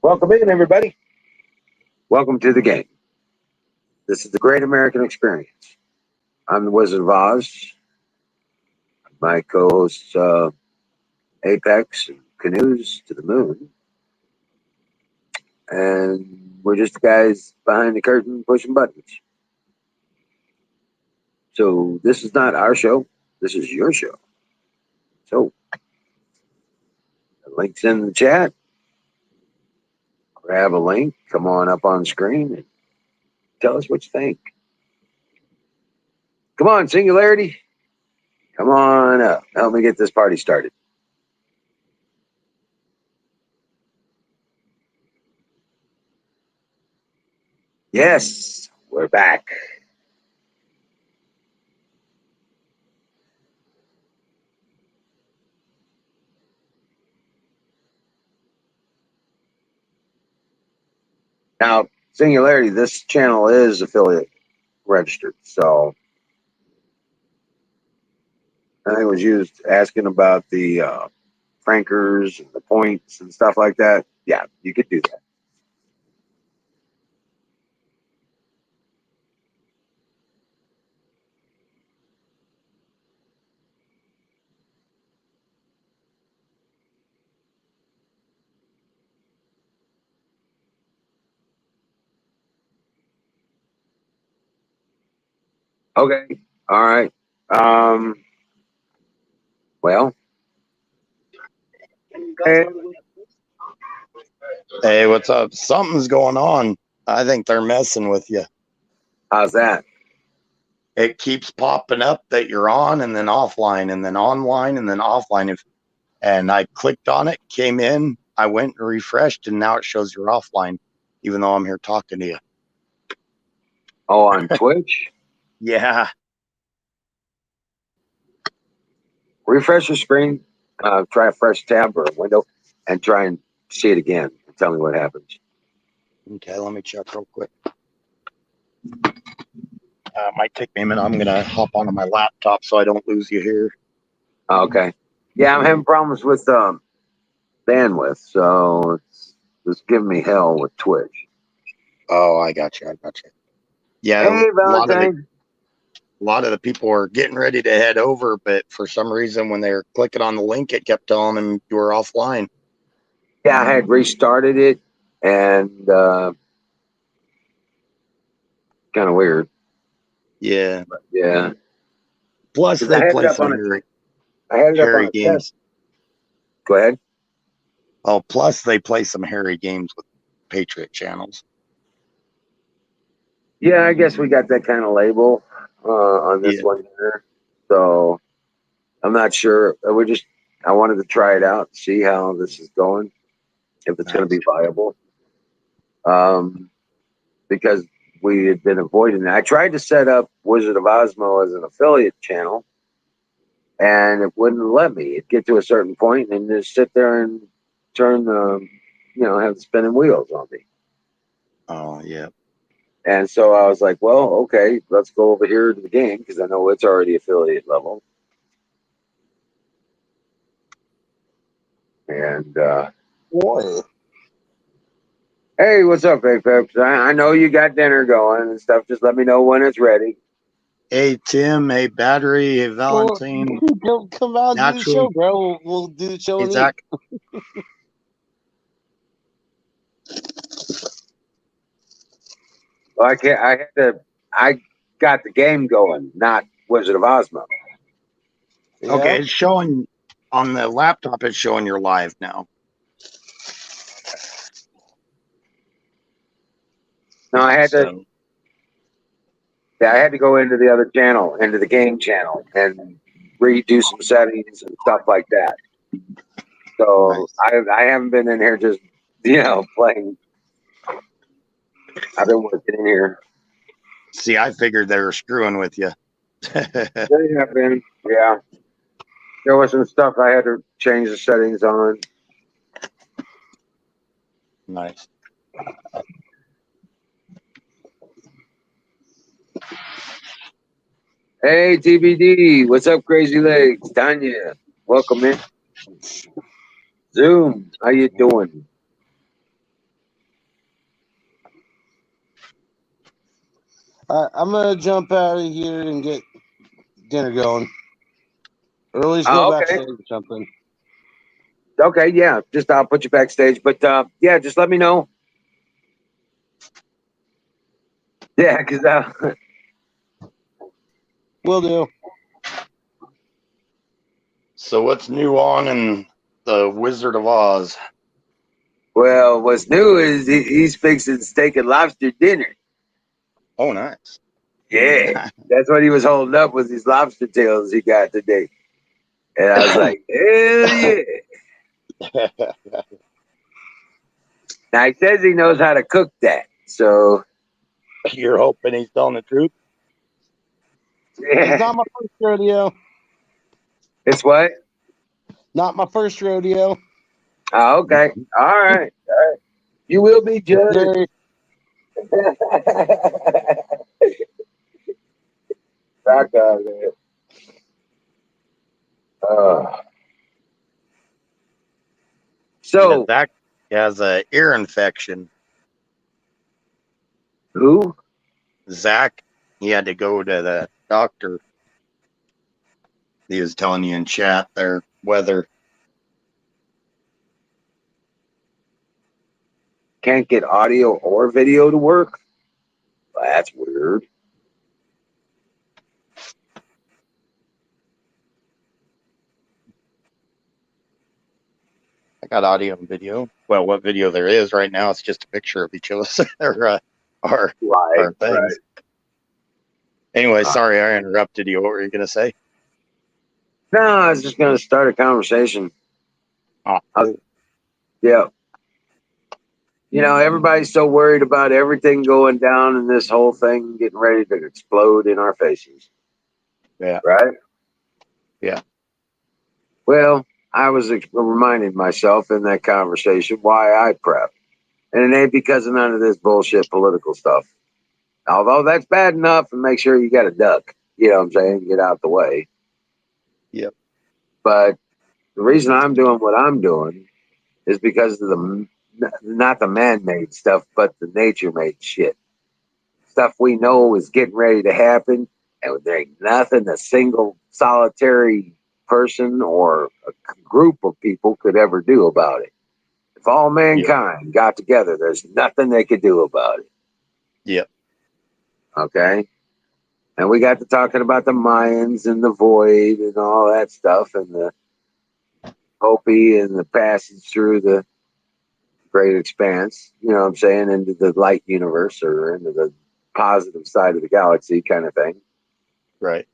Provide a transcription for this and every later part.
Welcome in, everybody. Welcome to the game. This is the Great American Experience. I'm the Wizard of Oz. My co-hosts, Apex and Canoes to the Moon. And we're just the guys behind the curtain pushing buttons. So this is not our show. This is your show. So the link's in the chat. Grab a link. Come on up on screen and tell us what you think. Come on, Singularity. Come on up. Help me get this party started. Yes, we're back. Now, Singularity, this channel is affiliate registered, so I think it was used asking about the frankers and the points and stuff like that. Yeah, you could do that. Okay, all right. Well, Hey, what's up? Something's going on. I think they're messing with you. how's that? It keeps popping up that you're on and then offline and then online and then offline. And I clicked on it, came in, I went and refreshed, and now it shows you're offline, even though I'm here talking to you. Oh, on Twitch? Yeah. Refresh your screen, try a fresh tab or a window, and try and see it again. Tell me what happens. Okay, let me check real quick. Might take me a minute. I'm going to hop onto my laptop so I don't lose you here. Okay. Yeah, I'm having problems with bandwidth, so it's giving me hell with Twitch. Oh, I got you. Yeah, Hey, Valentine. A lot of the people were getting ready to head over, but for some reason, when they were clicking on the link, it kept telling them you were offline. Yeah, I had restarted it, and kind of weird. Yeah. But yeah. Plus, they play some hairy games. Test. Go ahead. Oh, plus they play some hairy games with Patriot channels. Yeah, I guess we got that kind of label on this one here. So I'm not sure. I wanted to try it out, see how this is going, if it's going to be viable. Because we had been avoiding that. I tried to set up Wizard of Osmo as an affiliate channel, and it wouldn't let me. It'd get to a certain point and just sit there and turn, have the spinning wheels on me. Oh, yeah. And so I was like, well, okay, let's go over here to the game because I know it's already affiliate level. And boy. Hey, what's up, Apex? I know you got dinner going and stuff. Just let me know when it's ready. Hey, Tim. Hey, Battery. Hey, Valentine. Come out and do the show, bro. We'll do the show. Hey, Zach. Well, I got the game going, not Wizard of Osmo. Yeah. Okay, it's showing on the laptop. It's showing you're live now. No, I had to go into the other channel, into the game channel, and redo some settings and stuff like that. So I haven't been in here just playing. I've been working in here. See, I figured they were screwing with you. They have been, yeah. There was some stuff I had to change the settings on. Nice. Hey, TBD. What's up, Crazy Legs? Tanya, welcome in. Zoom, how you doing? I'm gonna jump out of here and get dinner going. Or at least Oh, go okay. backstage or something. Okay, yeah. Just I'll put you backstage, but yeah, just let me know. Yeah, because Will do. So what's new on in the Wizard of Oz? well, what's new is he's fixing steak and lobster dinner. Oh, nice. Yeah, that's what he was holding up with these lobster tails he got today, and I was like, hell yeah! Now he says he knows how to cook that, so You're hoping he's telling the truth? It's yeah. not my first rodeo. It's what? Not my first rodeo. Oh, okay. All right. All right. You will be judged. Jerry, Back out of there. Uh, Yeah, so Zach has a ear infection. who? Zach, he had to go to the doctor. He was telling you in chat there whether Can't get audio or video to work? Well, that's weird. I got audio and video. Well, what video there is right now, it's just a picture of each of us or our Right. things. Anyway, sorry I interrupted you. What were you going to say? No, I was just going to start a conversation. Oh, Yeah. You know, everybody's so worried about everything going down and this whole thing getting ready to explode in our faces. yeah. Right? Yeah. Well, I was reminding myself in that conversation why I prep. And it ain't because of none of this bullshit political stuff. Although that's bad enough, and make sure you got a duck. You know what I'm saying? Get out the way. Yep. But the reason I'm doing what I'm doing is because of the not the man-made stuff, but the nature-made shit. Stuff we know is getting ready to happen, and there ain't nothing a single solitary person or a group of people could ever do about it. If all mankind got together, there's nothing they could do about it. Yep. Okay? And we got to talking about the Mayans and the void and all that stuff and the Hopi and the passage through the great expanse, you know what I'm saying, into the light universe or into the positive side of the galaxy kind of thing. Right.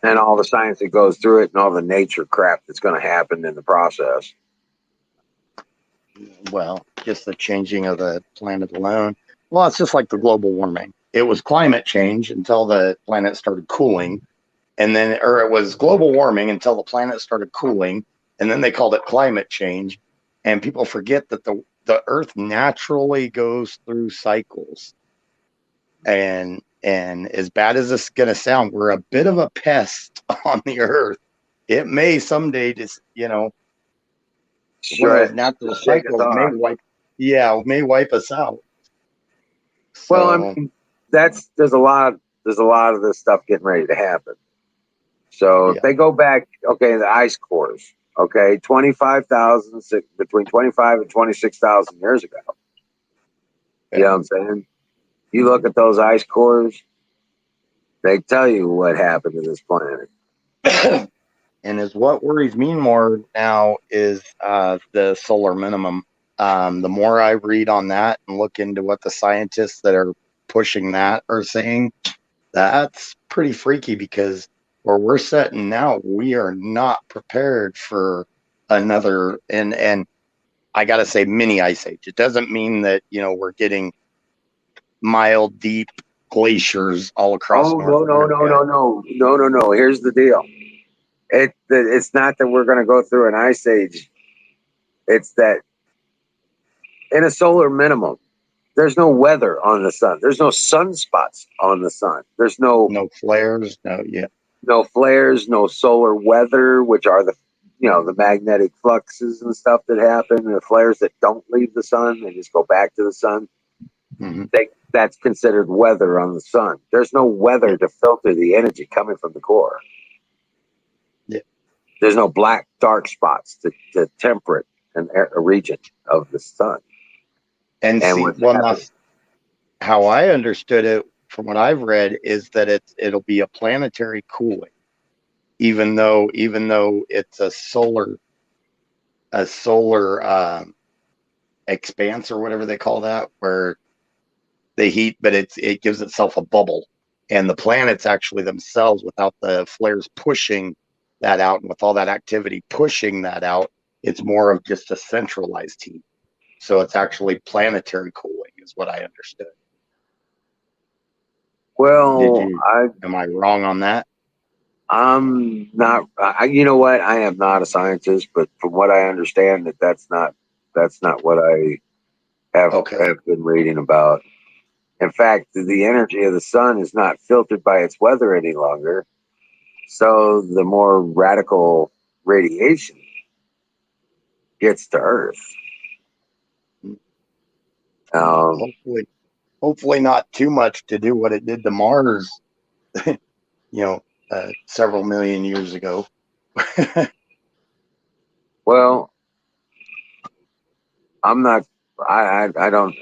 And all the science that goes through it and all the nature crap that's going to happen in the process. Well, just the changing of the planet alone. Well, it's just like the global warming. It was climate change until the planet started cooling. And then, or it was global warming until the planet started cooling. And then they called it climate change. And people forget that the Earth naturally goes through cycles. And as bad as this is going to sound, we're a bit of a pest on the Earth. It may someday just, one of those natural cycles may wipe us out. So, well, I mean, there's a lot of this stuff getting ready to happen. So if they go back, okay, the ice cores, okay, 25,000 between 25 and 26,000 years ago. You know what I'm saying? You look at those ice cores, they tell you what happened to this planet. And is what worries me more now is the solar minimum. The more I read on that and look into what the scientists that are pushing that are saying, that's pretty freaky because where we're sitting now, we are not prepared for another and I gotta say mini ice age. It doesn't mean that we're getting mild, deep glaciers all across. Oh, no. Here's the deal. It's not that we're going to go through an ice age. It's that in a solar minimum, there's no weather on the sun. There's no sunspots on the sun. There's no flares. No flares, no solar weather, which are the magnetic fluxes and stuff that happen, the flares that don't leave the sun, they just go back to the sun. Mhm. That's considered weather on the sun. There's no weather to filter the energy coming from the core. Yeah. There's no black dark spots to temper it a region of the sun. And And see, what's well, now happening, how I understood it from what I've read is that it'll be a planetary cooling, even though it's a solar expanse or whatever they call that, where the heat, but it gives itself a bubble, and the planets actually themselves, without the flares pushing that out, and with all that activity pushing that out, it's more of just a centralized heat. So it's actually planetary cooling, is what I understood. Did well, you? Am I wrong on that? I'm not. You know what? I am not a scientist, but from what I understand, that's not what I Okay. have been reading about. In fact, the energy of the sun is not filtered by its weather any longer. So the more radical radiation gets to Earth. Well, Um, hopefully not too much to do what it did to Mars, you several million years ago. well, I'm not. I don't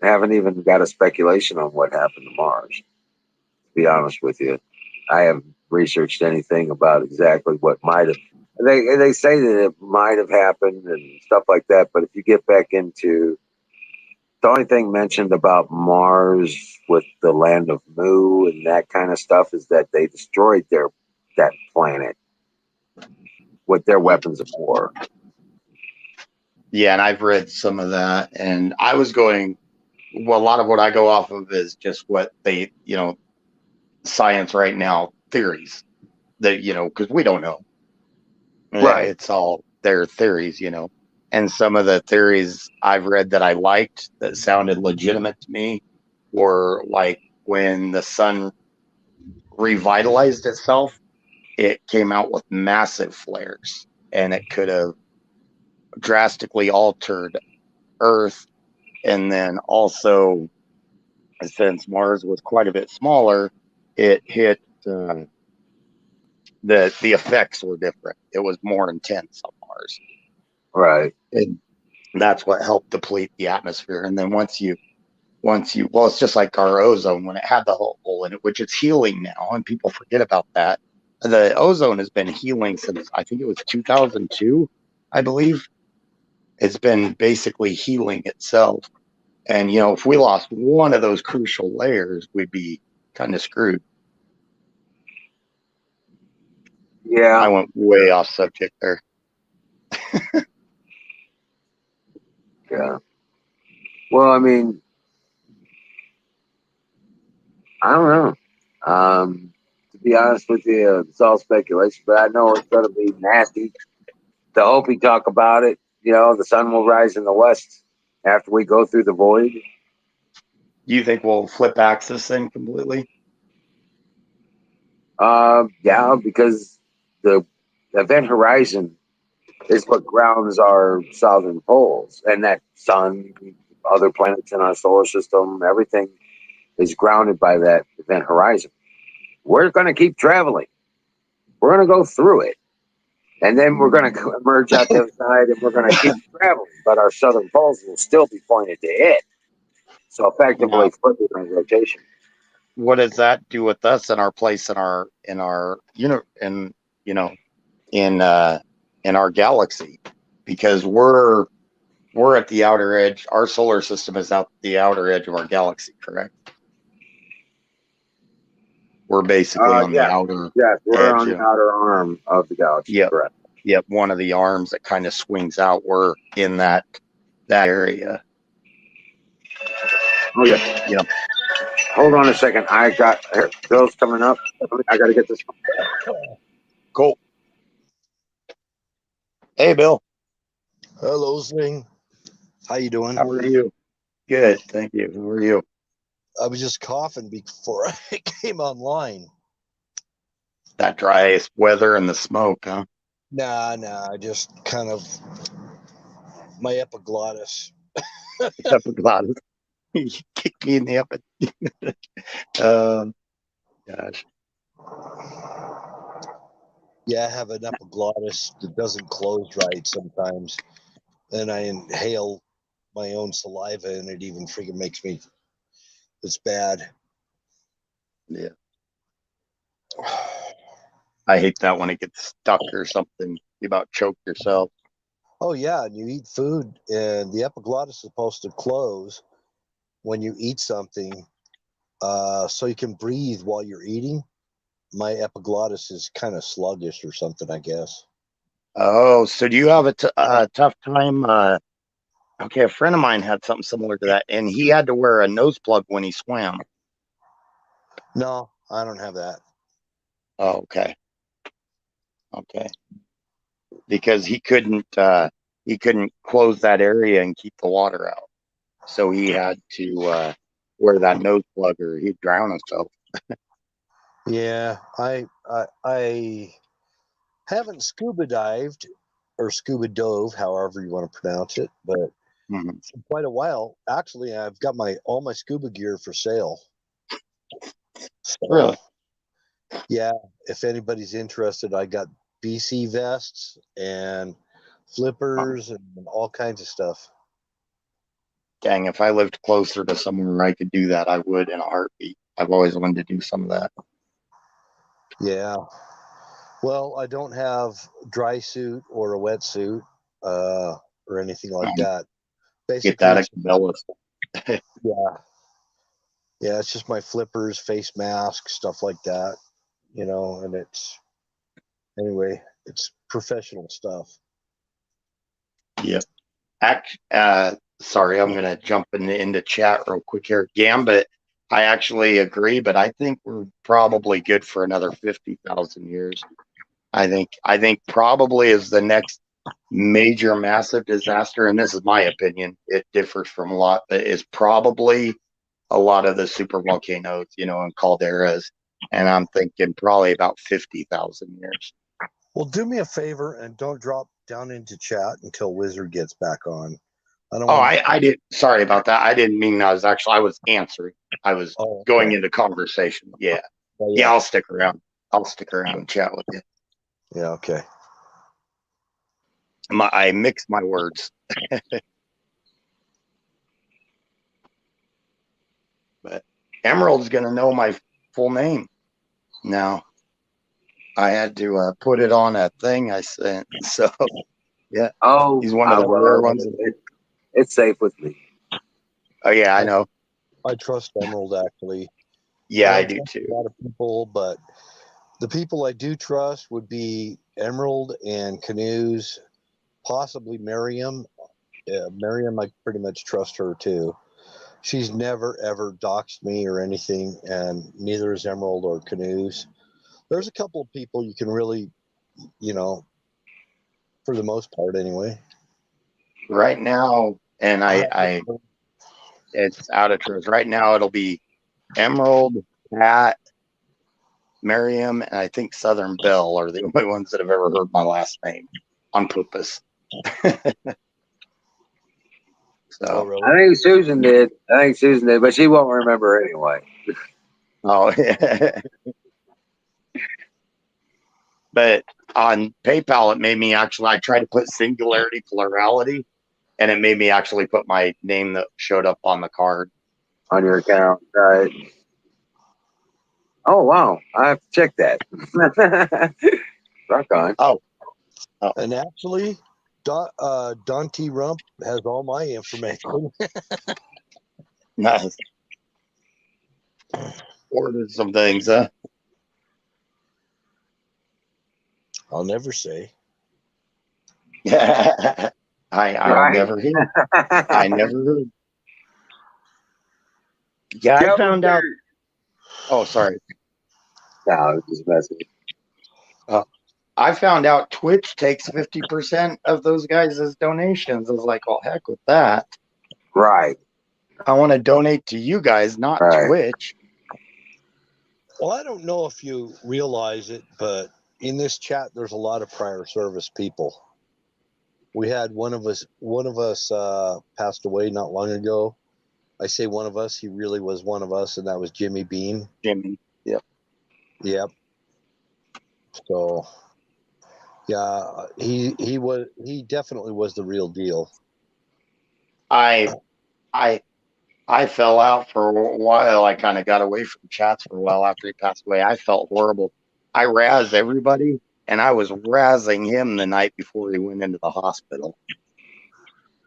haven't even got a speculation on what happened to Mars. To be honest with you, I haven't researched anything about exactly what might have. They say that it might have happened and stuff like that. But if you get back into the only thing mentioned about Mars with the land of Mu and that kind of stuff is that they destroyed that planet with their weapons of war. Yeah, and I've read some of that, and I was going. Well, a lot of what I go off of is just what science right now, theories that, because we don't know. Right. It's all their theories. And some of the theories I've read that I liked that sounded legitimate to me were like when the sun revitalized itself, it came out with massive flares, and it could have drastically altered Earth. And then also, since Mars was quite a bit smaller, it hit the effects were different. It was more intense on Mars, Right. and that's what helped deplete the atmosphere. And then well, it's just like our ozone when it had the hole in it, which it's healing now, and people forget about that. The ozone has been healing since I think it was 2002, I believe. It's been basically healing itself. And if we lost one of those crucial layers, we'd be kind of screwed. Yeah. I went way off subject there. Yeah. Well, I mean, I don't know. To be honest with you, it's all speculation, but I know it's going to be nasty. The Hopi talk about it. The sun will rise in the west after we go through the void. Do you think we'll flip axis then completely? Yeah, because the event horizon is what grounds our southern poles, and that sun, other planets in our solar system, everything is grounded by that event horizon. We're going to keep traveling. We're going to go through it, and then we're going to emerge out the other side, and we're going to keep traveling. But our southern poles will still be pointed to it. So Now, effectively, flipping our rotation. what does that do with us and our place in our you know in in our galaxy? Because we're at the outer edge. Our solar system is out the outer edge of our galaxy, correct? We're basically on the Yeah, outer yes, we're edge on the of. outer arm of the galaxy. Yep, Correct. yep. One of the arms that kind of swings out. We're in that area. Oh yeah. Yep. Hold on a second. I got Bill's coming up. I got to get this. Cool. Hey, Bill. Hello, Sling. How you doing? How are you? Good, thank you. How are you? I was just coughing before I came online. That dry weather and the smoke, huh? Nah, just kind of my epiglottis. Epiglottis. You kicked me in the up. Gosh. Yeah, I have an epiglottis that doesn't close right sometimes. And I inhale my own saliva and it even freaking makes me, it's bad. Yeah. I hate that when it gets stuck or something. You about choke yourself. Oh, yeah. And you eat food and the epiglottis is supposed to close when you eat something so you can breathe while you're eating. My epiglottis is kind of sluggish or something, I guess. Oh, so do you have a tough time? Okay, a friend of mine had something similar to that, and he had to wear a nose plug when he swam. No, I don't have that. Oh, okay. Okay. Because he couldn't close that area and keep the water out. So he had to wear that nose plug or he'd drown himself. Yeah, I haven't scuba dived or scuba dove, however you want to pronounce it, but Mhm. for quite a while. Actually, I've got all my scuba gear for sale. So Really? yeah, if anybody's interested, I got BC vests and flippers and all kinds of stuff. Dang, if I lived closer to somewhere where I could do that, I would in a heartbeat. I've always wanted to do some of that. Yeah. Well, I don't have dry suit or a wetsuit or anything like that. Get Basically, that at it's Cabela's. yeah, yeah. It's just my flippers, face mask, stuff like that. And it's anyway, it's professional stuff. Yep. Sorry, I'm gonna jump into chat real quick here, Gambit. I actually agree, but I think we're probably good for another 50,000 years. I think probably is the next major massive disaster, and this is my opinion. It differs from a lot, but is probably a lot of the super volcanoes, and calderas. And I'm thinking probably about 50,000 years. Well, do me a favor and don't drop down into chat until Wizard gets back on. I don't Oh, want. I did. Sorry about that. I didn't mean I was answering. I was Oh, going okay. into conversation. Yeah. Oh, Yeah, yeah. I'll stick around. I'll stick around and chat with you. Yeah. Okay. I mix my words. But Emerald's going to know my full name now. I had to put it on a thing I sent. So, yeah, Oh, he's one of the rare well, ones. it's safe with me. Oh, yeah, I know. I trust Emerald actually. Yeah, I don't do trust too. a lot of people, but the people I do trust would be Emerald and Canoes, possibly Miriam. Miriam, I pretty much trust her too. She's never ever doxed me or anything, and neither is Emerald or Canoes. There's a couple of people you can really, you know, for the most part anyway. Right now, and it's out of truth. Right now, it'll be Emerald, Pat, Miriam, and I think Southern Belle are the only ones that have ever heard my last name on purpose. Oh, So, really? I think Susan did. But she won't remember anyway. oh, yeah. But on PayPal, it made me I tried to put singularity, plurality, and it made me actually put my name that showed up on the card. On your account. Right. Oh, wow. I have to check that. Rock on. Oh, And actually, Dante Rump has all my information. nice. Ordered some things, huh? I'll never say. I'll Right. never hear. I never heard. Yeah, I found out. Oh, sorry. No, I was just messing. I found out Twitch takes 50% of those guys' donations. I was like, oh, heck with that. Right. I want to donate to you guys, not Right. Twitch. Well, I don't know if you realize it, but in this chat, there's a lot of prior service people. We had one of us passed away not long ago, I say one of us, he really was one of us, and that was Jimmy Beam. Jimmy. Yep. Yep. So yeah, he definitely was the real deal. I I fell out for a while. I kind of got away from chats for a while after he passed away. I felt horrible. I razzed everybody, and I was razzing him the night before he went into the hospital.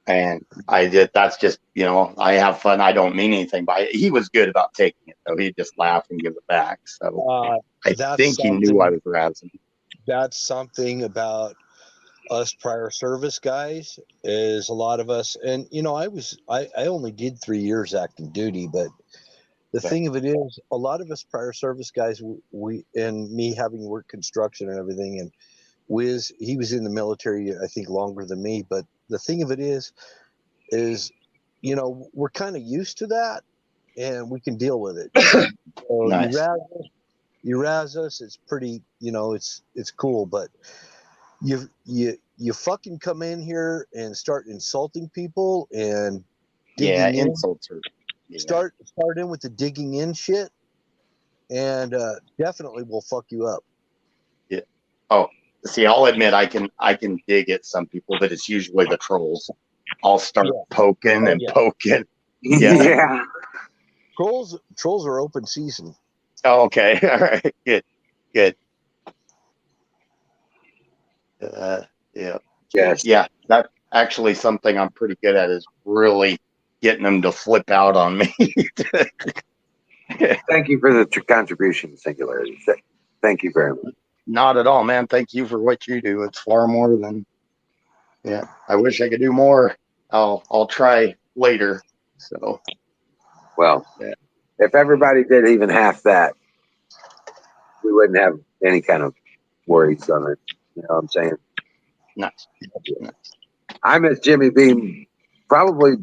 And I did. That's just, I have fun. I don't mean anything by it. He was good about taking it, though. He'd just laugh and give it back. So I That's think he knew I something. was razzing. That's something about us prior service guys is a lot of us, and I only did 3 years active duty, but the thing of it is, a lot of us prior service guys, we and me having worked construction and everything, and Wiz, he was in the military, I think, longer than me. But the thing of it is we're kind of used to that, and we can deal with it. So Nice. you razz us, it's pretty, it's cool. But you fucking come in here and start insulting people and digging in. Insults are. Yeah. Start in with the digging in shit, and definitely will fuck you up. Yeah. Oh, see, I'll admit I can dig at some people, but it's usually the trolls. I'll start poking and poking. Yeah. Trolls are open season. Oh, okay. All right. Good. Yeah. Yes. Yeah. That's actually something I'm pretty good at, is really getting them to flip out on me. Thank you for the contribution, Singularity. Thank you very much. Not at all, man. Thank you for what you do. It's far more than. Yeah. I wish I could do more. I'll try later. So. Well, if everybody did even half that, we wouldn't have any kind of worries on it. You know what I'm saying? Nice. I miss Jimmy Beam. Probably.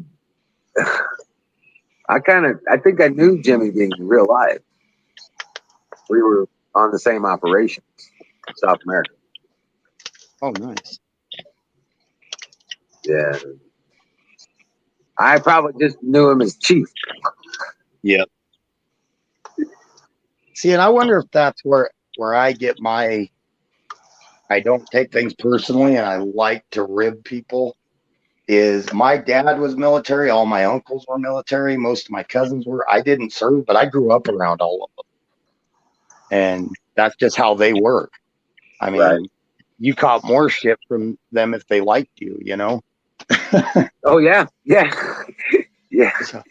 I think I knew Jimmy Beam in real life. We were on the same operations, South America. Oh, nice. Yeah. I probably just knew him as Chief. Yep. See, and I wonder if that's where I get I don't take things personally, and I like to rib people. Is my dad was military, all my uncles were military, most of my cousins were. I didn't serve, but I grew up around all of them. And that's just how they work. I mean, You caught more shit from them if they liked you, Oh yeah. Yeah. Yeah. So,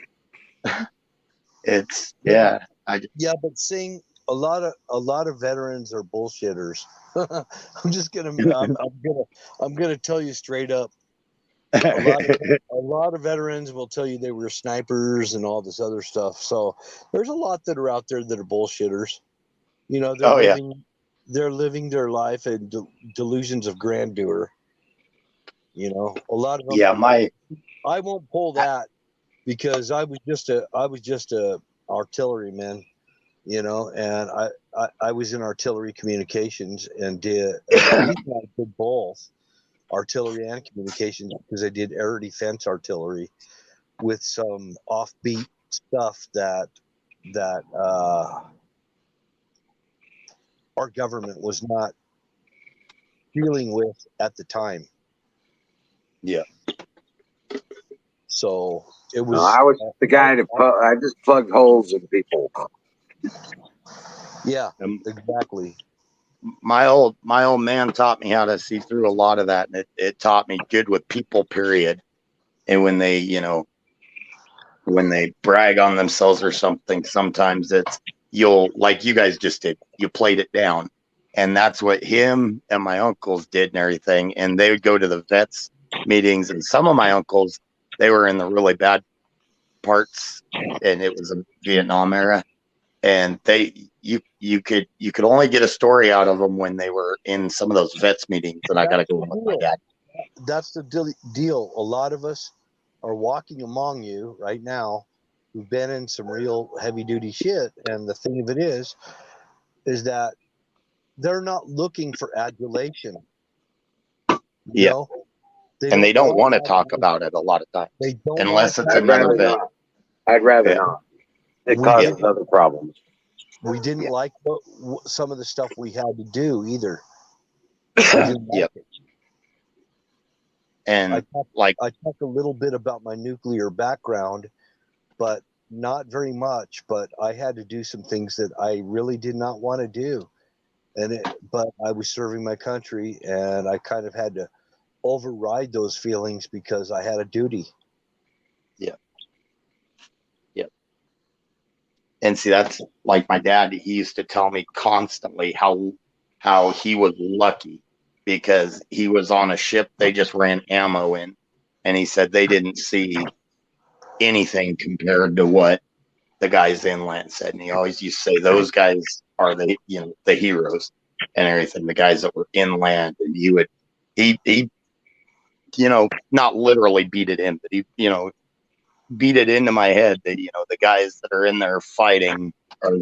it's yeah. But seeing a lot of veterans are bullshitters. I'm gonna tell you straight up. A lot of veterans will tell you they were snipers and all this other stuff. So there's a lot that are out there that are bullshitters. They're living their life in delusions of grandeur. A lot of them. Yeah, I won't pull that because I was just a artilleryman, and I was in artillery communications and did both artillery and communications because I did air defense artillery with some offbeat stuff that our government was not dealing with at the time. Yeah. So it was. I was the guy that I just plugged holes in people. Yeah, exactly. My old man taught me how to see through a lot of that, and it taught me good with people, period. And when they, when they brag on themselves or something, sometimes you'll, like you guys just did, you played it down. And that's what him and my uncles did and everything. And they would go to the vets meetings, and some of my uncles, they were in the really bad parts, and it was a Vietnam era. And you could only get a story out of them when they were in some of those vets meetings. And I got to go with my dad. That's the deal. A lot of us are walking among you right now who've been in some real heavy duty shit. And the thing of it is that they're not looking for adulation. They don't want to talk about it a lot of times. They don't, unless it's another vet. I'd rather Yeah. not. It We causes didn't, other problems. we didn't Yeah. like some of the stuff we had to do either. We didn't like Yep. it. I And talked, like, I talked a little bit about my nuclear background, but not very much. But I had to do some things that I really did not want to do, but I was serving my country, and I kind of had to override those feelings because I had a duty. yep. Yep. And see, that's like my dad. He used to tell me constantly how he was lucky because he was on a ship. They just ran ammo in, and he said they didn't see anything compared to what the guys inland said. And he always used to say those guys are the heroes and everything. The guys that were inland, and he not literally beat it in, but he beat it into my head that the guys that are in there fighting are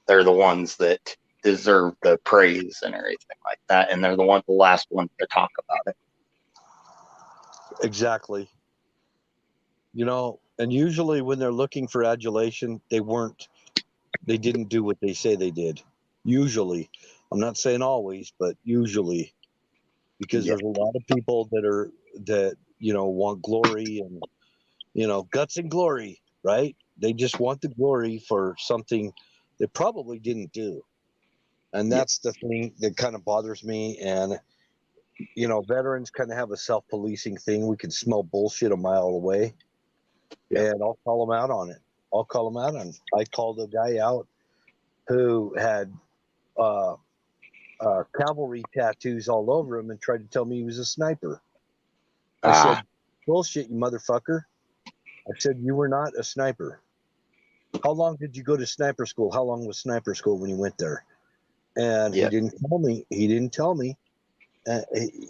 they're the ones that deserve the praise and everything like that, and they're the last ones to talk about it. Exactly. And usually when they're looking for adulation, they didn't do what they say they did. Usually. I'm not saying always, but usually. Because Yeah. there's a lot of people that want glory and guts and glory, right? They just want the glory for something they probably didn't do. And Yeah. that's the thing that kind of bothers me. And veterans kind of have a self-policing thing. We can smell bullshit a mile away. Yeah. And I'll call them out on it. I called a guy out who had uh, cavalry tattoos all over him and tried to tell me he was a sniper. I said, bullshit, you motherfucker. I said, you were not a sniper. How long did you go to sniper school? How long was sniper school when you went there? And Yeah. he didn't tell me. He didn't tell me.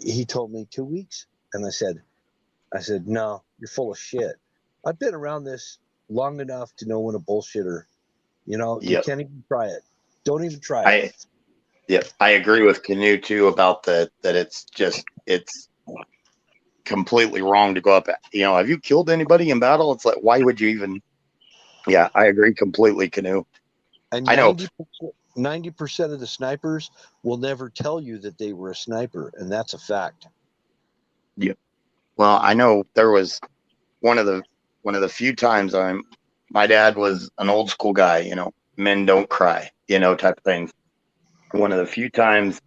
He told me 2 weeks. And I said, no, you're full of shit. I've been around this long enough to know when a bullshitter, you Yep. can't even try it. Don't even try it. I agree with Canoe too about that it's completely wrong to go up. Have you killed anybody in battle? It's like, why would you even? Yeah, I agree completely, Canoe. And I know. 90% of the snipers will never tell you that they were a sniper, and that's a fact. Yeah. Well, I know there was one of the few times my dad was an old school guy, men don't cry, type of thing. One of the few times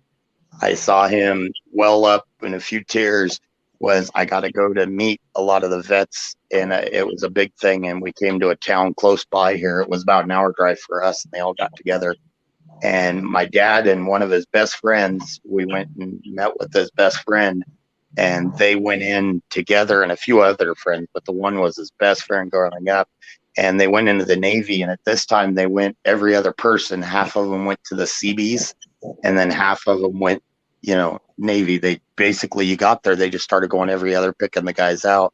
I saw him well up in a few tears was I got to go to meet a lot of the vets, and it was a big thing. And we came to a town close by here. It was about an hour drive for us, and they all got together. And my dad and one of his best friends, we went and met with his best friend, and they went in together and a few other friends, but the one was his best friend growing up. And they went into the Navy, and at this time they went every other person. Half of them went to the Seabees, and then half of them went, Navy. They basically, you got there, they just started going every other, picking the guys out.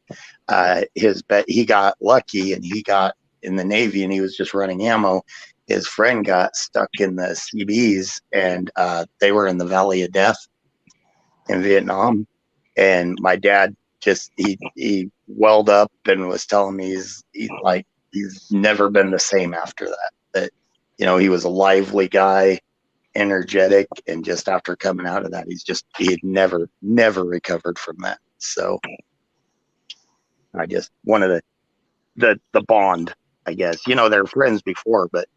He got lucky, and he got in the Navy, and he was just running ammo. His friend got stuck in the Seabees, and they were in the Valley of Death in Vietnam. And my dad just he welled up and was telling me he's never been the same after that. That he was a lively guy, energetic, and just after coming out of that, he had never recovered from that. So I just wanted the bond, I guess. They're friends before, but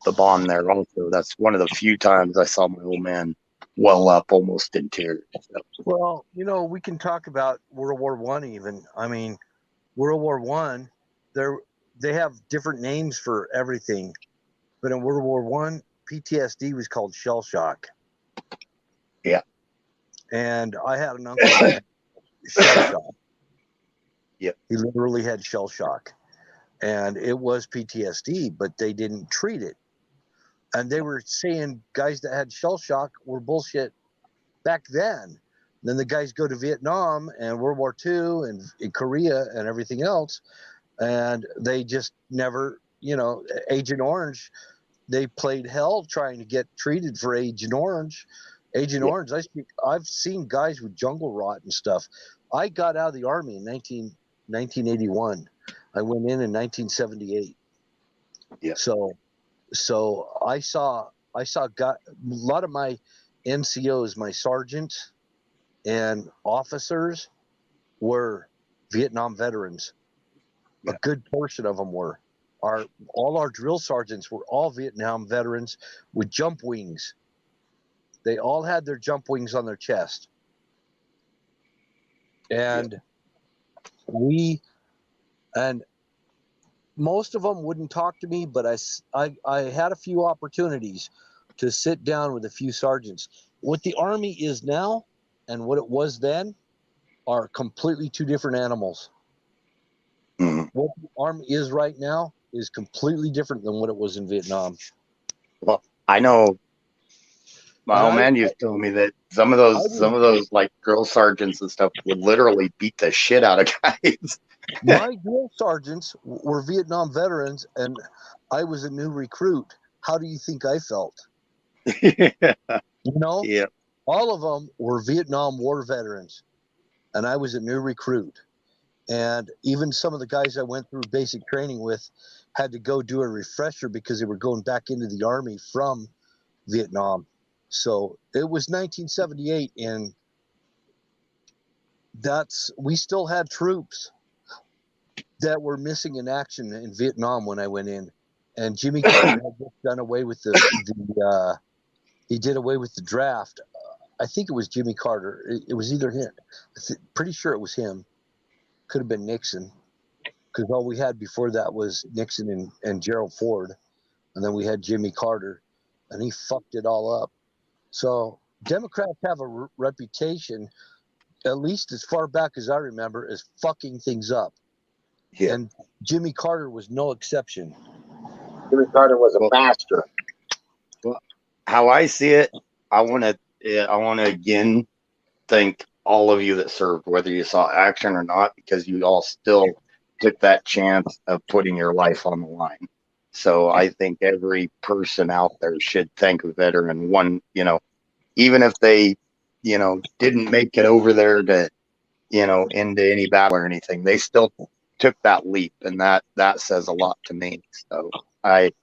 the bond there also. That's one of the few times I saw my old man well up almost in tears. So. Well, we can talk about World War One. Even, I mean, World War One, they have different names for everything, but in World War One, PTSD was called shell shock. Yeah. And I had an uncle that had shell shock. Yep. He literally had shell shock, and it was PTSD, but they didn't treat it. And they were saying guys that had shell shock were bullshit back then. Then the guys go to Vietnam and World War II and in Korea and everything else, and they just never, Agent Orange, they played hell trying to get treated for Agent Orange. Agent Orange, I've seen guys with jungle rot and stuff. I got out of the Army in 1981, I went in 1978. Yeah. So I saw a lot of my NCOs, my sergeants and officers were Vietnam veterans. Yeah. A good portion of them were. All our drill sergeants were all Vietnam veterans with jump wings. They all had their jump wings on their chest. And and most of them wouldn't talk to me, but I had a few opportunities to sit down with a few sergeants. What the Army is now and what it was then are completely two different animals. Mhm. What the Army is right now is completely different than what it was in Vietnam. Well, I know my And old man used to tell me that some of those like drill sergeants and stuff would literally beat the shit out of guys. my drill sergeants were Vietnam veterans, and I was a new recruit. How do you think I felt? You know, Yeah. all of them were Vietnam War veterans, and I was a new recruit. And even some of the guys I went through basic training with had to go do a refresher because they were going back into the Army from Vietnam. So it was 1978, and we still had troops that were missing in action in Vietnam when I went in. And Jimmy Carter had just done away with he did away with the draft. I think it was Jimmy Carter. It was either him. Pretty sure it was him. Could have been Nixon, because all we had before that was Nixon and Gerald Ford, and then we had Jimmy Carter, and he fucked it all up. So Democrats have a reputation, at least as far back as I remember, as fucking things up. Yeah. And Jimmy Carter was no exception. Jimmy Carter was a master. How I see it, I want to again thank all of you that served, whether you saw action or not, because you all still took that chance of putting your life on the line. So I think every person out there should thank a veteran. One, even if they, didn't make it over there to, into any battle or anything, they still took that leap, and that says a lot to me. So I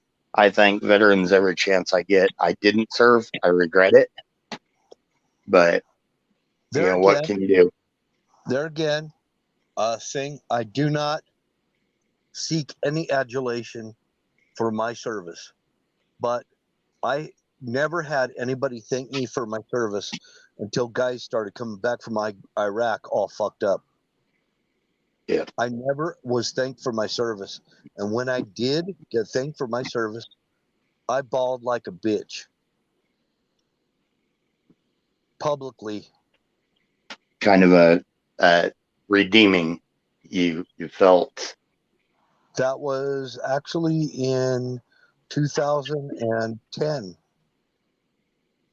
thank veterans every chance I get. I didn't serve. I regret it, but what can you do? There again, Singh, I do not seek any adulation for my service, but I never had anybody thank me for my service until guys started coming back from Iraq all fucked up. Yeah. I never was thanked for my service. And when I did get thanked for my service, I bawled like a bitch. Publicly. Kind of a redeeming you felt. That was actually in 2010.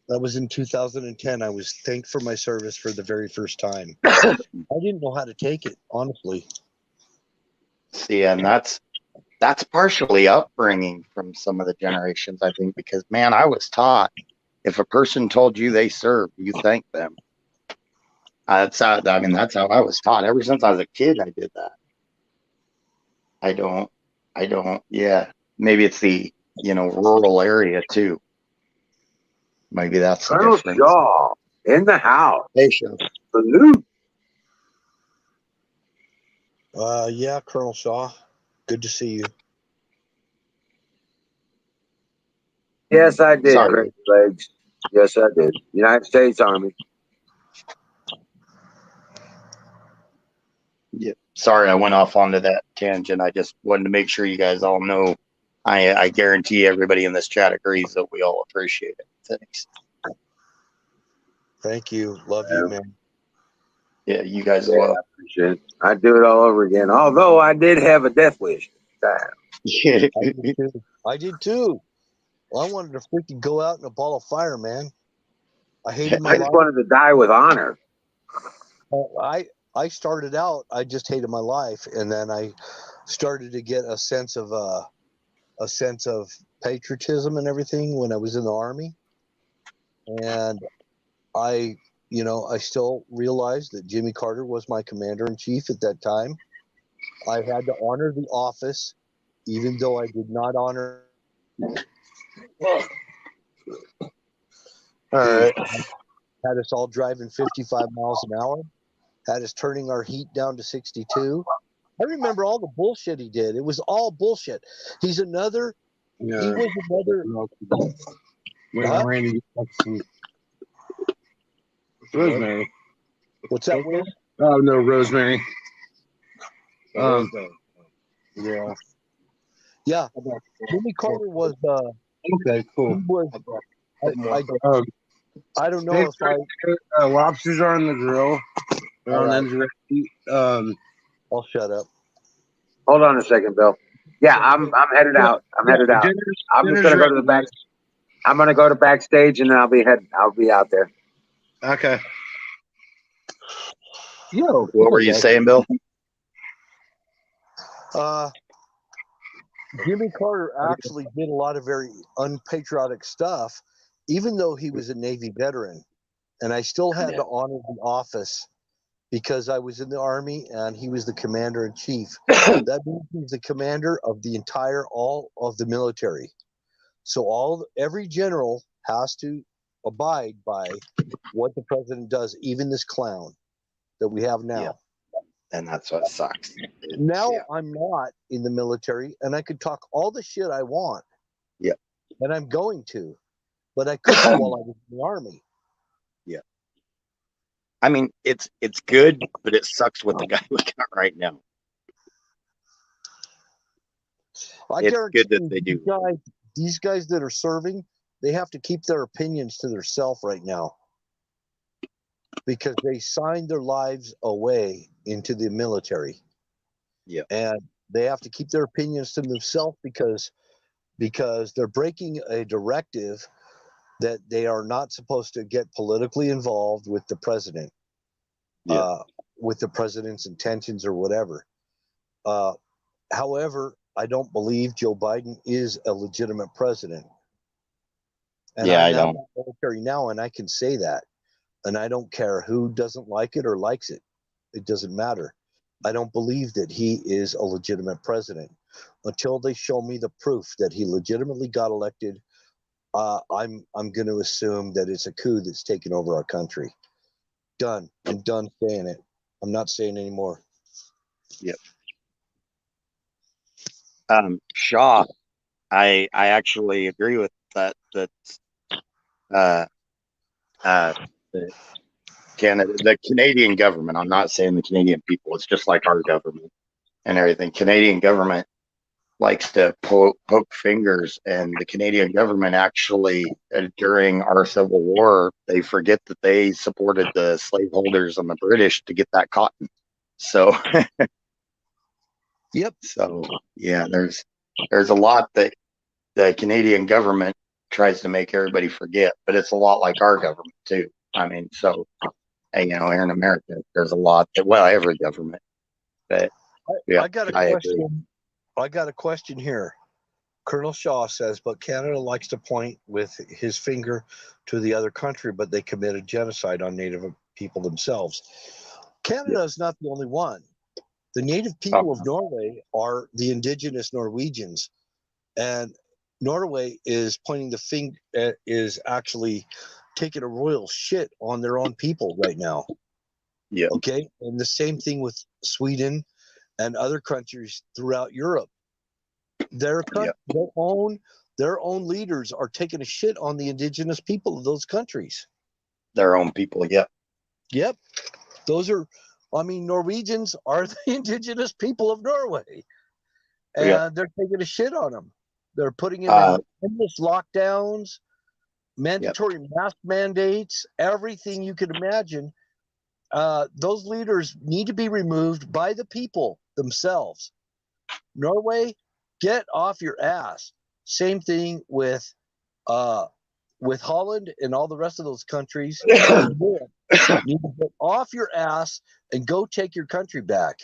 That was in 2010. I was thanked for my service for the very first time. I didn't know how to take it, honestly. See, and that's partially upbringing from some of the generations, I think, because man, I was taught if a person told you they served, you thank them. That's how I was taught. Ever since I was a kid, I did that. I don't. Yeah, maybe it's the rural area too. Maybe that's the Colonel difference. Shaw in the house. Hey, Shaw. Salute. Yeah, Colonel Shaw. Good to see you. Yes, I did, Sorry. Crazy Legs. Yes, I did. United States Army. Yeah. Sorry, I went off onto that tangent. I just wanted to make sure you guys all know. I guarantee everybody in this chat agrees that we all appreciate it. Thanks. Thank you. Love you, man. Yeah, you guys as Yeah, well. I appreciate it. I'd do it all over again. Although I did have a death wish at the time. I did too. Well, I wanted to freaking go out in a ball of fire, man. I hated my I just life. wanted to die with honor. I started out, I just hated my life, and then I started to get a sense of patriotism and everything when I was in the Army. And I still realized that Jimmy Carter was my commander in chief at that time. I had to honor the office, even though I did not honor. All right. Had us all driving 55 miles an hour, had us turning our heat down to 62. I remember all the bullshit he did. It was all bullshit. He's another. Yeah. He was another. Wait, Huh? Randy, Rosemary. What's that, Will? Oh no, Rosemary. Yeah. Yeah, Jimmy Carter was. Okay, cool. He was. Oh, I don't know if I. lobsters are on the grill. They're All on right. engine. I'll shut up. Hold on a second, Bill. Yeah, I'm headed out. I'm headed out. I'm just gonna go to the back. I'm gonna go to backstage and then I'll be out there. Okay. Yo, What were you saying, Bill? Jimmy Carter actually did a lot of very unpatriotic stuff, even though he was a Navy veteran. And I still had to honor the office because I was in the Army and he was the commander in chief. That means he's the commander of the entire, all of the military. So every general has to abide by what the president does, even this clown that we have now. Yeah. And that's what sucks. Now Yeah. I'm not in the military and I could talk all the shit I want. Yeah. And I'm going to, but I couldn't while I was in the Army. Yeah. I mean, it's good, but it sucks with the guy we got right now. I It's guarantee good that you, they do. these guys that are serving, they have to keep their opinions to themselves right now because they signed their lives away into the military. Yeah. And they have to keep their opinions to themselves because they're breaking a directive that they are not supposed to get politically involved with the president, with the president's intentions or whatever. However, I don't believe Joe Biden is a legitimate president. And Yeah, I'm I not don't. in the military now, and I can say that. And I don't care who doesn't like it or likes it. It doesn't matter. I don't believe that he is a legitimate president until they show me the proof that he legitimately got elected. I'm going to assume that it's a coup that's taken over our country. Done. I'm done saying it. I'm not saying anymore. Yep. Shaw, I actually agree with that. That the the Canadian government. I'm not saying the Canadian people. It's just like our government and everything. Canadian government likes to poke fingers, and the Canadian government actually, during our Civil War, they forget that they supported the slaveholders and the British to get that cotton. So, Yep. so yeah, there's a lot that the Canadian government tries to make everybody forget, but it's a lot like our government too. I mean, so here in America, there's a lot that, well, every government. But yeah, I got a question. I got a question here. Colonel Shaw says, but Canada likes to point with his finger to the other country, but they committed genocide on Native people themselves. Canada is not the only one. The Native people of Norway are the indigenous Norwegians, and Norway is pointing the finger, is actually taking a royal shit on their own people right now. Yeah. Okay. And the same thing with Sweden and other countries throughout Europe. Their own leaders are taking a shit on the indigenous people of those countries. Their own people. Yep. Yep. Those are, Norwegians are the indigenous people of Norway. And they're taking a shit on them. They're putting in endless lockdowns, mandatory mask mandates, everything you could imagine. Those leaders need to be removed by the people themselves. Norway, get off your ass. Same thing with Holland and all the rest of those countries. You need to get off your ass and go take your country back.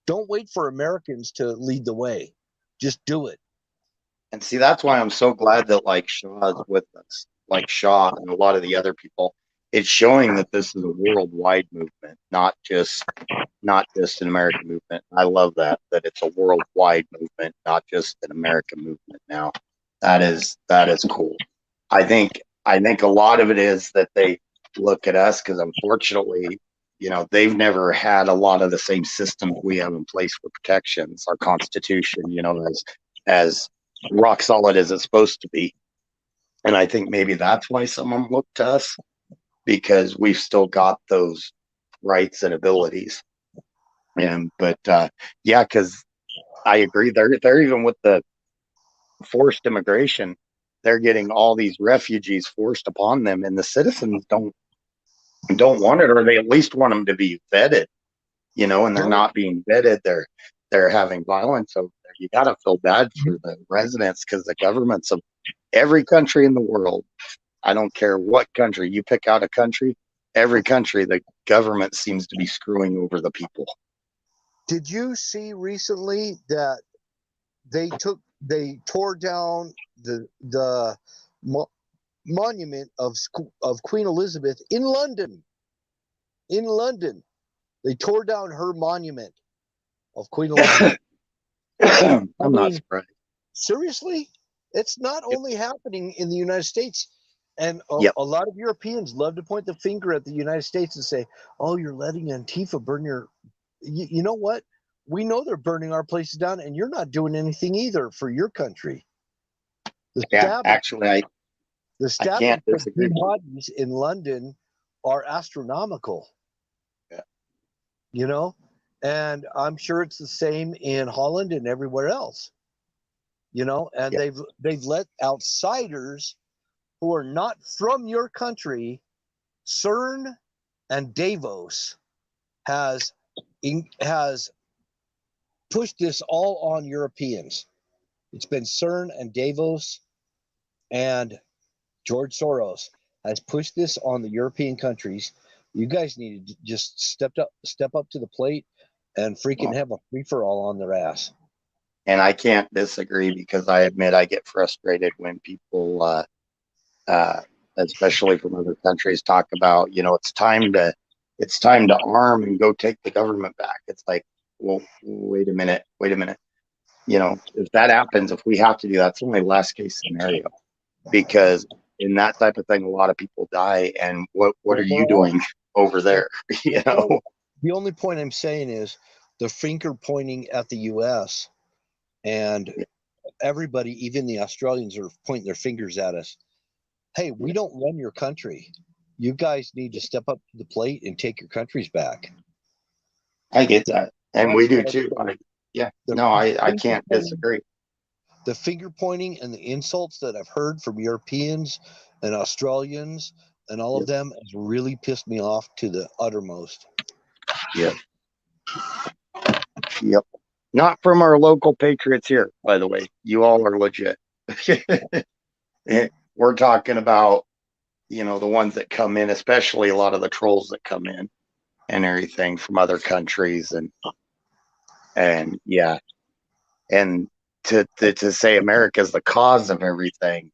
Don't wait for Americans to lead the way. Just do it. And see, that's why I'm so glad that like Shaw is with us, like Shaw and a lot of the other people. it's showing that this is a worldwide movement, not just an American movement. I love that it's a worldwide movement, not just an American movement. Now, that is cool. I think a lot of it is that they look at us because unfortunately, they've never had a lot of the same systems we have in place for protections. Our Constitution, as rock solid as it's supposed to be. And I think maybe that's why some of them look to us, because we've still got those rights and abilities. But yeah, because I agree. They're even with the forced immigration, they're getting all these refugees forced upon them, and the citizens don't want it, or they at least want them to be vetted, and they're not being vetted. They're having violence over there. You got to feel bad for the residents, because the governments of every country in the world, I don't care what country you pick out, a country, every country, the government seems to be screwing over the people. Did you see recently that they tore down the monument of Queen Elizabeth in London? In London, they tore down her monument of Queen Elizabeth. I'm not surprised. Seriously, it's not only happening in the United States. And a lot of Europeans love to point the finger at the United States and say, "Oh, you're letting Antifa burn your." You know what? We know they're burning our places down, and you're not doing anything either for your country. Actually, the I can't disagree. bodies in London are astronomical. Yeah. And I'm sure it's the same in Holland and everywhere else. And they've let outsiders who are not from your country. CERN and Davos has pushed this all on Europeans. It's been CERN and Davos, and George Soros has pushed this on the European countries. You guys need to just step up to the plate and freaking have a free-for-all on their ass. And I can't disagree, because I admit I get frustrated when people, especially from other countries, talk about, it's time to arm and go take the government back. It's like, well, wait a minute. If that happens, if we have to do that, it's only last case scenario, because in that type of thing, a lot of people die. And what are you doing over there? The only point I'm saying is the finger pointing at the U.S. and everybody, even the Australians, are pointing their fingers at us. Hey, we don't run your country. You guys need to step up to the plate and take your countries back. I get that. And we do too. I can't disagree. The finger pointing and the insults that I've heard from Europeans and Australians and all of them has really pissed me off to the uttermost. Yep. Not from our local patriots here, by the way. You all are legit. We're talking about, the ones that come in, especially a lot of the trolls that come in and everything from other countries. And yeah. And to say America's the cause of everything.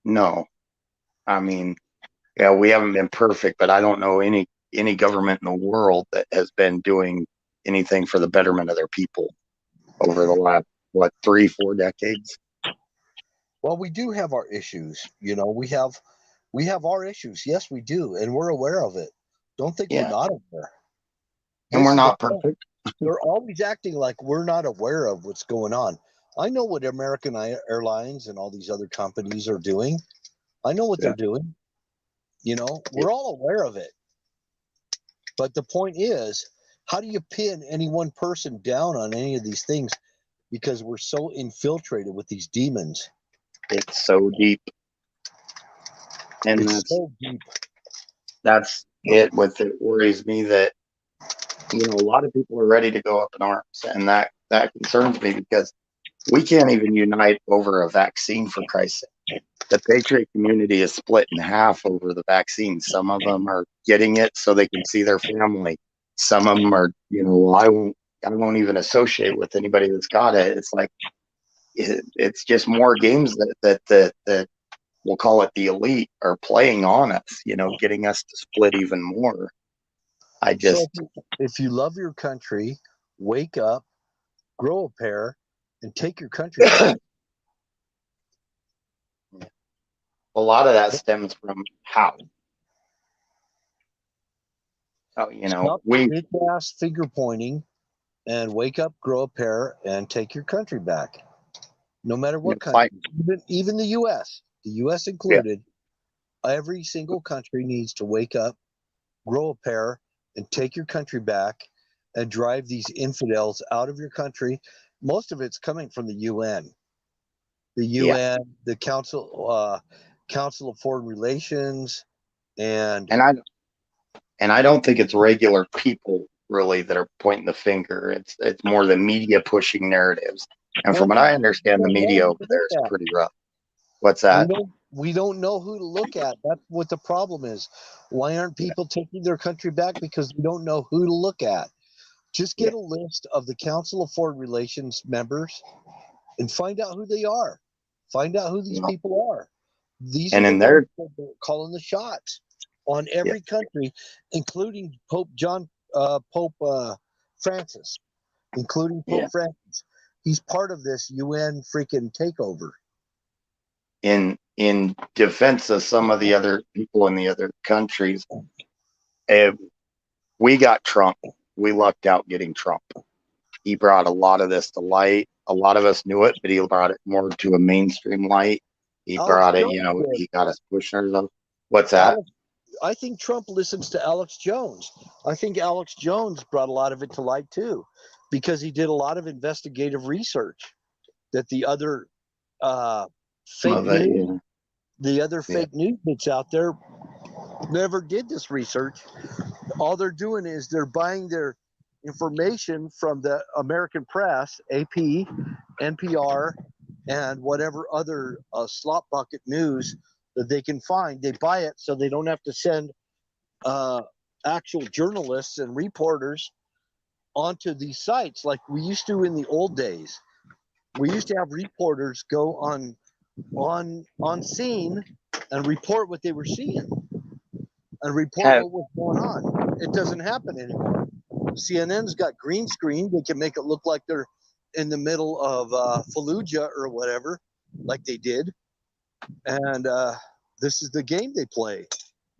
No. I mean, we haven't been perfect, but I don't know any government in the world that has been doing anything for the betterment of their people over the last 3-4 decades. Well, we do have our issues. We have our issues. Yes, we do, and we're aware of it. Don't think we're not aware. And we're not perfect. They're always acting like we're not aware of what's going on. I know what American Airlines and all these other companies are doing. I know what they're doing. We're all aware of it. But the point is, how do you pin any one person down on any of these things? Because we're so infiltrated with these demons. It's so deep. And that's it. What worries me, that a lot of people are ready to go up in arms, and that concerns me, because we can't even unite over a vaccine, for Christ's sake. The patriot community is split in half over the vaccine. Some of them are getting it so they can see their family. Some of them are, I won't even associate with anybody that's got it. It's like, it's just more games that we'll call it the elite, are playing on us, getting us to split even more. I just, So if you love your country, wake up, grow a pair, and take your country back. a lot of that stems from how. Oh, Stop big ass finger pointing and wake up, grow a pair, and take your country back. No matter what country, even the U.S. included, every single country needs to wake up, grow a pair, and take your country back and drive these infidels out of your country. Most of it's coming from the UN. The UN, the Council of Foreign Relations, and I don't think it's regular people really that are pointing the finger. It's more the media pushing narratives. And from what I understand, the media over there is pretty rough. What's that? We don't know who to look at. That's what the problem is. Why aren't people taking their country back? Because we don't know who to look at. Just get a list of the Council of Foreign Relations members and find out who they are. Find out who these people are. These are the ones that are calling the shots on every country, including Pope Francis, including Pope Francis. He's part of this UN freaking takeover. In defense of some of the other people in the other countries, we got Trump. We lucked out getting Trump. He brought a lot of this to light. A lot of us knew it, but he brought it more to a mainstream light. He brought it, he got us pushing it. What's that? I think Trump listens to Alex Jones. I think Alex Jones brought a lot of it to light too, because he did a lot of investigative research that the other fake news that's out there never did this research. All they're doing is they're buying their information from the American press, AP, NPR, and whatever other slop bucket news that they can find. They buy it so they don't have to send actual journalists and reporters onto these sites like we used to in the old days. We used to have reporters go on scene and report what they were seeing and report what was going on. It doesn't happen anymore. CNN's got green screen. They can make it look like they're in the middle of Fallujah or whatever, like they did. And this is the game they play.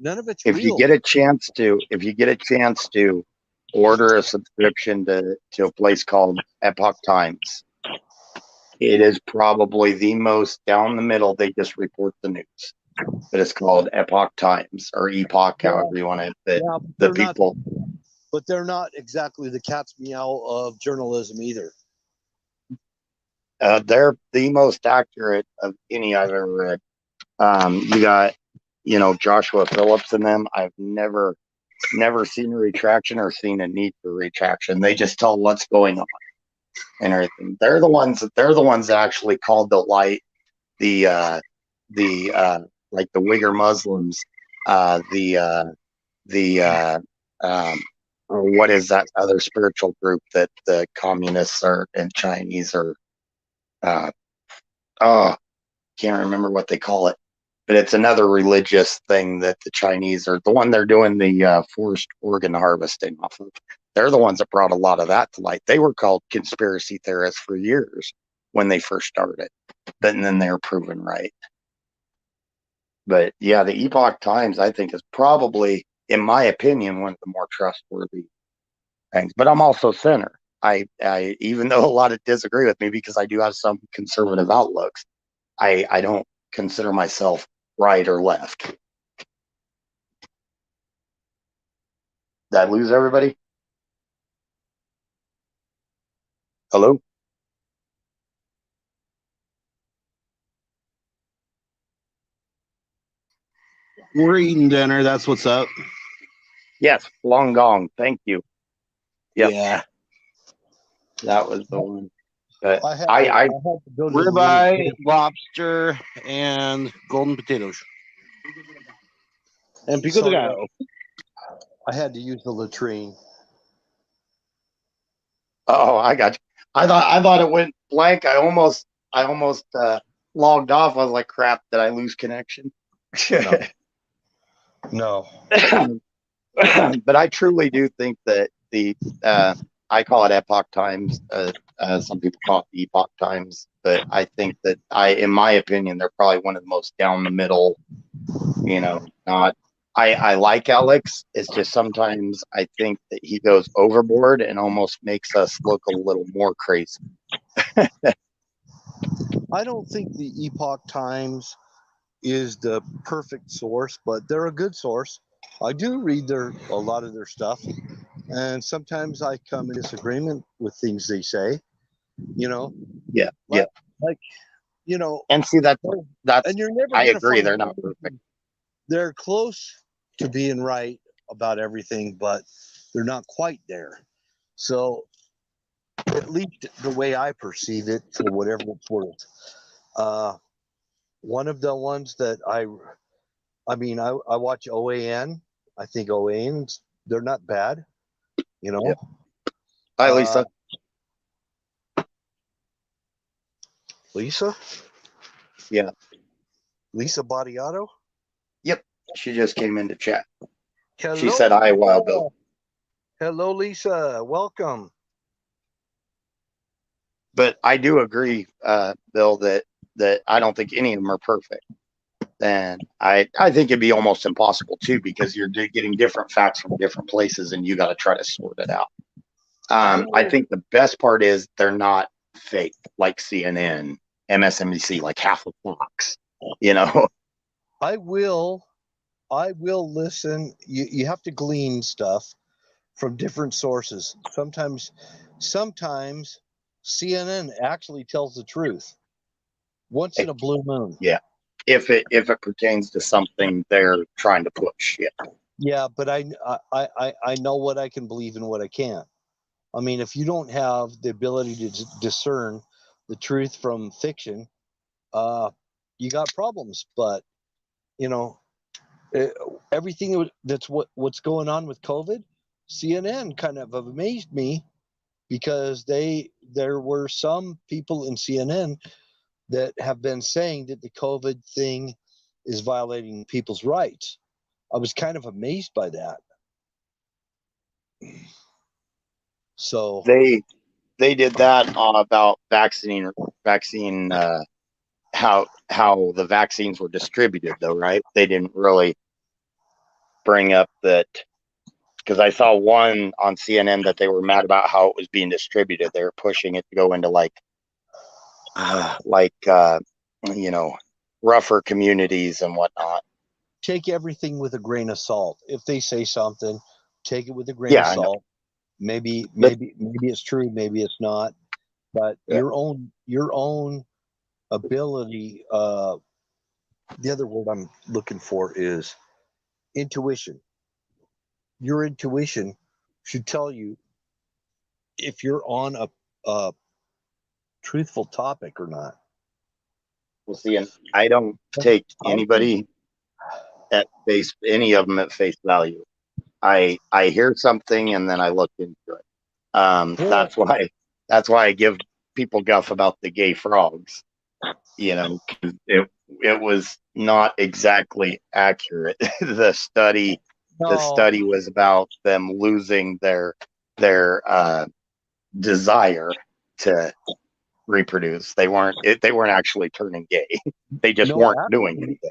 None of it's real. If you get a chance to order a subscription to a place called Epoch Times, it is probably the most down the middle. They just report the news, but it's called Epoch Times or Epoch, however you want to. The people, but they're not exactly the cat's meow of journalism either. They're the most accurate of any I've ever read. You got, Joshua Phillips in them. I've never seen a retraction or seen a need for retraction. They just tell what's going on and everything. They're the ones that actually called to light the like the Uyghur Muslims, or what is that other spiritual group that the communists are and Chinese are, can't remember what they call it, but it's another religious thing that the Chinese are the one they're doing the forced organ harvesting off of. They're the ones that brought a lot of that to light. They were called conspiracy theorists for years when they first started, but then they were proven right. But yeah, the Epoch Times, I think, is probably, in my opinion, one of the more trustworthy things. But I'm also a sinner. I even though a lot of disagree with me because I do have some conservative outlooks, I don't consider myself right or left. Did I lose everybody? Hello? We're eating dinner. That's what's up. Yes, Long Gong. Thank you. Yep. Yeah. That was the one. But I had to go to ribeye, lobster, and golden potatoes. And pico de gallo. I had to use the latrine. Oh, I got you. I thought it went blank. I almost logged off, I was like, crap, did I lose connection? No. But I truly do think that I call it epoch times. Some people call it the epoch times, but I think that in my opinion, they're probably one of the most down the middle. Not. I like Alex. It's just sometimes I think that he goes overboard and almost makes us look a little more crazy. I don't think the Epoch Times is the perfect source, but they're a good source. I do read a lot of their stuff, and sometimes I come in disagreement with things they say. You know, Yeah, yeah. like you know, And see that's and you're never I going to agree. find They're not perfect. they're close to being right about everything, but they're not quite there. So, at least the way I perceive it, for whatever it's worth, one of the ones that I watch OAN. I think OAN's they're not bad, you know. Yep. Hi, Lisa. Lisa? Yeah. Lisa Badiato? Yep. She just came into chat. Hello, she said hi, Wild Bill. Hello, Lisa. Welcome. But I do agree, Bill, that I don't think any of them are perfect. And I think it'd be almost impossible too, because you're getting different facts from different places and you got to try to sort it out. I think the best part is they're not fake like CNN, MSNBC, like half of Fox, I will listen. You have to glean stuff from different sources. Sometimes CNN actually tells the truth. Once in a blue moon. Yeah. If it pertains to something they're trying to push. Yeah. Yeah, but I know what I can believe and what I can't. I mean, if you don't have the ability to discern the truth from fiction, you got problems. But everything that's what's going on with COVID, CNN kind of amazed me, because there were some people in CNN that have been saying that the COVID thing is violating people's rights. I was kind of amazed by that. So they did that about vaccine how the vaccines were distributed, though, right? They didn't really bring up that, because I saw one on CNN that they were mad about how it was being distributed. They were pushing it to go into rougher communities and whatnot. Take everything with a grain of salt. If they say something, take it with a grain of salt. Maybe it's true, maybe it's not. But your own ability. The other word I'm looking for is intuition. Your intuition should tell you if you're on a truthful topic or not. We'll see. And I don't take any of them at face value. I hear something and then I look into it. That's why I give people guff about the gay frogs. It was not exactly accurate. The study was about them losing their desire to reproduce. They weren't actually turning gay. They just weren't doing anything.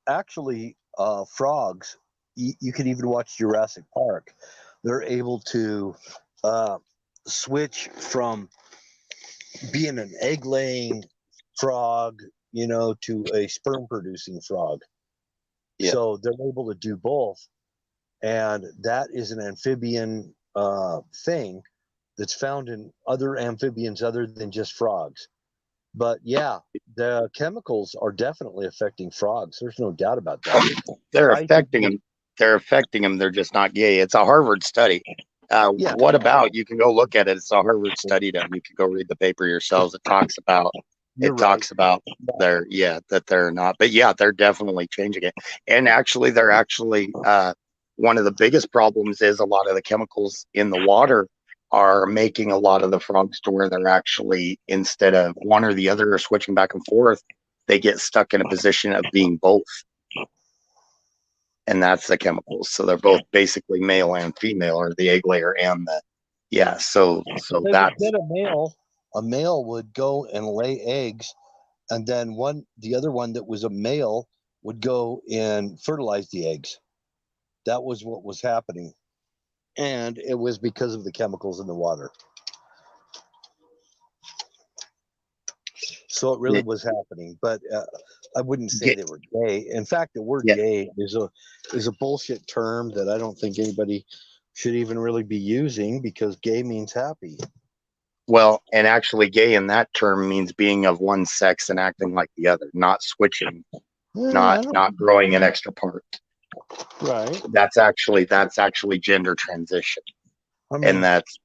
Actually, frogs, you can even watch Jurassic Park. They're able to switch from being an egg-laying frog, to a sperm-producing frog. Yeah. So they're able to do both, and that is an amphibian thing that's found in other amphibians other than just frogs. But yeah, the chemicals are definitely affecting frogs. There's no doubt about that. They're affecting them. They're just not gay. It's a Harvard study. What about, you can go look at it. It's a Harvard study. You can go read the paper yourselves. It talks about that they're not. But yeah, they're definitely changing it. And actually, one of the biggest problems is a lot of the chemicals in the water are making a lot of the frogs to where they're actually, instead of one or the other, are switching back and forth. they get stuck in a position of being both. And that's the chemicals. So they're both basically male and female, or the egg layer and the, yeah. So They would that's, get a male would go and lay eggs, and then the other one that was a male would go and fertilize the eggs. That was what was happening. And it was because of the chemicals in the water. So it really was happening, but I wouldn't say they were gay. In fact, the word Yeah. gay is a bullshit term that I don't think anybody should even really be using, because gay means happy. well, and actually gay in that term means being of one sex and acting like the other, not switching, not growing an extra part. Right. That's actually gender transition. I mean, And that's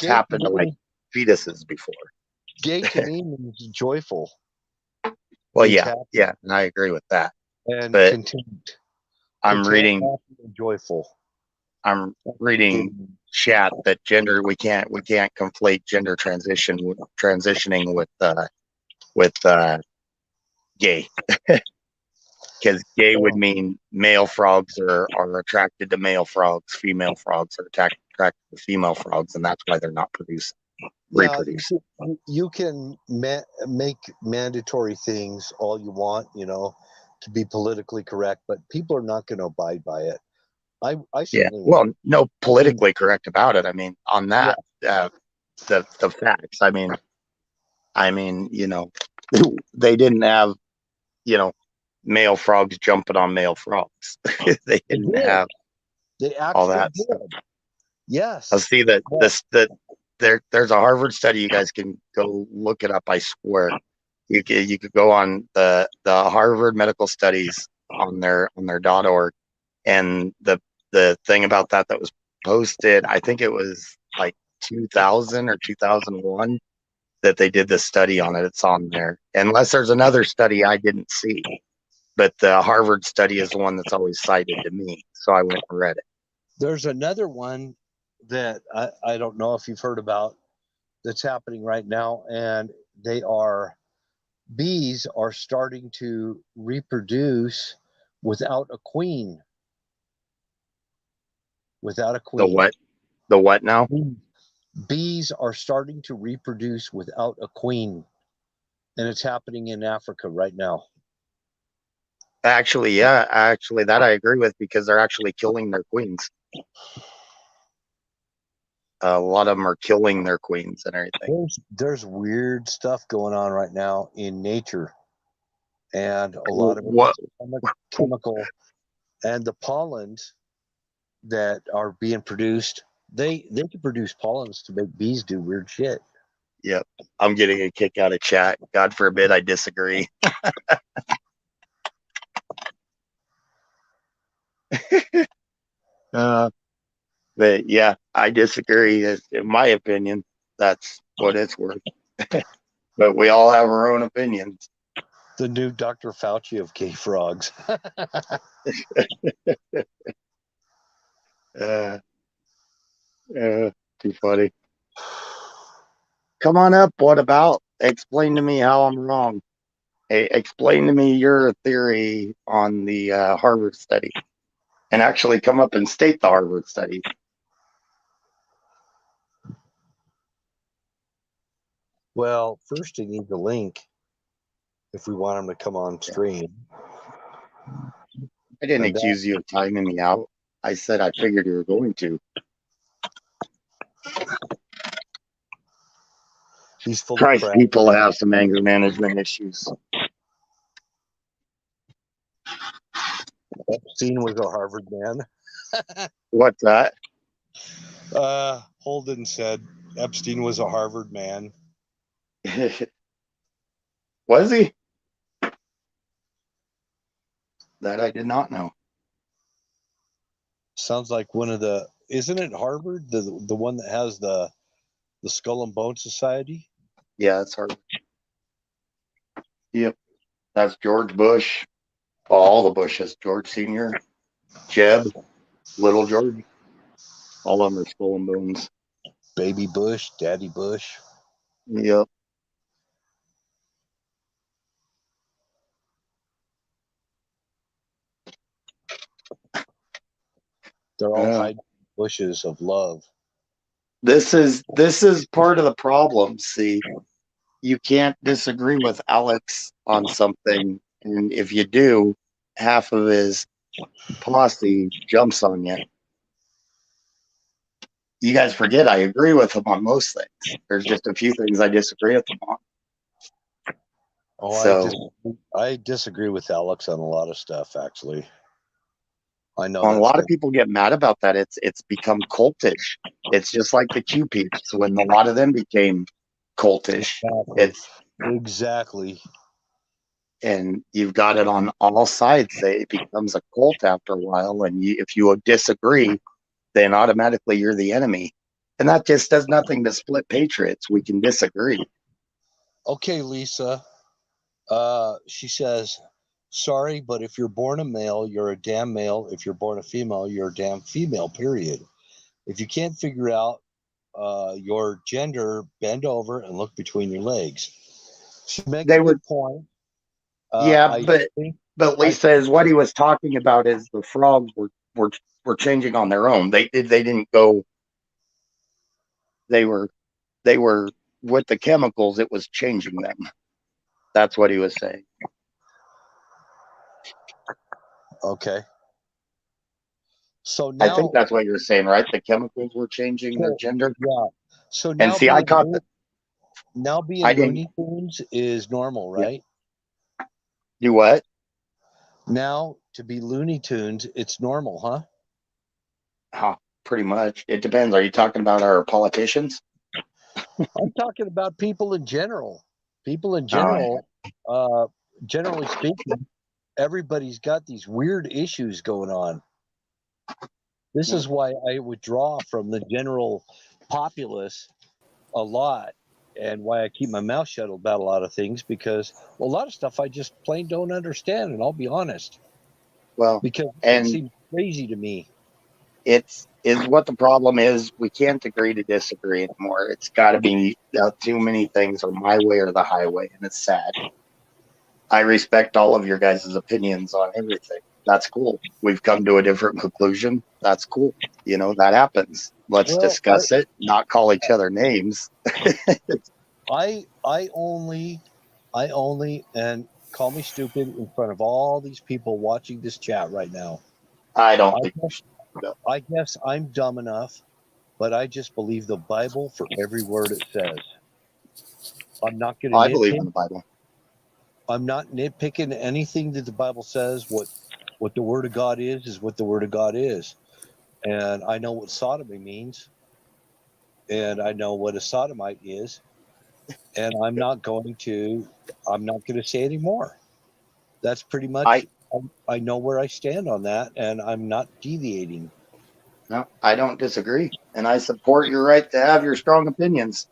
happened to like fetuses before. Gay to me means joyful. Well, means yeah, happy yeah, and I agree with that. and But content. I'm Content, reading happy, and joyful. I'm reading chat that gender we can't conflate gender transitioning with gay. Because gay would mean male frogs are attracted to male frogs, female frogs are attracted to female frogs, and that's why they're not reproducing. You can make mandatory things all you want, to be politically correct, but people are not going to abide by it. I Yeah. certainly Well, no politically correct about it. I mean, on that, the facts. I mean, they didn't have, male frogs jumping on male frogs. They didn't have They all actually that did. stuff. Yes. I'll see that there's a Harvard study. You guys can go look it up. I swear. You could go on the Harvard Medical Studies on their .org, and the thing about that was posted, I think it was like 2000 or 2001 that they did the study on it. It's on there, unless there's another study I didn't see. But the Harvard study is the one that's always cited to me, so I went and read it. There's another one that I don't know if you've heard about that's happening right now, and bees are starting to reproduce without a queen. Without a queen. The what now? Bees are starting to reproduce without a queen, and it's happening in Africa right now. Actually, that I agree with, because they're actually killing their queens. A lot of them are killing their queens and everything. There's weird stuff going on right now in nature, and a lot of it chemical, and the pollens that are being produced. They can produce pollens to make bees do weird shit. Yep, I'm getting a kick out of chat. God forbid I disagree. But yeah, I disagree. In my opinion, that's what it's worth. But we all have our own opinions. The new Dr. Fauci of gay frogs. Too funny. Come on up. What about? Explain to me how I'm wrong. Hey, explain to me your theory on the Harvard study, and actually come up and state the Harvard study. Well, first you need the link if we want them to come on stream. I didn't accuse you of timing me out. I said I figured you were going to. He's full Christ, of crap. people have some anger management issues. Epstein was a Harvard man. What's that? Holden said Epstein was a Harvard man. Was he? That I did not know. Sounds like one of the. Isn't it Harvard, the one that has the Skull and Bone Society? Yeah, it's Harvard. Yep, that's George Bush. All the Bushes, George Sr., Jeb, Little George. All of them are Skull and Bones. Baby Bush, Daddy Bush. Yep. They're all Yeah. hiding bushes of love. This is part of the problem. See, you can't disagree with Alex on something, and if you do, half of his posse jumps on you. You guys forget I agree with him on most things. There's just a few things I disagree with him on. Oh, So I disagree with Alex on a lot of stuff. Actually, I know a that's lot of people get mad about that. It's become cultish. It's just like the Q peeps when a lot of them became cultish. It's exactly. and you've got it on all sides. It becomes a cult after a while, and if you disagree, then automatically you're the enemy, and that just does nothing to split patriots. We can disagree. Okay, Lisa. She says, sorry, but if you're born a male, you're a damn male. If you're born a female, you're a damn female, period. If you can't figure out your gender, bend over and look between your legs. She makes They a were, good point. yeah, I think but Lisa is what he was talking about is the frogs were changing on their own. They didn't go. They were with the chemicals. It was changing them. That's what he was saying. okay. So I now, think that's what you're saying, right? The chemicals were changing their gender. yeah. So And now see, I caught that. now being I didn't Looney Tunes is normal, right? do what? Now to be Looney Tunes, it's normal, huh? Pretty much. It depends. Are you talking about our politicians? I'm talking about people in general. People in All right. general, generally speaking, everybody's got these weird issues going on. This is why I withdraw from the general populace a lot, and why I keep my mouth shut about a lot of things, because a lot of stuff I just plain don't understand, and I'll be honest, Well, because it and seems crazy to me. it's is what the problem is. We can't agree to disagree anymore. It's got to be too many things are my way or the highway, and it's sad. I respect all of your guys' opinions on everything. That's cool. We've come to a different conclusion. That's cool. You know, that happens. Let's Well, discuss it, not call each other names. I only and call me stupid in front of all these people watching this chat right now. I don't I think you guess, should. I guess I'm dumb enough, but I just believe the Bible for every word it says. I'm not going to I believe in nitpick. the Bible. I'm not nitpicking anything that the Bible says. What the Word of God is what the Word of God is, and I know what sodomy means, and I know what a sodomite is, and I'm not going to say anymore. That's pretty much. I know where I stand on that, and I'm not deviating. No, I don't disagree, and I support your right to have your strong opinions.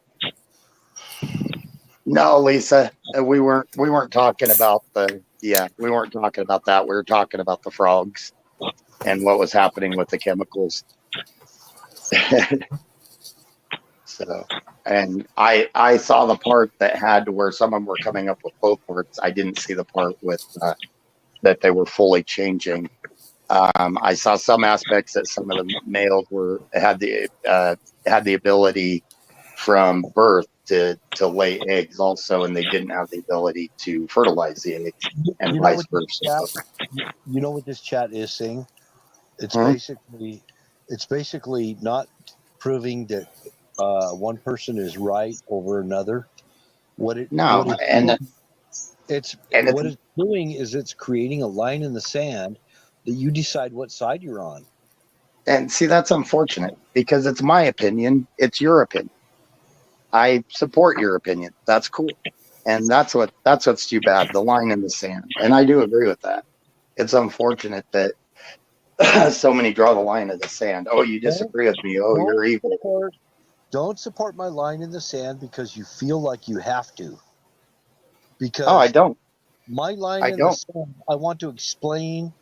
No, Lisa, we weren't talking about we weren't talking about that. We were talking about the frogs and what was happening with the chemicals. So, and I saw the part that had to where some of them were coming up with both parts. I didn't see the part with that they were fully changing. I saw some aspects that some of the males had the ability from birth to lay eggs also, and they didn't have the ability to fertilize the eggs, and vice versa. You know what this chat is saying? It's Hmm? basically not proving that one person is right over another. No, It's and what it's doing is it's creating a line in the sand that you decide what side you're on. and see, that's unfortunate because it's my opinion. It's your opinion. I support your opinion. That's cool. And that's what's too bad, the line in the sand. And I do agree with that. It's unfortunate that so many draw the line in the sand. Oh, you disagree with me. Oh, you're evil. Don't support my line in the sand because you feel like you have to. Because I don't. my line in the sand, I want to explain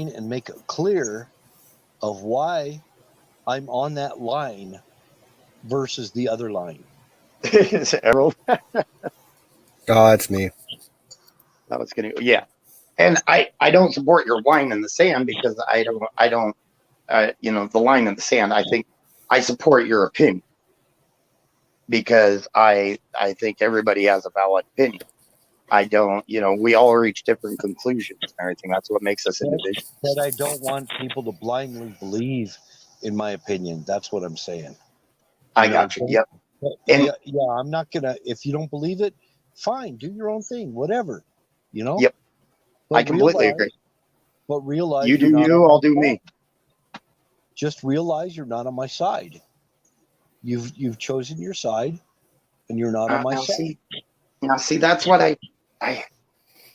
and make it clear of why I'm on that line versus the other line. Errol? Oh, it's me. That was gonna. Yeah. And I don't support your line in the sand because I don't the line in the sand. I think I support your opinion because I think everybody has a valid opinion. I don't, we all reach different conclusions and everything. That's what makes us individuals. But I don't want people to blindly believe in my opinion. That's what I'm saying. I got you. Yep. And Yeah, I'm not gonna. If you don't believe it, fine. Do your own thing. Whatever. Yep. But I completely agree. But realize You do you're not you, on I'll my do side. me. Just realize you're not on my side. You've chosen your side, and you're not on my side. See, that's what I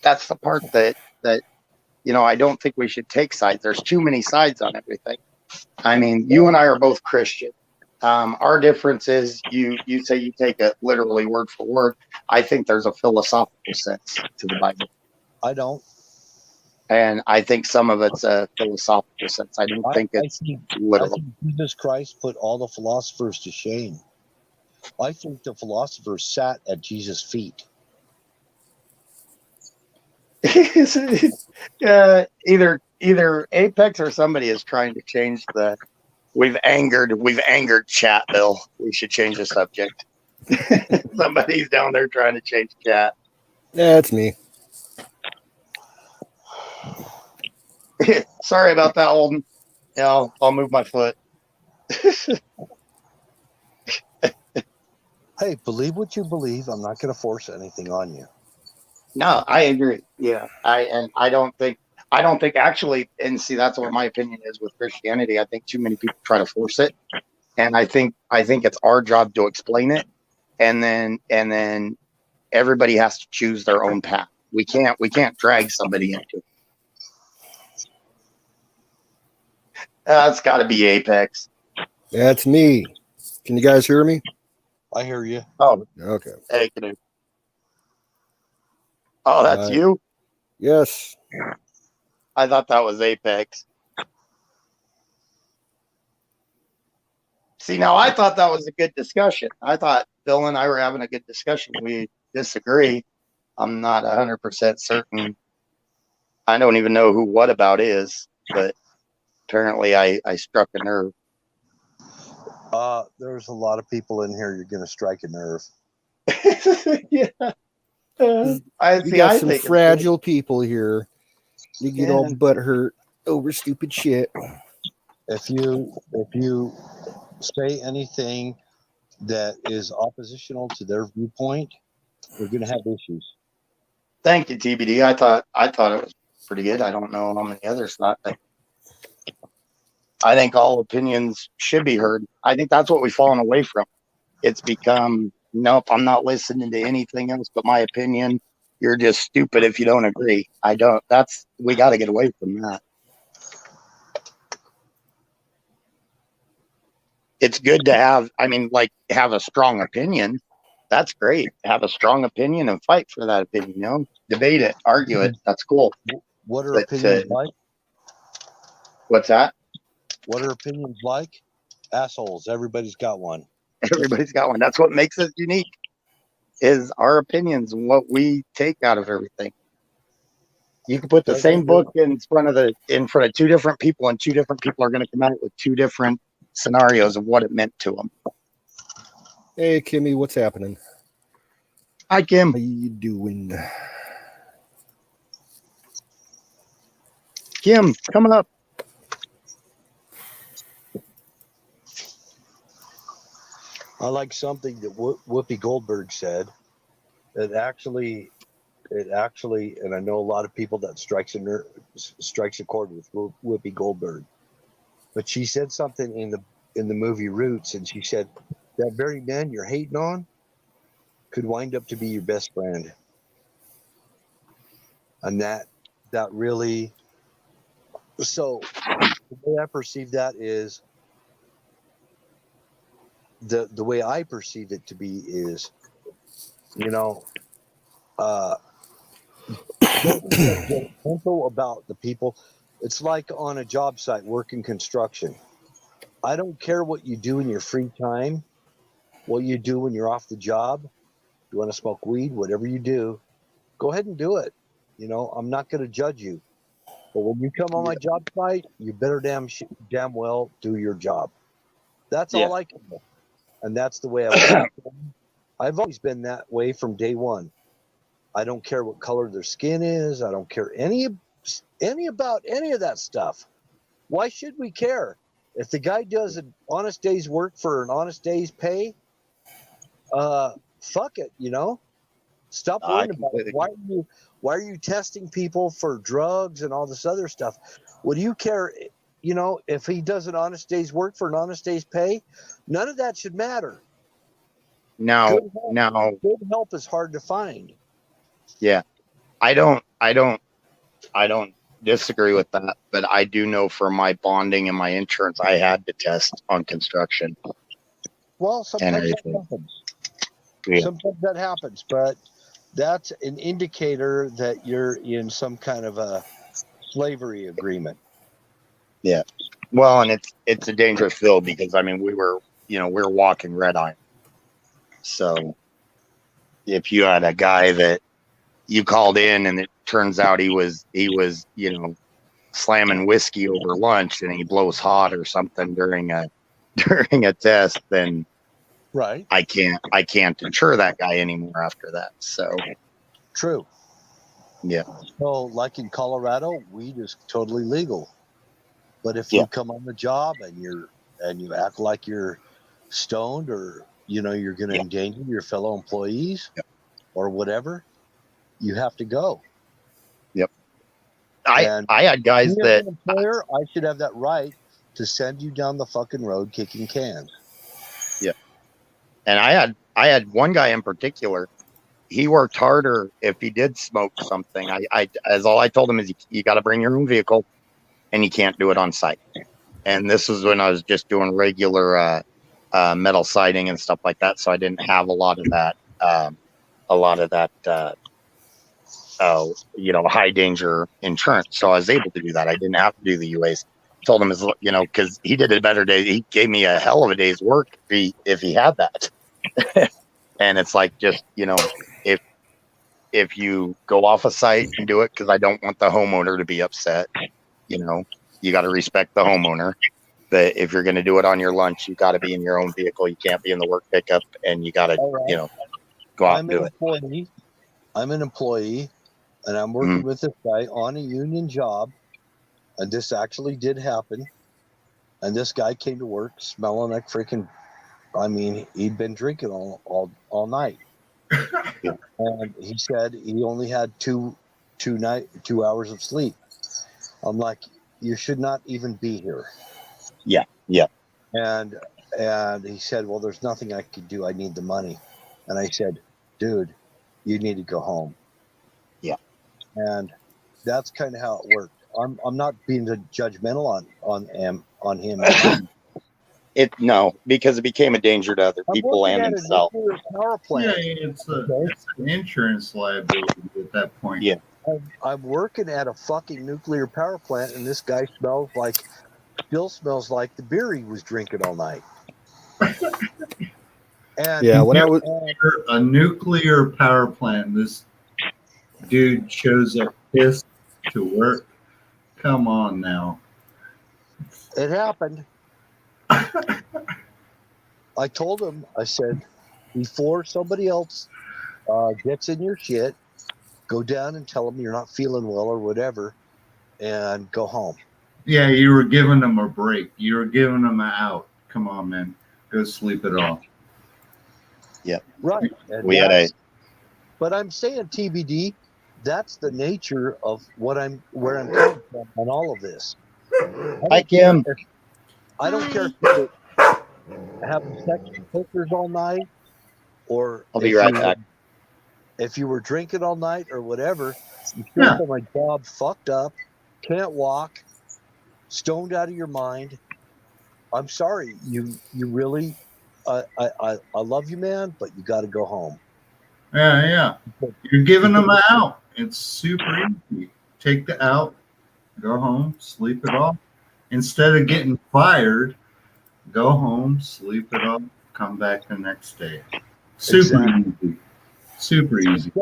that's the part that I don't think we should take sides. There's too many sides on everything. I mean, you and I are both Christian. Our difference is you say you take it literally word for word. I think there's a philosophical sense to the Bible. I don't. And I think some of it's a philosophical sense. I don't think it's literal. I think Jesus Christ put all the philosophers to shame. I think the philosophers sat at Jesus' feet. Either Apex or somebody is trying to change the. We've angered chat, Bill. We should change the subject. Somebody's down there trying to change chat. Yeah, it's me. Sorry about that, Holden. Yeah, I'll move my foot. Hey, believe what you believe. I'm not going to force anything on you. No, I agree. Yeah, I don't think actually, and see, that's what my opinion is with Christianity. I think too many people try to force it, and I think it's our job to explain it, and then everybody has to choose their own path. We can't drag somebody into it. It's got to be Apex. That's me. Can you guys hear me? I hear you. Oh, Okay. hey, Canoe. Oh, that's you? Yes. I thought that was Apex. See, now I thought that was a good discussion. I thought Bill and I were having a good discussion. We disagree. I'm not 100% certain. I don't even know who What About is, but apparently I struck a nerve. There's a lot of people in here. You're going to strike a nerve. Yeah. We got some fragile people here. You get all butt hurt over stupid shit. If you say anything that is oppositional to their viewpoint, we're going to have issues. Thank you, TBD. I thought it was pretty good. I don't know how many others thought, but I think all opinions should be heard. I think that's what we've fallen away from. It's become, nope, I'm not listening to anything else but my opinion. You're just stupid if you don't agree. We got to get away from that. It's good to have a strong opinion. That's great. Have a strong opinion and fight for that opinion, debate it, argue it. That's cool. What are opinions like? What's that? What are opinions like? Assholes. Everybody's got one. Everybody's got one. That's what makes us unique, is our opinions and what we take out of everything. You can put the same book in front of two different people, and two different people are going to come out with two different scenarios of what it meant to them. Hey, Kimmy, what's happening? Hi, Kim. How you doing? Kim, coming up. I like something that Whoopi Goldberg said. It actually, and I know a lot of people that strikes a chord with Whoopi Goldberg. But she said something in the movie Roots, and she said that very man you're hating on could wind up to be your best friend. And that really, so the way I perceive that is, the way I perceive it to be is, gentle about the people. It's like on a job site working construction. I don't care what you do in your free time, what you do when you're off the job. You want to smoke weed, whatever you do, go ahead and do it. You know, I'm not going to judge you. But when you come on my job site, you better damn well do your job. That's all I can do. And that's the way I've always been that way from day one. I don't care what color their skin is. I don't care any about any of that stuff. Why should we care? If the guy does an honest day's work for an honest day's pay, fuck it, you know? Stop worrying about it. Why are you testing people for drugs and all this other stuff? Would you care, you know, if he does an honest day's work for an honest day's pay? None of that should matter. Now, good help is hard to find. Yeah, I don't disagree with that, but I do know for my bonding and my insurance, I had to test on construction. Well, sometimes that happens. Yeah. Sometimes that happens, but that's an indicator that you're in some kind of a slavery agreement. Yeah. Well, and it's a dangerous field because I mean we were walking red iron. So if you had a guy that you called in and it turns out he was, slamming whiskey over lunch and he blows hot or something during a test, then right. I can't insure that guy anymore after that. So true. Yeah. So like in Colorado, weed is totally legal. But if you come on the job and you act like you're stoned or you're going to endanger your fellow employees or whatever, you have to go. Yep. I had guys that employer, I should have that right to send you down the fucking road kicking cans. Yeah. And I had one guy in particular. He worked harder if he did smoke something. As all I told him is you got to bring your own vehicle and you can't do it on site. And this was when I was just doing regular metal siding and stuff like that. So I didn't have a lot of that high danger insurance. So I was able to do that. I didn't have to do the UAs. Told him, because he did a better day. He gave me a hell of a day's work if he had that. And it's like, just, if you go off a site and do it, because I don't want the homeowner to be upset, you got to respect the homeowner. That if you're going to do it on your lunch, you got to be in your own vehicle. You can't be in the work pickup, and you got to, go out and do it. I'm an employee, and I'm working with this guy on a union job, and this actually did happen. And this guy came to work smelling like freaking, he'd been drinking all night. And he said he only had two hours of sleep. I'm like, you should not even be here. Yeah. Yeah. And he said, well, there's nothing I could do. I need the money. And I said, dude, you need to go home. Yeah. And that's kind of how it worked. I'm not being judgmental on him. No, because it became a danger to other people and himself. Power plant. Yeah, it's an insurance liability at that point. Yeah. I'm working at a fucking nuclear power plant, and this guy still smells like the beer he was drinking all night. And yeah, when I was a nuclear power plant, this dude shows up pissed to work. Come on now. It happened. I told him, I said, before somebody else gets in your shit, go down and tell them you're not feeling well or whatever, and go home. Yeah, you were giving them a break. You were giving them an out. Come on, man. Go sleep it off. Yeah. Right. But I'm saying, TBD, that's the nature of where I'm coming from on all of this. Hi, Kim. I don't care if you're having sex with hookers all night, or I'll be right back. If you were drinking all night or whatever, you feel on my job fucked up, can't walk, stoned out of your mind. I'm sorry, you really, I love you, man, but you got to go home. Yeah. You're giving them an out. It's super easy. Take the out, go home, sleep it off. Instead of getting fired, go home, sleep it off, come back the next day. Super easy. Super easy.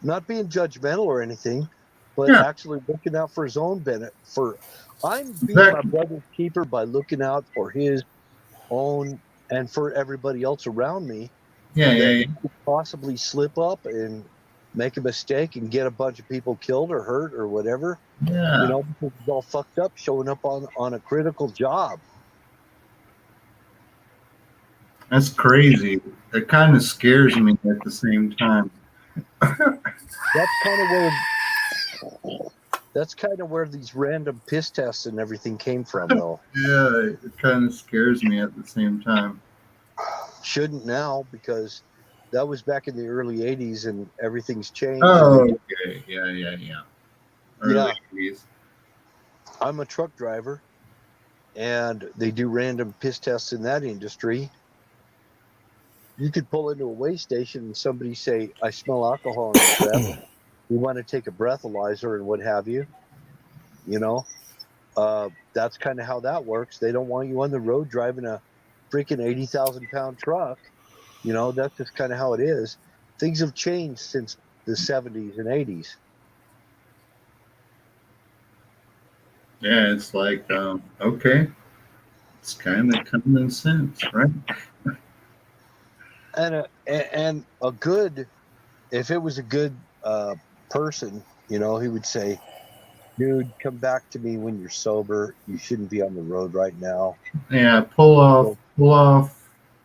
not being judgmental or anything, but Yeah. actually looking out for his own benefit. I'm being Exactly. my brother's keeper by looking out for his own and for everybody else around me Yeah, that yeah, could possibly slip up and make a mistake and get a bunch of people killed or hurt or whatever. yeah. You know, because he's all fucked up showing up on a critical job. That's crazy. It kind of scares me at the same time. That's kind of where these random piss tests and everything came from, though. Yeah, it kind of scares me at the same time. Shouldn't now, because that was back in the early 80s and everything's changed. Oh, okay. Yeah, yeah, yeah. Early Yeah. 80s. I'm a truck driver, and they do random piss tests in that industry. You could pull into a weigh station and somebody say, I smell alcohol in your breath. We want to take a breathalyzer and what have you. You know, that's kind of how that works. They don't want you on the road driving a freaking 80,000 pound truck. You know, that's just kind of how it is. Things have changed since the 70s and 80s. Yeah, it's like, okay. It's kind of common sense, right? And a good, if it was a good person, you know, he would say, dude, come back to me when you're sober. You shouldn't be on the road right now. Yeah, pull off,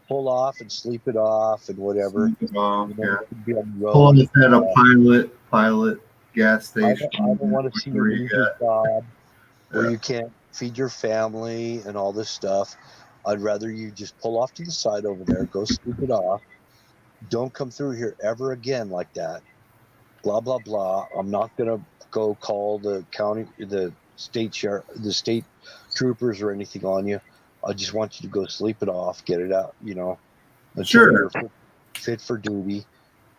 Pull off and sleep it off and whatever. sleep it off, You know, yeah. you should be on the road. Pull off at a pilot gas station. I don't want to see you whatever you lose your got. job where Yeah. you can't feed your family and all this stuff. I'd rather you just pull off to the side over there, go sleep it off. Don't come through here ever again like that. Blah blah blah. I'm not gonna go call the county, the state sheriff, the state troopers or anything on you. I just want you to go sleep it off, get it out, you know, until Sure. you're fit for duty.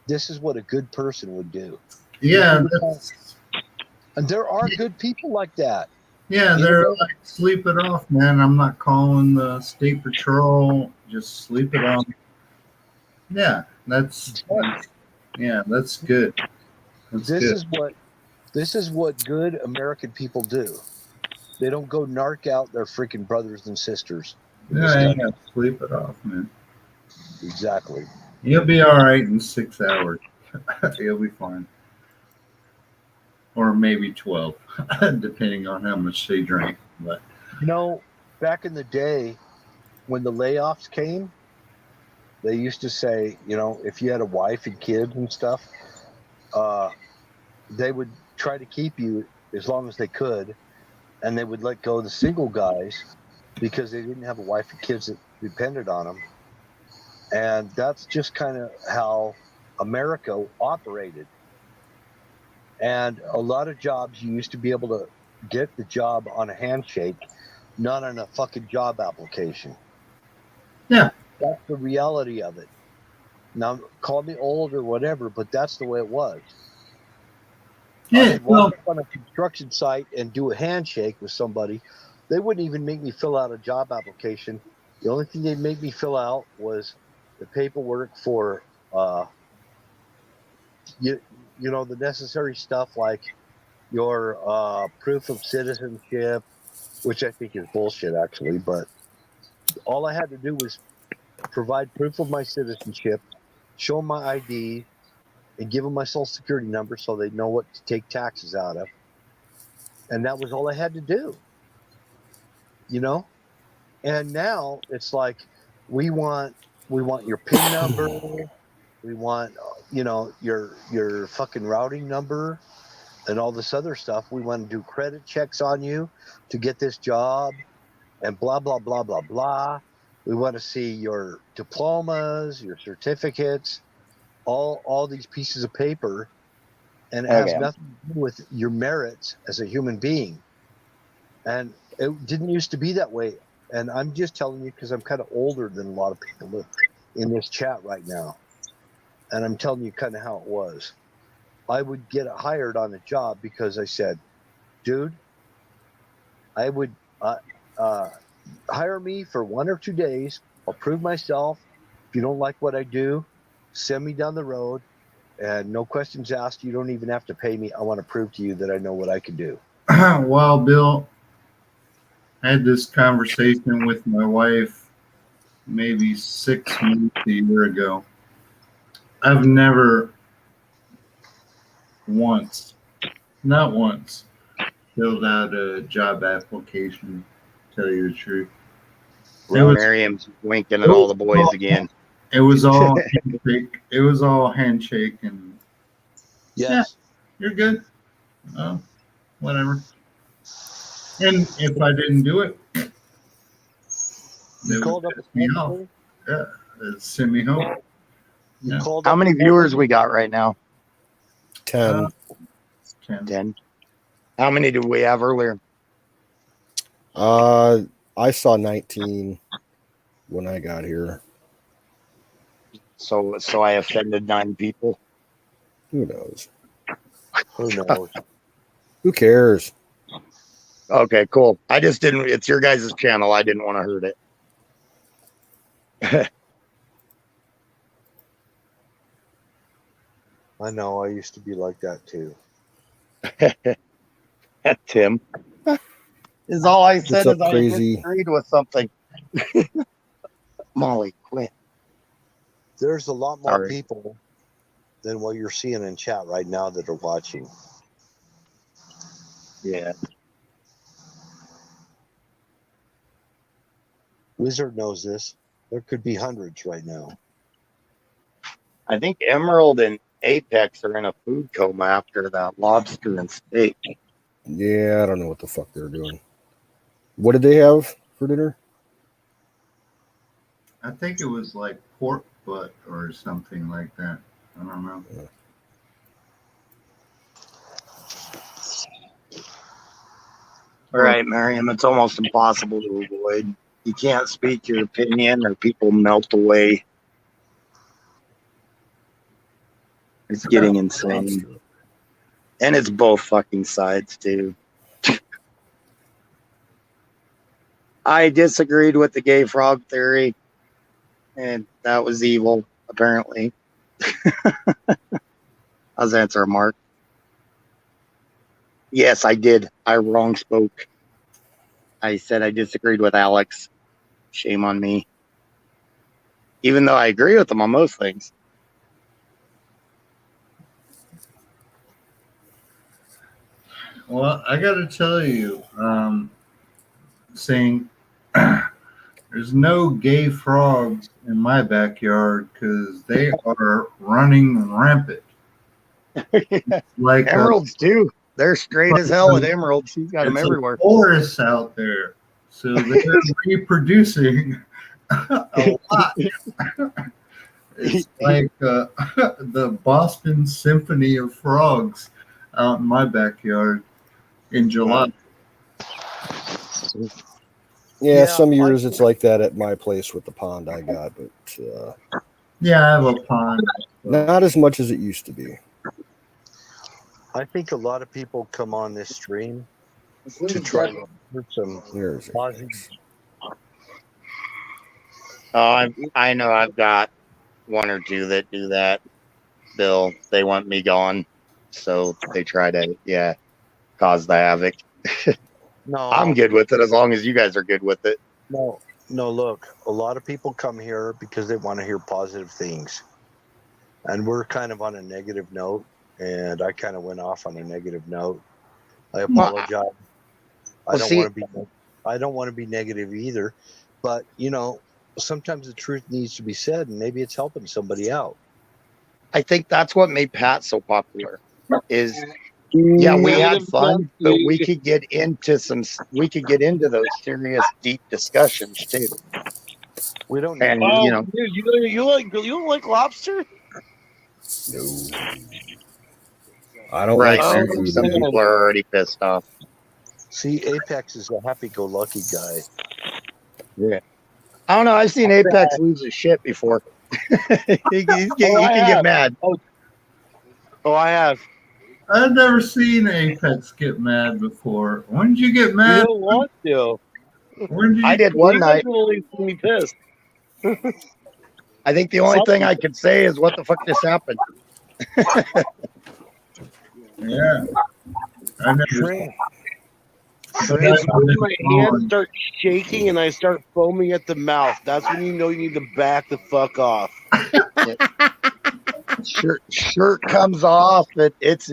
This is what a good person would do. Yeah, And there are good people like that. yeah, they're like, sleep it off, man. I'm not calling the state patrol. Just sleep it off. Yeah, that's good. That's good. This is what good American people do. They don't go narc out their freaking brothers and sisters. Yeah, sleep it off, man. Exactly. You'll be all right in 6 hours. You'll be fine. Or maybe 12, depending on how much they drink. But you know, back in the day when the layoffs came, they used to say, you know, if you had a wife and kids and stuff, they would try to keep you as long as they could, and they would let go of the single guys because they didn't have a wife and kids that depended on them. And that's just kind of how America operated. And a lot of jobs, you used to be able to get the job on a handshake, not on a fucking job application. Yeah. That's the reality of it. Now, call me old or whatever, but that's the way it was. yeah, Walk up on a construction site and do a handshake with somebody. They wouldn't even make me fill out a job application. The only thing they'd make me fill out was the paperwork for, you know, the necessary stuff like your proof of citizenship, which I think is bullshit actually. But all I had to do was provide proof of my citizenship, show them my ID, and give them my social security number so they know what to take taxes out of. And that was all I had to do, you know? And now it's like, we want your PIN number. We want, you know, your fucking routing number and all this other stuff. We want to do credit checks on you to get this job and blah, blah, blah, blah, blah. We want to see your diplomas, your certificates, all these pieces of paper, and it has nothing to do with your merits as a human being. And it didn't used to be that way. And I'm just telling you because I'm kind of older than a lot of people in this chat right now. And I'm telling you kind of how it was. I would get hired on a job because I said, dude, I would hire me for 1 or 2 days. I'll prove myself. If you don't like what I do, send me down the road and no questions asked. You don't even have to pay me. I want to prove to you that I know what I can do. Well, Bill, I had this conversation with my wife maybe 6 months, a year ago. I've never not once, filled out a job application, to tell you the truth. Miriam's winking at all the boys again. It was all handshake. It was all handshake and Yes. you're good. Oh, whatever. And if I didn't do it, they Called would up piss me off. Yeah, they'd send me home. You Yeah. called How up many viewers we got right now? 10. 10. 10. How many did we have earlier? I saw 19 when I got here. So I offended 9 people. Who knows? Who knows? Who cares? Okay, cool. I just didn't. It's your guys' channel. I didn't want to hurt it. I know. I used to be like that too. Tim. Is all I said What's is up, I crazy? disagreed with something. Molly, quit. There's a lot more Sorry. people than what you're seeing in chat right now that are watching. Yeah. Wizard knows this. There could be hundreds right now. I think Emerald and Apex are in a food coma after that lobster and steak. Yeah, I don't know what the fuck they're doing. What did they have for dinner? I think it was like pork butt or something like that. I don't know. All right, Miriam, it's almost impossible to avoid. You can't speak your opinion or people melt away. It's getting insane. And it's both fucking sides, too. I disagreed with the gay frog theory, and that was evil, apparently. How's that answer, Mark? Yes, I did. I wrong spoke. I said I disagreed with Alex. Shame on me. Even though I agree with him on most things. Well, I got to tell you, saying there's no gay frogs in my backyard because they are running rampant. Like Emeralds, too. They're straight as hell with emeralds. She's got them it's everywhere. a forest out there, so they're reproducing a lot. It's like the Boston Symphony of Frogs out in my backyard in July. Yeah, some years it's like that at my place with the pond I got, but Yeah, I have a pond. not as much as it used to be. I think a lot of people come on this stream to try to put some There's positive. I know I've got one or two that do that, Bill. They want me gone, so they try to, cause the havoc. No, I'm good with it as long as you guys are good with it. No, look, a lot of people come here because they want to hear positive things. And we're kind of on a negative note, and I kind of went off on a negative note. I apologize. I don't want to be negative either, but sometimes the truth needs to be said, and maybe it's helping somebody out. I think that's what made Pat so popular. We had fun, but we could get into those serious, deep discussions too. We don't. And you like lobster? No. I don't right, like seafood. some people are already pissed off. See, Apex is a happy-go-lucky guy. Yeah, I don't know. I've seen Apex lose his shit before. he can get mad. Oh, I have. I've never seen Apex get mad before. When did you get mad? You don't want to. When did you I did one night. Really see me pissed. I think the only thing I could say is, what the fuck just happened? Yeah. I never. Shrimp. It's when my hands start shaking and I start foaming at the mouth. That's when you know you need to back the fuck off. Shirt comes off. It's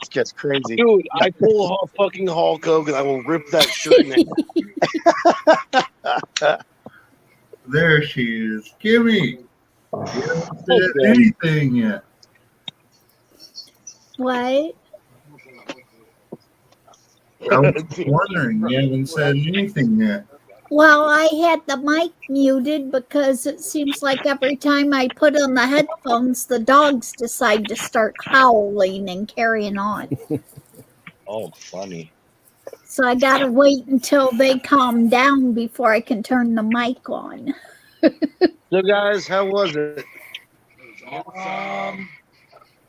just crazy. Dude, I pull fucking Hulk Hogan. I will rip that shirt in half. There she is. Kimmy. You haven't said anything yet. What? I was wondering. You haven't said anything yet. Well, I had the mic muted because it seems like every time I put on the headphones, the dogs decide to start howling and carrying on. Oh, funny. So I gotta wait until they calm down before I can turn the mic on. So, guys, how was it?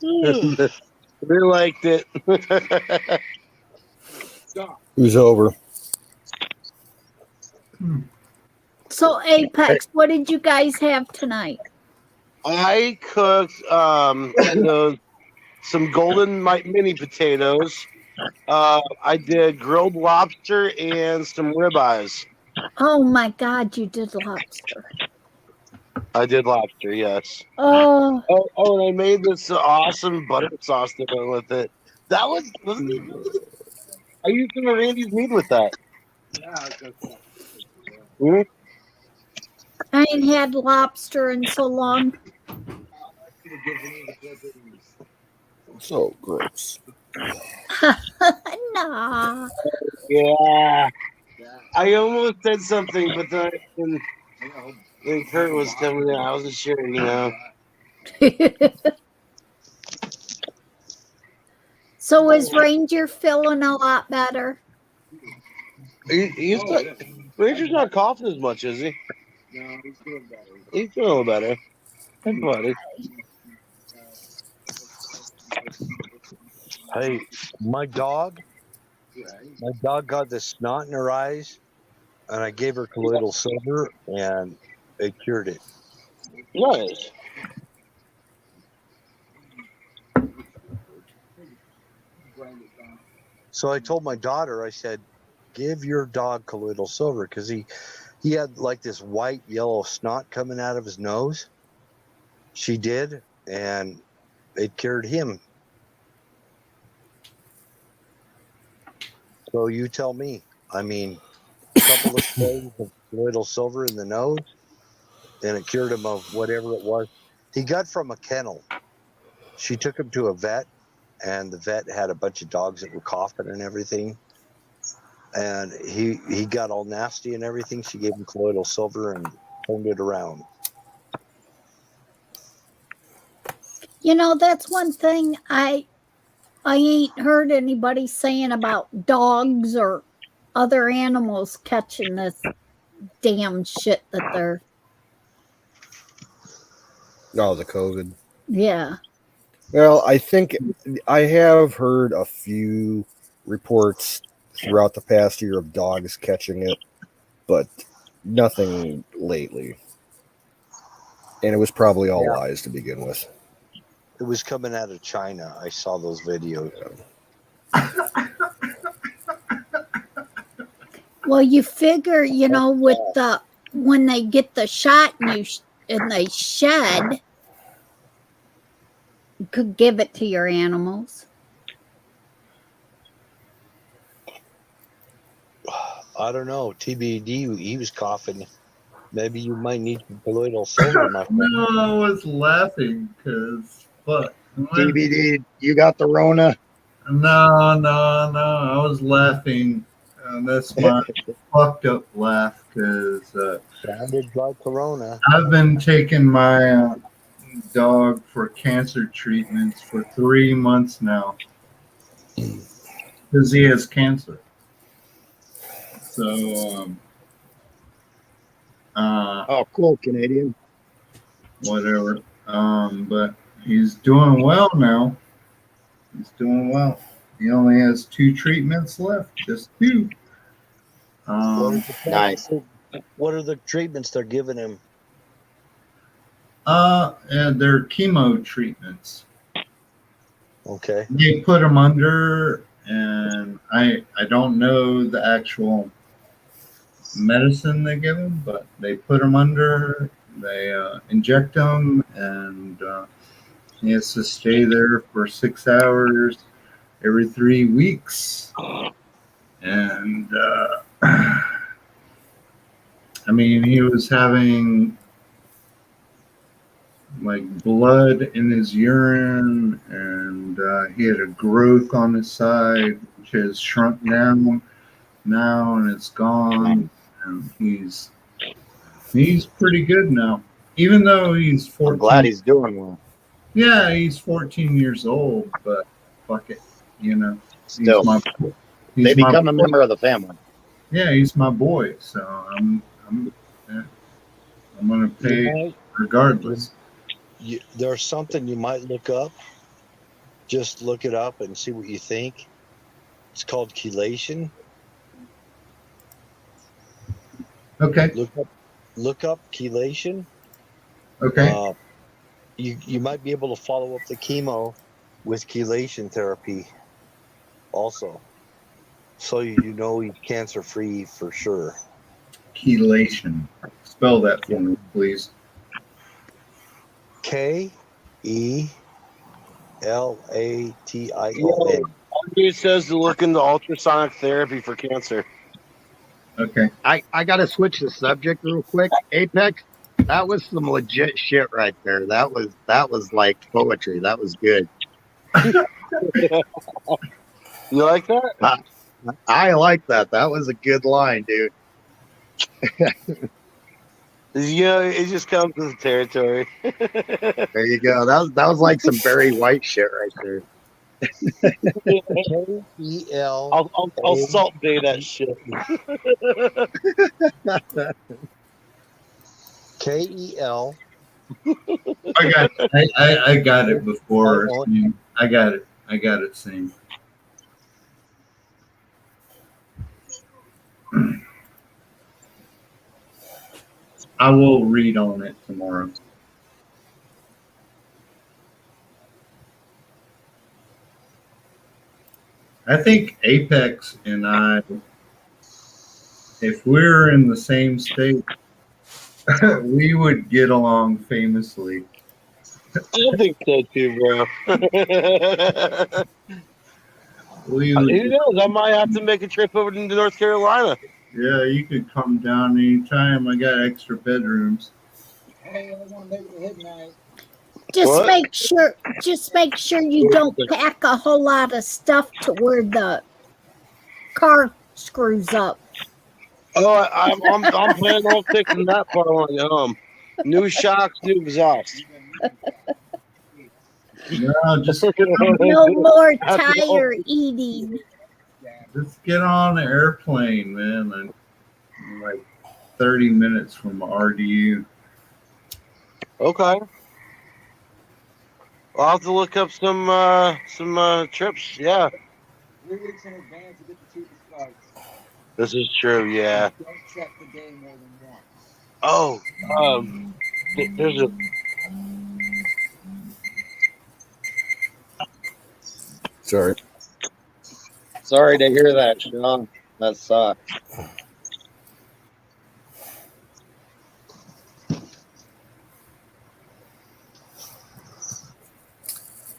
They liked it. It was over. So Apex, what did you guys have tonight? I cooked some golden mini potatoes. I did grilled lobster and some ribeyes. Oh my God, you did lobster. I did lobster, yes. Oh, And I made this awesome butter sauce that went with it. That was I used some of Randy's meat with that. Hmm? I ain't had lobster in so long. So gross. Nah. Yeah. I almost said something, but then Kurt was coming in. I wasn't sure, you know. So is Ranger feeling a lot better? Ranger's not coughing as much, is he? No, he's doing better. He's feeling a little better. Hey, buddy. Hey, my dog got this snot in her eyes, and I gave her colloidal silver, and it cured it. Nice. So I told my daughter, I said, give your dog colloidal silver, because he had like this white yellow snot coming out of his nose. She did, and it cured him. So you tell me. I mean, a couple of sprays of colloidal silver in the nose, and it cured him of whatever it was. He got from a kennel. She took him to a vet, and the vet had a bunch of dogs that were coughing and everything. And he got all nasty and everything. She gave him colloidal silver and turned it around. You know, that's one thing I ain't heard anybody saying about dogs or other animals catching this damn shit that they're. Oh, the COVID. Yeah. Well, I think I have heard a few reports throughout the past year of dogs catching it, but nothing lately. And it was probably all lies to begin with. It was coming out of China. I saw those videos. Well, you figure, you know, with when they get the shot and they shed, you could give it to your animals. I don't know. TBD, he was coughing. Maybe you might need some colloidal silver, my friend. No, I was laughing because fuck. DVD, you got the Rona? No. I was laughing. That's my fucked up laugh because Sounded like Corona. I've been taking my dog for cancer treatments for 3 months now because he has cancer. So, Oh, cool, Canadian. whatever. But he's doing well now. He's doing well. He only has 2 treatments left, just 2. Nice. What are the treatments they're giving him? And they're chemo treatments. Okay. They put them under, and I don't know the actual medicine they give him, but they put him under. They inject him, and he has to stay there for 6 hours every 3 weeks. And I mean, he was having like blood in his urine, and he had a growth on his side, which has shrunk down now, and it's gone. And he's pretty good now, even though he's 14. I'm glad he's doing well. Yeah, he's 14 years old, but fuck it, you know. Still, they become a member of the family. Yeah, he's my boy, so I'm gonna pay regardless. There's something you might look up. Just look it up and see what you think. It's called chelation. Okay. Look up chelation. Okay. You might be able to follow up the chemo with chelation therapy also. So you know he's cancer free for sure. Chelation. Spell that for me, please. KELATION. It says to look into ultrasonic therapy for cancer. Okay. I got to switch the subject real quick. Apex, that was some legit shit right there. That was like poetry. That was good. You like that? I like that. That was a good line, dude. You know, it just comes with the territory. There you go. That was like some Barry White shit right there. KEL. I'll salt bay that shit. KEL. I got it before. I got it seen. I will read on it tomorrow. I think Apex and I, if we're in the same state, we would get along famously. I think so too, bro. Who knows? I might have to make a trip over to North Carolina. Yeah, you could come down anytime. I got extra bedrooms. Hey, I want to make it a hit night. Just make sure you don't pack a whole lot of stuff to where the car screws up. Oh, I'm planning on fixing that part when I get home. New shocks, new exhaust. No, just No more tire eating. just get on the airplane, man. I'm like 30 minutes from RDU. Okay. I'll have to look up some trips. Yeah. 3 weeks in advance to get the cheapest flights. This is true. Yeah. Don't check the day more than once. Oh, there's a. Sorry. Sorry to hear that, Sean. That sucks.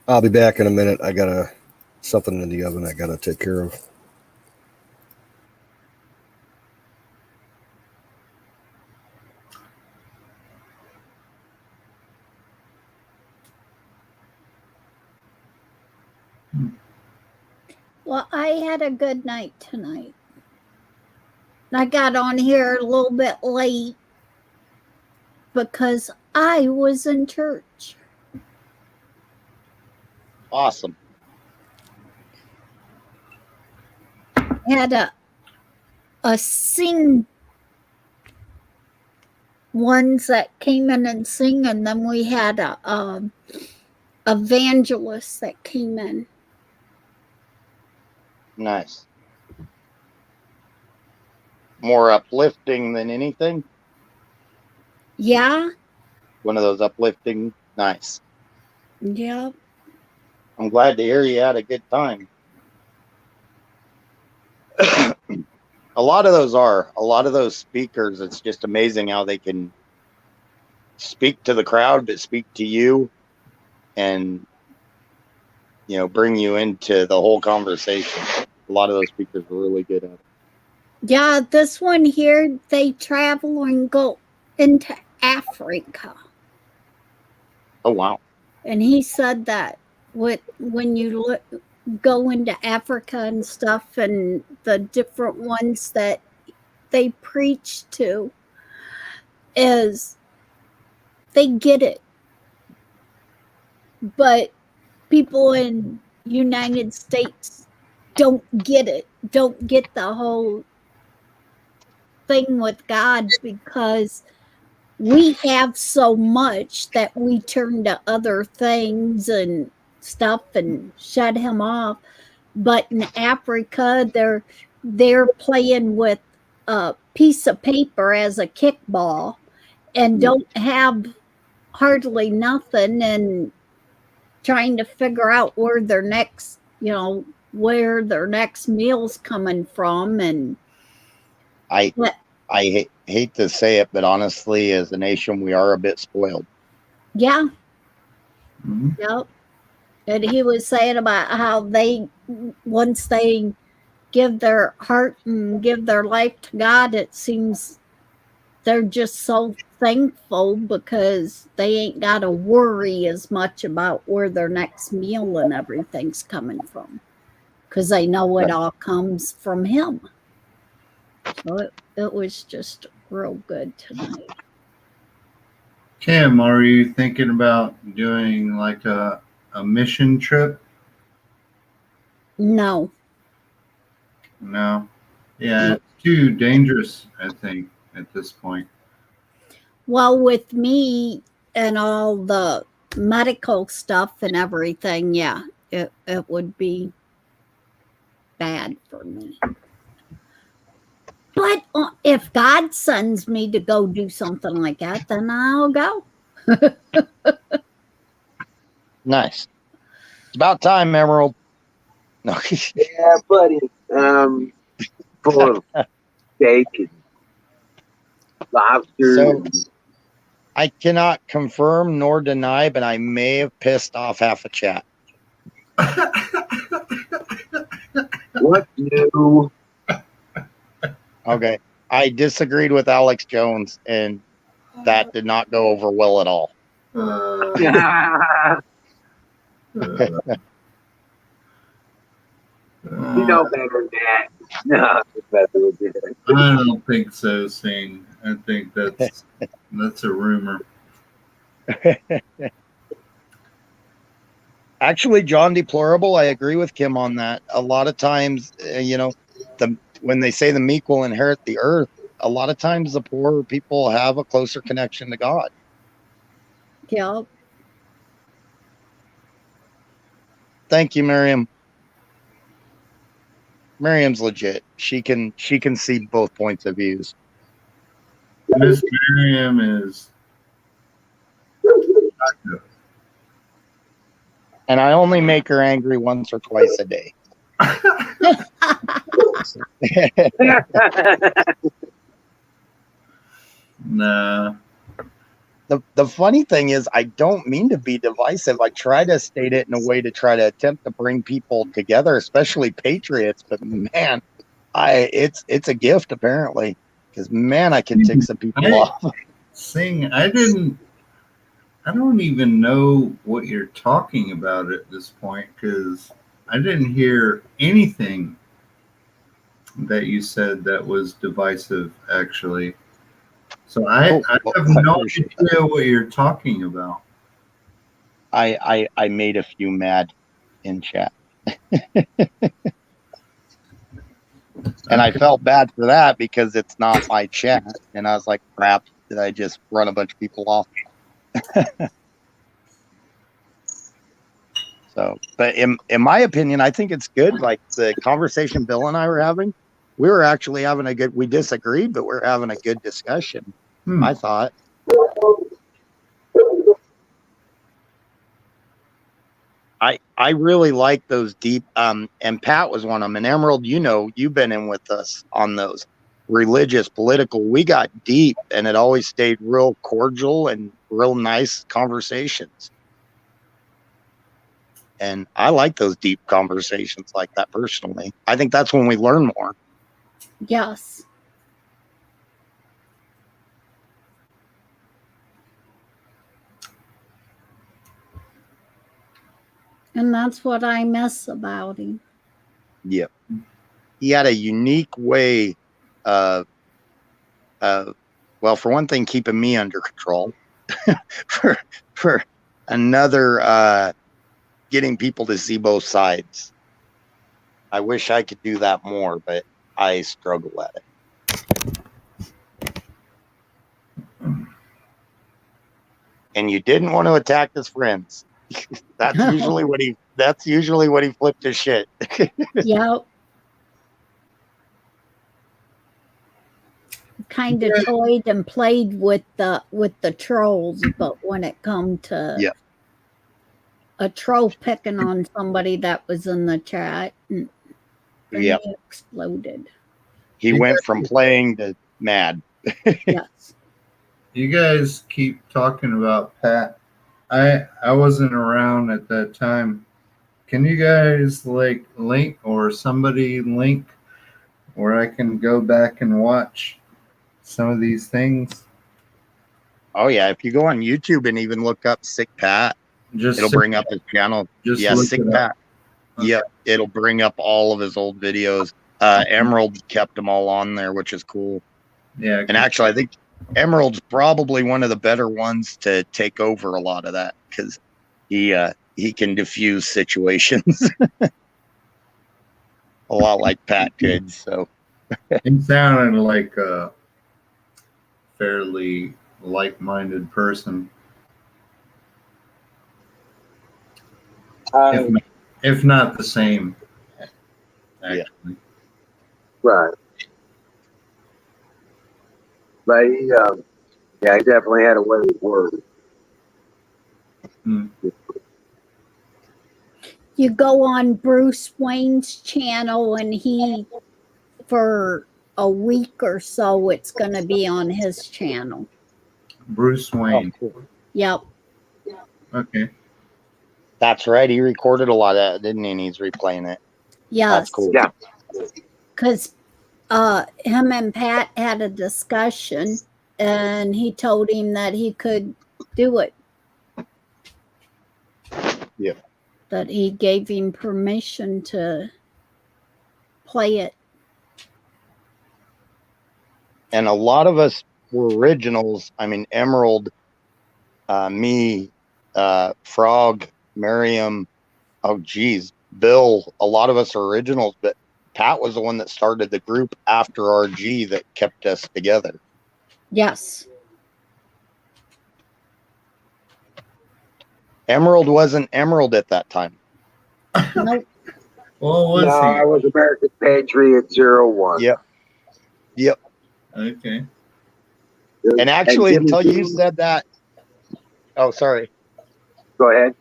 I'll be back in a minute. I got something in the oven I gotta take care of. Well, I had a good night tonight. I got on here a little bit late because I was in church. Awesome. Had a sing ones that came in and sing, and then we had a evangelist that came in. Nice. More uplifting than anything. Yeah, one of those uplifting. Nice. Yep. I'm glad to hear you had a good time. A lot of those speakers, it's just amazing how they can speak to the crowd, but speak to you and, you know, bring you into the whole conversation. A lot of those speakers are really good at it. Yeah, this one here, they travel and go into Africa. Oh, wow. And he said that when you go into Africa and stuff, and the different ones that they preach to, is they get it. But people in United States don't get it, don't get the whole thing with God, because we have so much that we turn to other things and stuff and shut him off. But in Africa, they're playing with a piece of paper as a kickball and don't have hardly nothing, and trying to figure out where their next, where their next meal's coming from. And I hate to say it, but honestly, as a nation, we are a bit spoiled. yeah. Mm-hmm. Yep. And he was saying about how once they give their heart and give their life to God, it seems they're just so thankful because they ain't got to worry as much about where their next meal and everything's coming from, because they know it all comes from him. So it was just real good tonight. Kim, are you thinking about doing like a mission trip? No. No. Yeah, it's too dangerous, I think, at this point. Well, with me and all the medical stuff and everything, yeah, it would be bad for me. But if God sends me to go do something like that, then I'll go. Nice. It's about time, Emerald. No. Yeah, buddy. Full of steak and lobster. So, I cannot confirm nor deny, but I may have pissed off half a chat. What new? Okay. I disagreed with Alex Jones, and that did not go over well at all. You know better than that. No, it's better than that. I don't think so, Sing. I think that's a rumor. Actually, John Deplorable, I agree with Kim on that. A lot of times, when they say the meek will inherit the earth, a lot of times the poor people have a closer connection to God. Yep. Thank you, Miriam. Miriam's legit. She can see both points of views. Miss Miriam is. And I only make her angry once or twice a day. Nah. The funny thing is, I don't mean to be divisive. I try to state it in a way to try to attempt to bring people together, especially patriots. But man, it's a gift apparently, because man, I can tick some people off. Sing, I don't even know what you're talking about at this point, because I didn't hear anything that you said that was divisive, actually. So I have no idea what you're talking about. I made a few mad in chat. And I felt bad for that because it's not my chat. And I was like, crap, did I just run a bunch of people off? So, but in my opinion, I think it's good. Like the conversation Bill and I were having, we were actually having we disagreed, but we're having a good discussion. I thought. I really like those deep, and Pat was one of them. And Emerald, you've been in with us on those religious, political. We got deep, and it always stayed real cordial and real nice conversations. And I like those deep conversations like that personally. I think that's when we learn more. Yes. And that's what I miss about him. Yeah. He had a unique way of, well, for one thing, keeping me under control. for another, getting people to see both sides. I wish I could do that more, but I struggle at it. And you didn't want to attack his friends. That's usually what he flipped his shit. Yep. Kind of toyed and played with the trolls, but when it come to a troll picking on somebody that was in the chat, then he exploded. He went from playing to mad. Yes. You guys keep talking about Pat. I wasn't around at that time. Can you guys link or somebody link where I can go back and watch some of these things? Oh yeah, if you go on YouTube and even look up Sick Pat, it'll bring up his channel. Sick Pat. Okay. Yep, it'll bring up all of his old videos. Emerald kept them all on there, which is cool. Yeah, and actually, I think Emerald's probably one of the better ones to take over a lot of that because he can diffuse situations a lot like Pat did. So it sounded like a fairly like-minded person. If not the same, actually. Yeah. Right. But he definitely had a way with words. You go on Bruce Wayne's channel and he, for a week or so, it's going to be on his channel. Bruce Wayne. Oh, cool. Yep. Okay. That's right. He recorded a lot of that, didn't he? And he's replaying it. Yes. That's cool. Yeah. Because him and Pat had a discussion and he told him that he could do it. Yeah. That he gave him permission to play it. And a lot of us were originals. I mean, Emerald, me, Frog, Miriam, Bill. A lot of us are originals, but Pat was the one that started the group after RG that kept us together. Yes. Emerald wasn't Emerald at that time. Nope. Well, was No, he? I was American Patriot 01. Yep. Okay. And actually, until you said that, oh, sorry. Go ahead.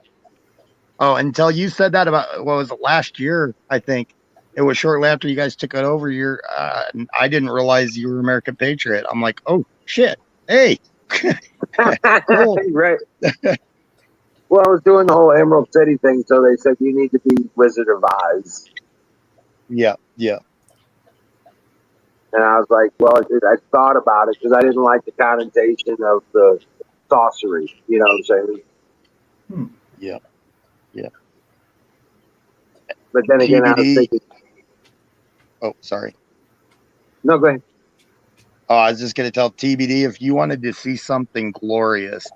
Oh, until you said that about, what was it, last year, I think. It was shortly after you guys took it over. I didn't realize you were American Patriot. I'm like, oh, shit. Hey. Cool. Right. Well, I was doing the whole Emerald City thing, so they said you need to be Wizard of Oz. Yeah. And I was like, well, I thought about it because I didn't like the connotation of the sorcery. You know what I'm saying? Yeah. But then again, I was TBD. thinking. Oh, sorry. No, go ahead. Oh, I was just going to tell TBD, if you wanted to see something glorious,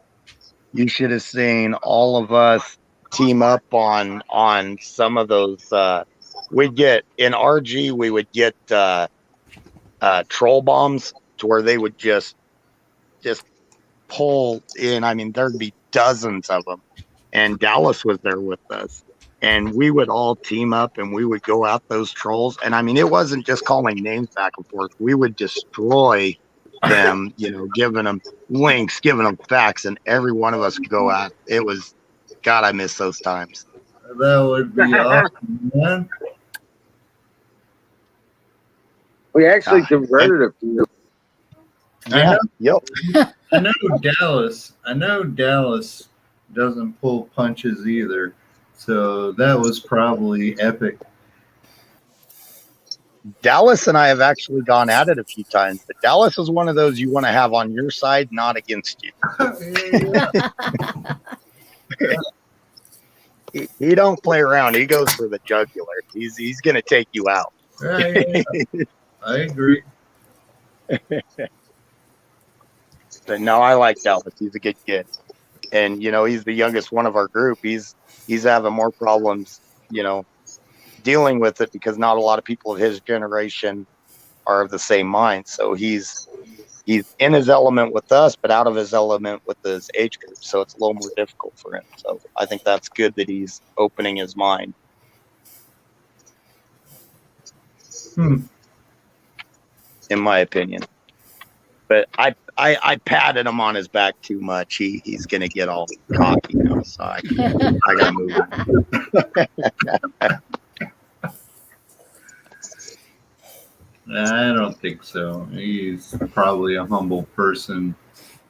you should have seen all of us team up on some of those. We'd get, in RG, we would get troll bombs to where they would just pull in. I mean, there'd be dozens of them. And Dallas was there with us. And we would all team up and we would go out those trolls. And I mean, it wasn't just calling names back and forth. We would destroy them, giving them links, giving them facts, and every one of us could go out. It was, God, I miss those times. That would be awesome, man. We actually converted a few. Yeah. Yep. I know Dallas doesn't pull punches either. So that was probably epic. Dallas and I have actually gone at it a few times, but Dallas is one of those you want to have on your side, not against you. He don't play around. He goes for the jugular. He's going to take you out. Yeah. I agree. But no, I like Dallas. He's a good kid, and he's the youngest one of our group. He's having more problems, dealing with it because not a lot of people of his generation are of the same mind. So he's in his element with us, but out of his element with his age group. So it's a little more difficult for him. So I think that's good that he's opening his mind. In my opinion. But I patted him on his back too much. He's gonna get all cocky now, so I gotta move him. I don't think so. He's probably a humble person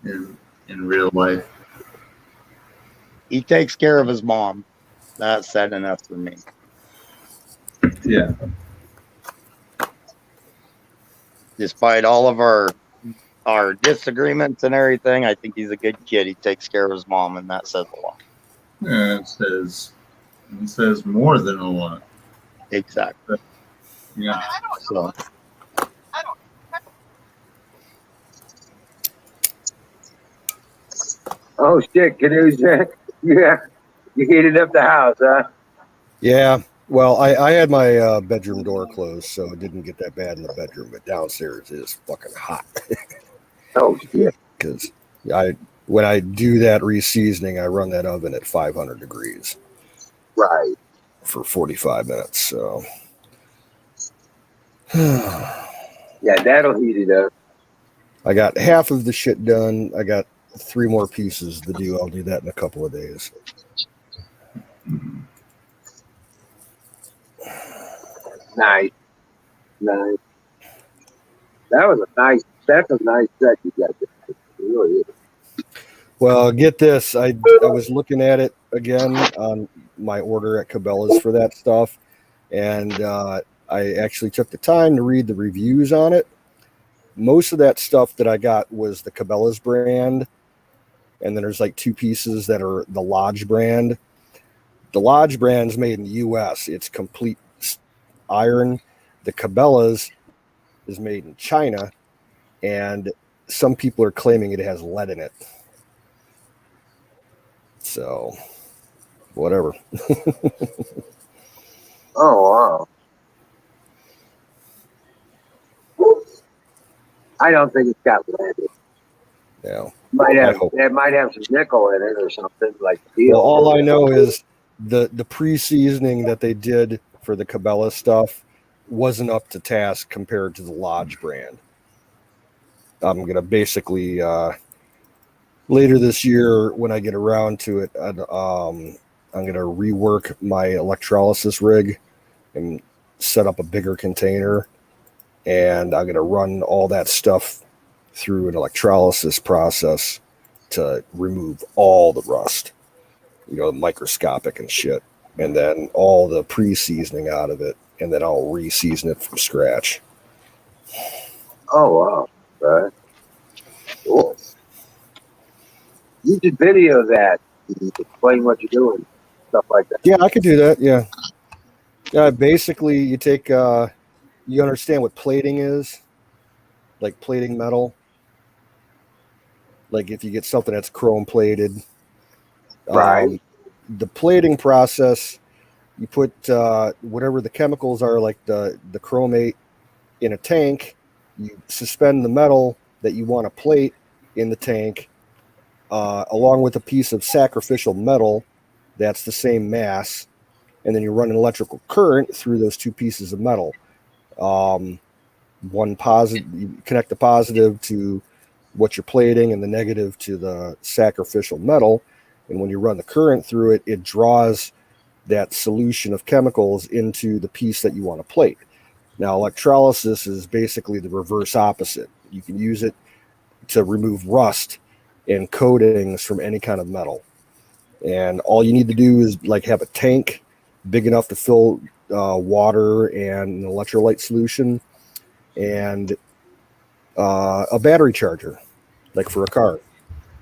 in real life. He takes care of his mom. That's sad enough for me. Yeah. Despite all of our disagreements and everything, I think he's a good kid. He takes care of his mom, and that says a lot. Yeah, it says more than a lot. Exactly. Yeah. So. Oh shit, Canoes. Yeah, you heated up the house, huh? Yeah. Well, I had my bedroom door closed, so it didn't get that bad in the bedroom. But downstairs is fucking hot. Oh shit. Because when I do that reseasoning, I run that oven at 500 degrees. Right. For 45 minutes. So. Yeah, that'll heat it up. I got half of the shit done. I got 3 more pieces to do. I'll do that in a couple of days. Nice. That's a nice set you got there. It really is. Well, get this. I was looking at it again on my order at Cabela's for that stuff, and I actually took the time to read the reviews on it. Most of that stuff that I got was the Cabela's brand, and then there's like 2 pieces that are the Lodge brand. The Lodge brand's made in the U.S. It's complete iron. The Cabela's is made in China, and some people are claiming it has lead in it. So, whatever. Oh wow. I don't think it's got lead. Yeah. It might have some nickel in it or something like steel. Well, all I know is the pre-seasoning that they did for the Cabela stuff wasn't up to task compared to the Lodge brand. I'm gonna basically later this year, when I get around to it, I'm gonna rework my electrolysis rig and set up a bigger container, and I'm gonna run all that stuff through an electrolysis process to remove all the rust, microscopic and shit, and then all the pre-seasoning out of it, and then I'll re-season it from scratch. Oh wow. Right. Cool. You should video that. Explain what you're doing. Stuff like that. Yeah, I could do that. Yeah. Basically, you take, you understand what plating is? Like plating metal? Like if you get something that's chrome plated. Right. The plating process, you put whatever the chemicals are, like the chromate, in a tank. You suspend the metal that you want to plate in the tank, along with a piece of sacrificial metal that's the same mass, and then you run an electrical current through those 2 pieces of metal. One positive, you connect the positive to what you're plating and the negative to the sacrificial metal, and when you run the current through it, it draws that solution of chemicals into the piece that you want to plate. Now, electrolysis is basically the reverse opposite. You can use it to remove rust and coatings from any kind of metal. And all you need to do is like have a tank big enough to fill water and an electrolyte solution, and a battery charger, like for a car.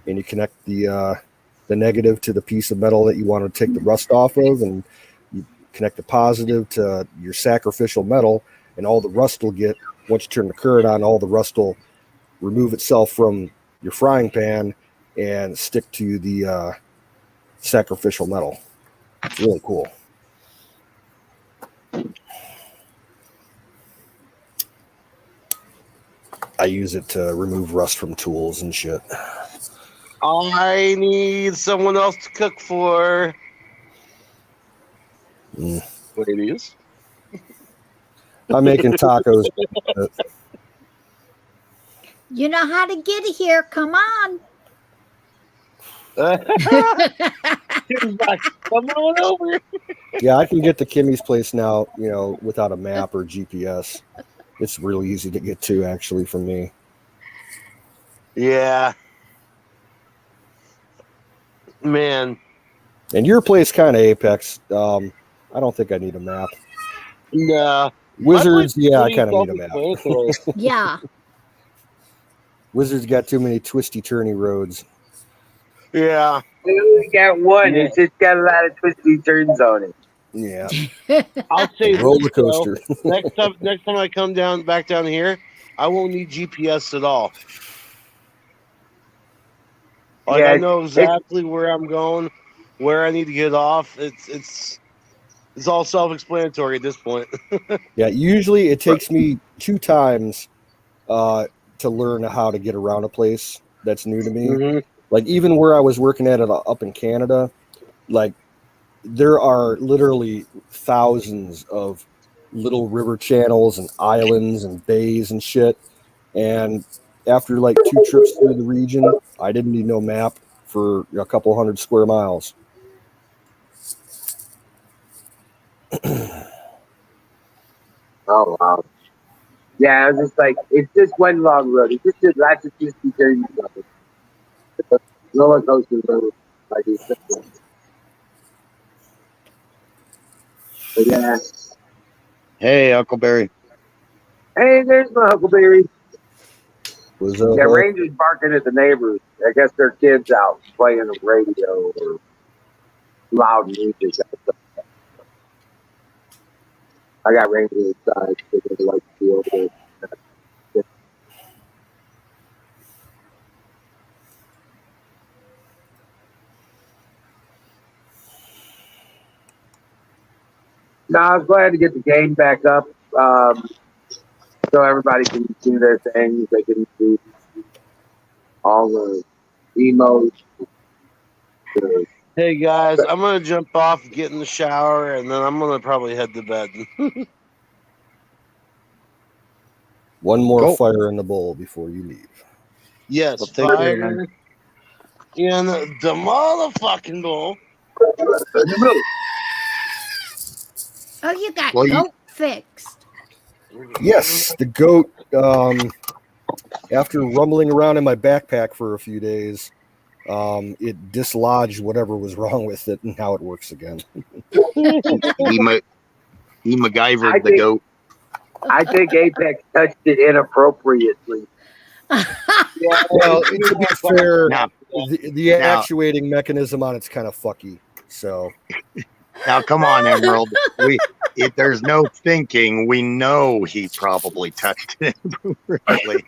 And you connect the negative to the piece of metal that you want to take the rust off of, and you connect the positive to your sacrificial metal, and all the rust will get, once you turn the current on, all the rust will remove itself from your frying pan and stick to the sacrificial metal. It's really cool. I use it to remove rust from tools and shit. I need someone else to cook for. What it is? I'm making tacos. You know how to get here. Come on. Come on over. Yeah, I can get to Kimmy's place now, without a map or GPS. It's really easy to get to, actually, for me. Yeah. Man. And your place kind of Apex. I don't think I need a map. Nah. Wizards, yeah, I kind of need a map. Yeah. Wizards got too many twisty-turny roads. Yeah. We only got one. It's just got a lot of twisty turns on it. Yeah. I'll say roller coaster. next time I come back down here, I won't need GPS at all. Like, Yeah, I know exactly where I'm going, where I need to get off. It's all self-explanatory at this point. Yeah, usually it takes me 2 times to learn how to get around a place that's new to me. Mm-hmm. Like, even where I was working at it up in Canada, like, there are literally thousands of little river channels and islands and bays and shit. And after like 2 trips through the region, I didn't need no map for a couple hundred square miles. Oh, wow. Yeah, I was just like, it's just one long road. It's just did lots of twisty turns on it. Roller coaster road. Like it's but yeah. Hey, Uncle Barry. Hey, there's my Huckleberry. Was Yeah, Rangers barking at the neighbors. I guess their kids out playing the radio or loud music. I got Rangers inside because they like to be over there. No, I was glad to get the game back up, so everybody can do their things. They can do all the emotes. Hey guys, I'm gonna jump off, get in the shower, and then I'm gonna probably head to bed. one more Cool. fire in the bowl before you leave. Yes, Well, take care, fire in the motherfucking bowl. Oh, you got Well, you- goat fixed. Yes, the goat, after rumbling around in my backpack for a few days, it dislodged whatever was wrong with it, and now it works again. He MacGyvered I the think- goat. I think Apex touched it inappropriately. Well, to be fair, Now, the actuating mechanism on it's kind of fucky. So now, come on, Emerald. If there's no thinking, we know he probably touched it inappropriately.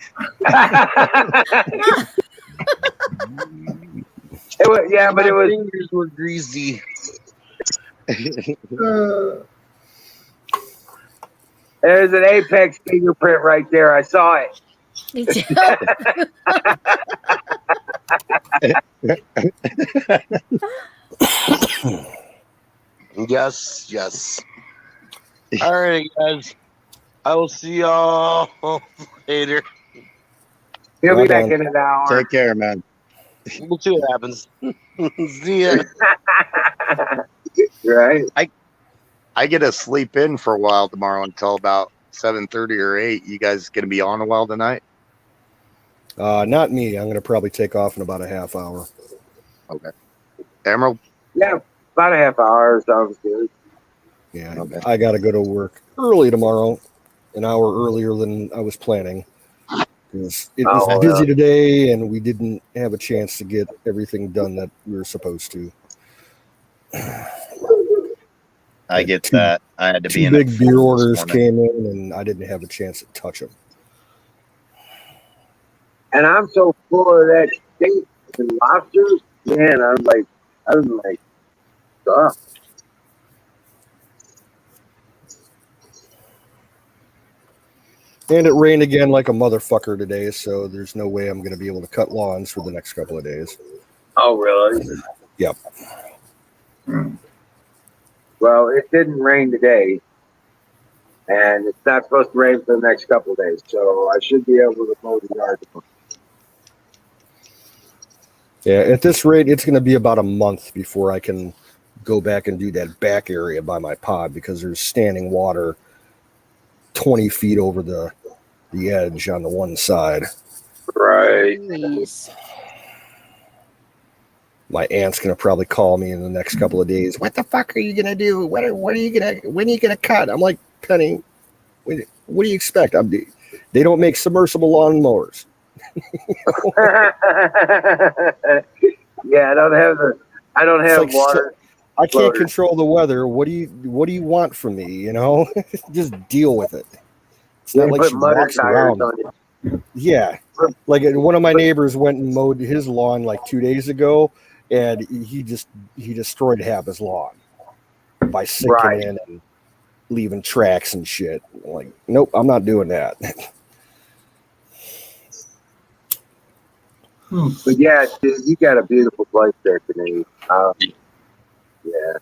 Yeah, but it My was. fingers were greasy. There's an Apex fingerprint right there. I saw it. Yes. All right, guys. I will see y'all later. He'll be Right back on. in an hour. Take care, man. We'll see what happens. See ya. Right? I get to sleep in for a while tomorrow until about 7:30 or 8. You guys gonna be on a while tonight? Not me. I'm gonna probably take off in about a half hour. Okay. Emerald. Yeah, about a half hour sounds good. Yeah, Okay. I gotta go to work early tomorrow, an hour earlier than I was planning. It was Oh, busy yeah. today, and we didn't have a chance to get everything done that we were supposed to. I Had get two- that. I had to be Two in at big beer 4 this orders morning. came in, and I didn't have a chance to touch them. And I'm so full of that steak and lobsters. Man, I'm like, ugh. And it rained again like a motherfucker today, so there's no way I'm going to be able to cut lawns for the next couple of days. Oh, really? Yep. Well, it didn't rain today, and it's not supposed to rain for the next couple of days, so I should be able to mow the yard. Yeah, at this rate, it's going to be about a month before I can go back and do that back area by my pod because there's standing water 20 feet over the edge on the one side. Right. Jeez. My aunt's going to probably call me in the next couple of days. What the fuck are you going to do? When are you going to? When are you going to cut? I'm like, Penny, what do you expect? They don't make submersible lawn mowers. Yeah, I don't have like, water. I can't Floater. control the weather. What do you want from me? You know, just deal with it. It's not They like put she mud walks tires around. on it. Yeah, like one of my neighbors went and mowed his lawn like 2 days ago, and he destroyed half his lawn by sinking Right. in and leaving tracks and shit. I'm like, nope, I'm not doing that. But yeah, dude, you got a beautiful place there, Canadian. Yeah.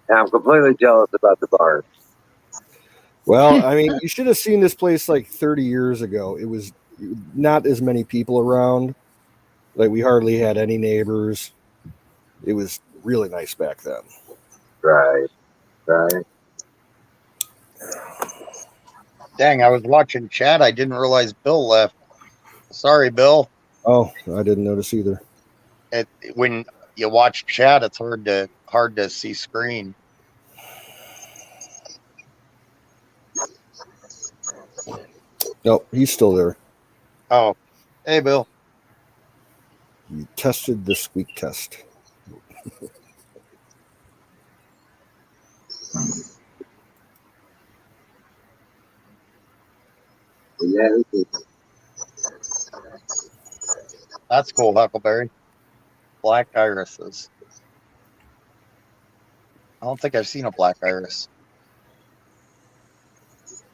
And I'm completely jealous about the bars. Well, I mean, you should have seen this place like 30 years ago. It was not as many people around. Like we hardly had any neighbors. It was really nice back then. Right. Right. Dang, I was watching chat. I didn't realize Bill left. Sorry, Bill. Oh, I didn't notice either. When you watch chat, it's hard to see screen. Nope, he's still there. Oh, hey, Bill. You tested the squeak test. Yeah. That's cool, Huckleberry. Black irises. I don't think I've seen a black iris.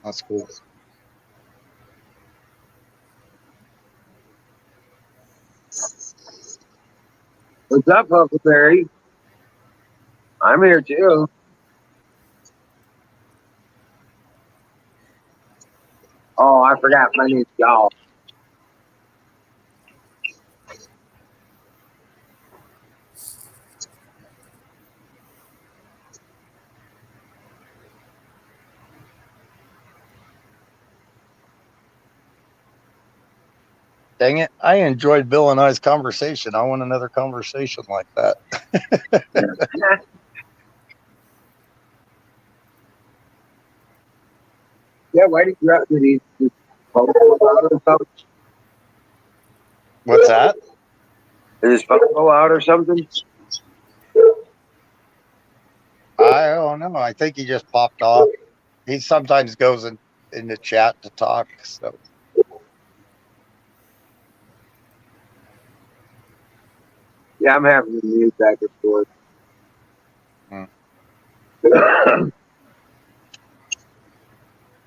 That's cool. What's up, Huckleberry? I'm here too. Oh, I forgot my name's Y'all. Dang it. I enjoyed Bill and I's conversation. I want another conversation like that. Yeah, why did you have to these phone go out or something? What's that? Did his phone go out or something? I don't know. I think he just popped off. He sometimes goes in the chat to talk. So Yeah, I'm having to mute back and forth.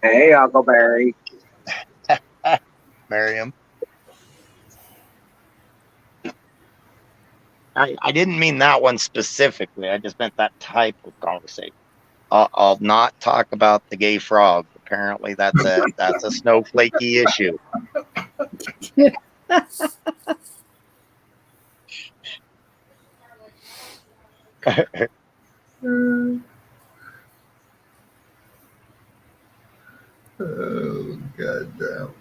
Hey, Huckleberry. Miriam. I didn't mean that one specifically. I just meant that type of conversation. I'll not talk about the gay frog. Apparently, that's a snowflakey issue. Oh, goddamn.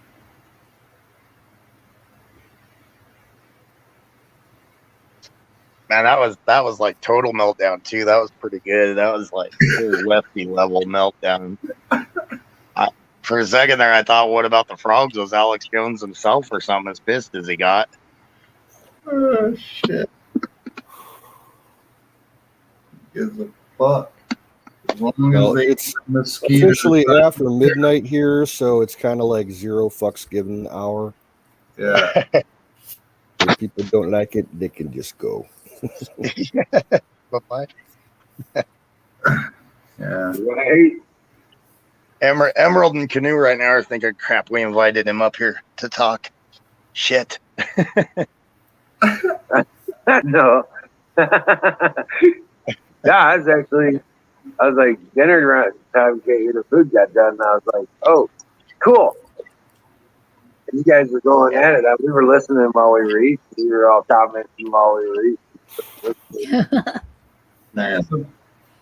Man, that was like total meltdown too. That was pretty good. That was like full lefty level meltdown. For a second there, I thought, what about the frogs? Was Alex Jones himself or something as pissed as he got? Oh, shit. Gives a fuck. As long Well, as they it's mosquitoes. officially after midnight here, so it's kind of like zero fucks given hour. Yeah. If people don't like it, they can just go. Bye-bye. Yeah. Right? Emerald and Canoe right now are thinking, crap, we invited him up here to talk. Shit. No. Yeah, I was like, dinner time, the food got done, and I was like, oh, cool. And you guys were going at it. We were listening while we were eating. We were all commenting while we were eating. Nah,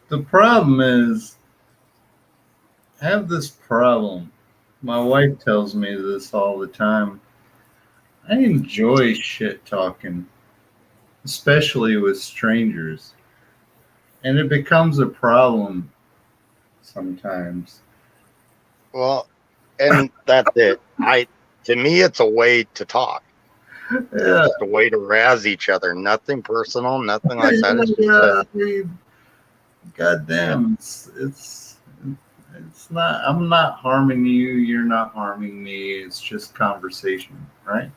the problem is, I have this problem. My wife tells me this all the time. I enjoy shit talking, especially with strangers. And it becomes a problem sometimes. Well, and that's it. To me, it's a way to talk. Yeah. It's just a way to razz each other. Nothing personal, nothing like that. It's just Yeah, I mean, goddamn, it's not. I'm not harming you. You're not harming me. It's just conversation, right?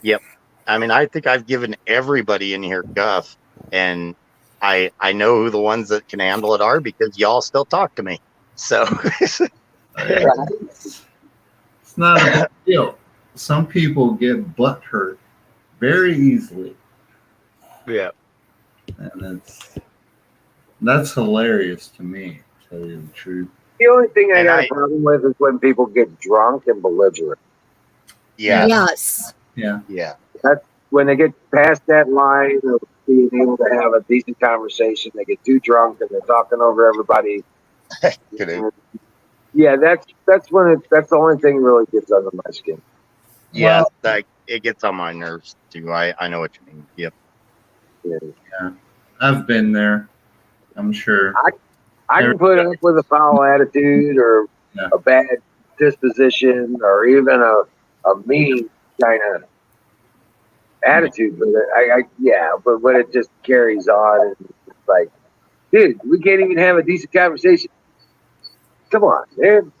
Yep. I mean, I think I've given everybody in here guff, and I know who the ones that can handle it are because y'all still talk to me. So It's not a big deal. Some people get butt hurt very easily, yeah. and that's hilarious to me. To tell you the truth. The only thing I And got I- a problem with is when people get drunk and belligerent. Yeah. Yes. Yeah. Yeah. When they get past that line of being able to have a decent conversation, they get too drunk and they're talking over everybody. Canoe. Yeah, that's that's the only thing that really gets under my skin. Yeah. Well- It gets on my nerves too. I know what you mean. Yep. Yeah. I've been there. I'm sure. I can put up with a foul attitude or Yeah. a bad disposition or even a mean kind of attitude, but but when it just carries on and it's like, dude, we can't even have a decent conversation. Come on, man.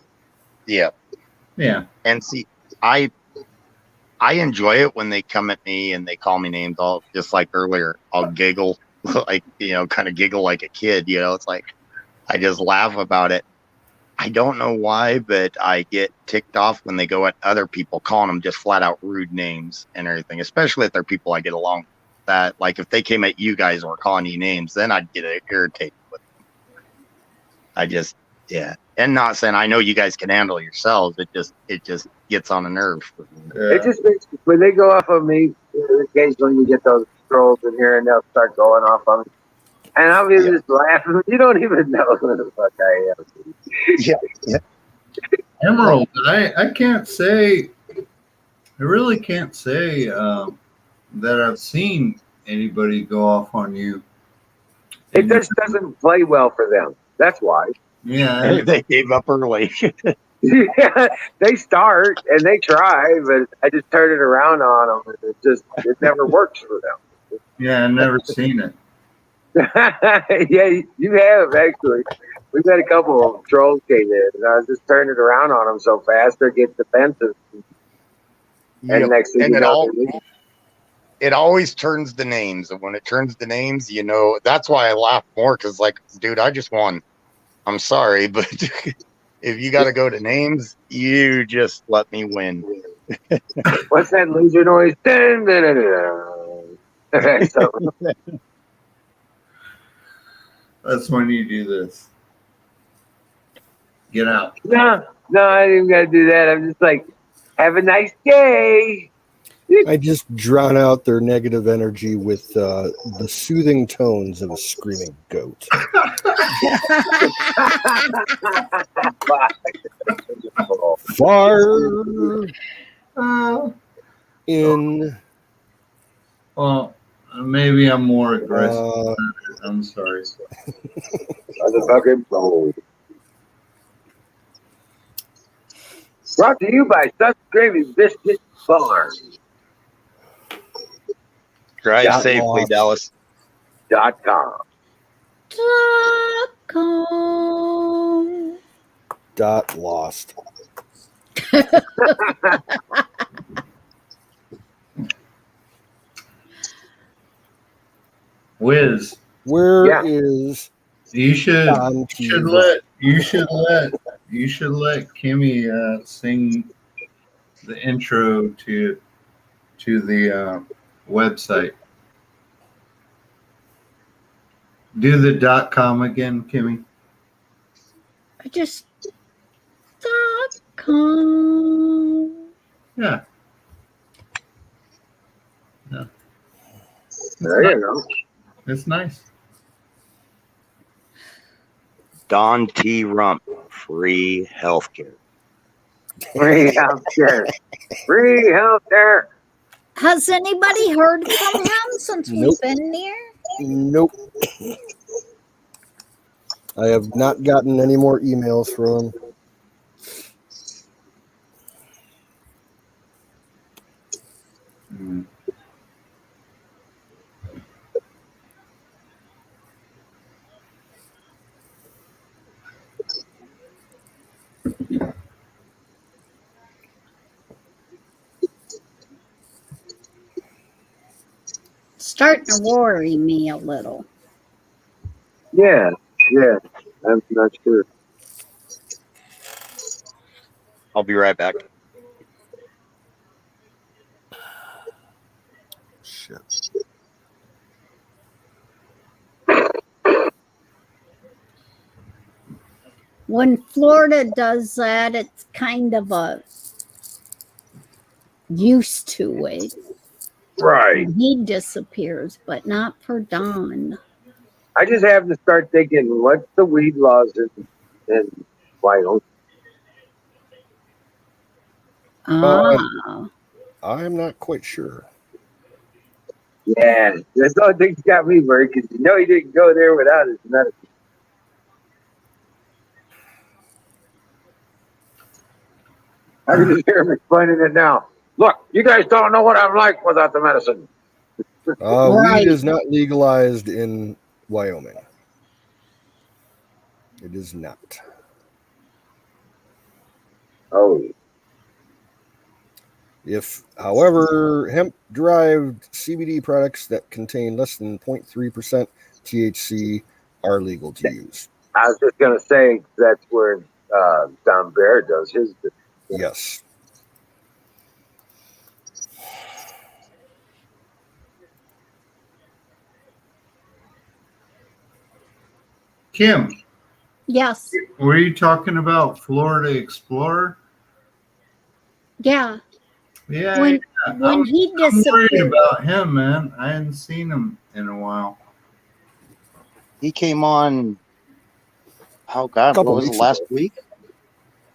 Yeah. Yeah. And see, I enjoy it when they come at me and they call me names. I'll just like earlier, I'll giggle, like, kind of giggle like a kid. It's like I just laugh about it. I don't know why, but I get ticked off when they go at other people, calling them just flat out rude names and everything, especially if they're people I get along with. That, like, if they came at you guys or calling you names, then I'd get irritated with them. I just, yeah. And not saying I know you guys can handle yourselves. It just gets on the nerves for me. It just makes when they go off on me. Occasionally, you get those trolls in here, and they'll start going off on me, and I'll be just laughing. You don't even know who the fuck I am. Yeah. Emerald, I can't say, I really can't say that I've seen anybody go off on you. It just doesn't play well for them. That's why. Yeah. They gave up early. Yeah, they start and they try, but I just turn it around on them, and it never works for them. Yeah, I've never seen it. Yeah, you have actually. We've had a couple of trolls came in, and I was just turning it around on them so fast they get defensive. Yep. And next thing And you know, it always turns the names, and when it turns the names, that's why I laugh more, because, like, dude, I just won. I'm sorry, but if you got to go to names, you just let me win. what's that loser noise? Dun, dun, dun, dun, dun. So, That's when you do this. Get out. no, I didn't got to do that. I'm just like, have a nice day. I just drown out their negative energy with the soothing tones of a screaming goat. Fire in. Well, maybe I'm more aggressive. I'm sorry. Motherfucking bold. Brought to you by Such Gravy Biscuit Bar. Drive safely, Dallas. .com. Dot lost. Wiz, Where is you should Don let Kimmy sing the intro to the website. Do the .com again, Kimmy. I just .com. Yeah. There you go. It's nice. Don T. Rump, free healthcare. Free healthcare. Free healthcare. Has anybody heard from him since Nope. we've been here? Nope. I have not gotten any more emails from him. Mm. Starting to worry me a little. Yeah. I'm not sure. I'll be right back. Shit. When Florida does that, it's kind of a used to it. Right. He disappears, but not for Don. I just have to start thinking, what's the weed laws in Wyoming? Ah, I'm not quite sure. Yeah, that's the only thing that's got me worried because you know he didn't go there without his medicine. I can just hear him explaining it now. Look, you guys don't know what I'm like without the medicine. Right. Weed is not legalized in Wyoming. It is not. Oh, If, however, hemp-derived CBD products that contain less than 0.3% THC are legal to use. I was just gonna say that's where Don Bear does his. Yes. Kim, yes. were you talking about Florida Explorer? Yeah. Yeah. When I'm he worried disappeared, about him, man. I hadn't seen him in a while. He came on, oh God, Couple what was it, weeks last ago. week? A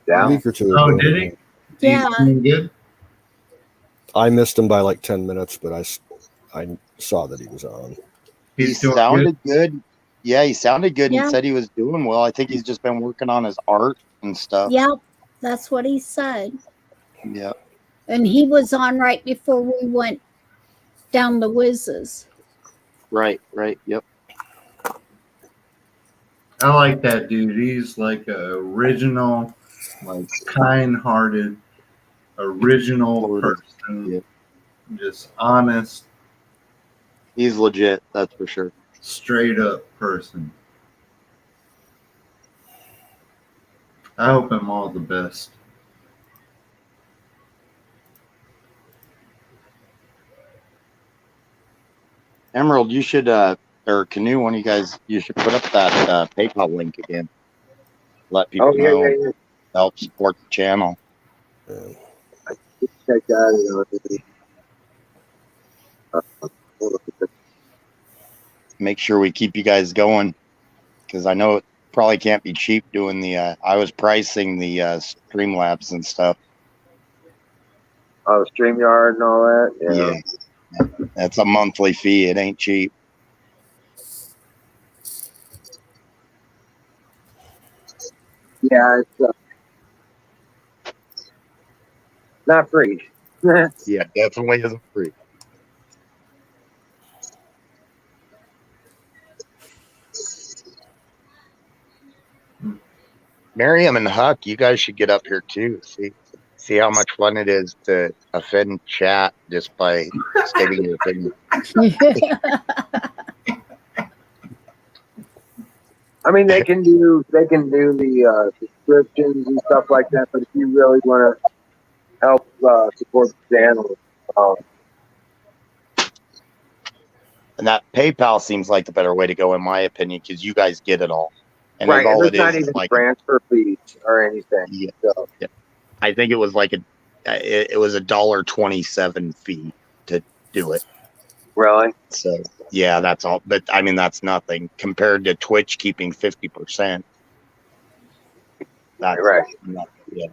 Yeah. week or two Oh, ago. did he? Yeah. He's doing good? I missed him by like 10 minutes, but I saw that he was on. He He's doing sounded good. Yeah, he sounded good Yeah. and said he was doing well. I think he's just been working on his art and stuff. yep, that's what he said. Yeah. And he was on right before we went down the whizzes. Right. Yep. I like that dude. He's like a original, like kind-hearted, original Florida. person. Yeah. Just honest, He's legit, that's for sure. straight up person. I hope him all the best. Emerald, you should, or Canoe, one of you guys, you should put up that PayPal link again. Let people Oh, yeah, know, yeah. help support the channel. Check that out. Make sure we keep you guys going, because I know it probably can't be cheap doing the. I was pricing the Streamlabs and stuff. Oh, StreamYard and all that. Yeah. That's a monthly fee. It ain't cheap. Yeah, it's not free. Yeah, definitely isn't free. Miriam and Huck, you guys should get up here too. See how much fun it is to offend chat just by stating your opinion. I mean, they can do the subscriptions and stuff like that, but if you really want to help support the channel, And that PayPal seems like the better way to go, in my opinion, because you guys get it all. And right? all And there's it not is even like transfer fees or anything. Yeah. So, Yeah. I think it was like it was $1.27 fee to do it. really? So yeah, that's all. But I mean, that's nothing compared to Twitch keeping 50%. That's Right. Yeah.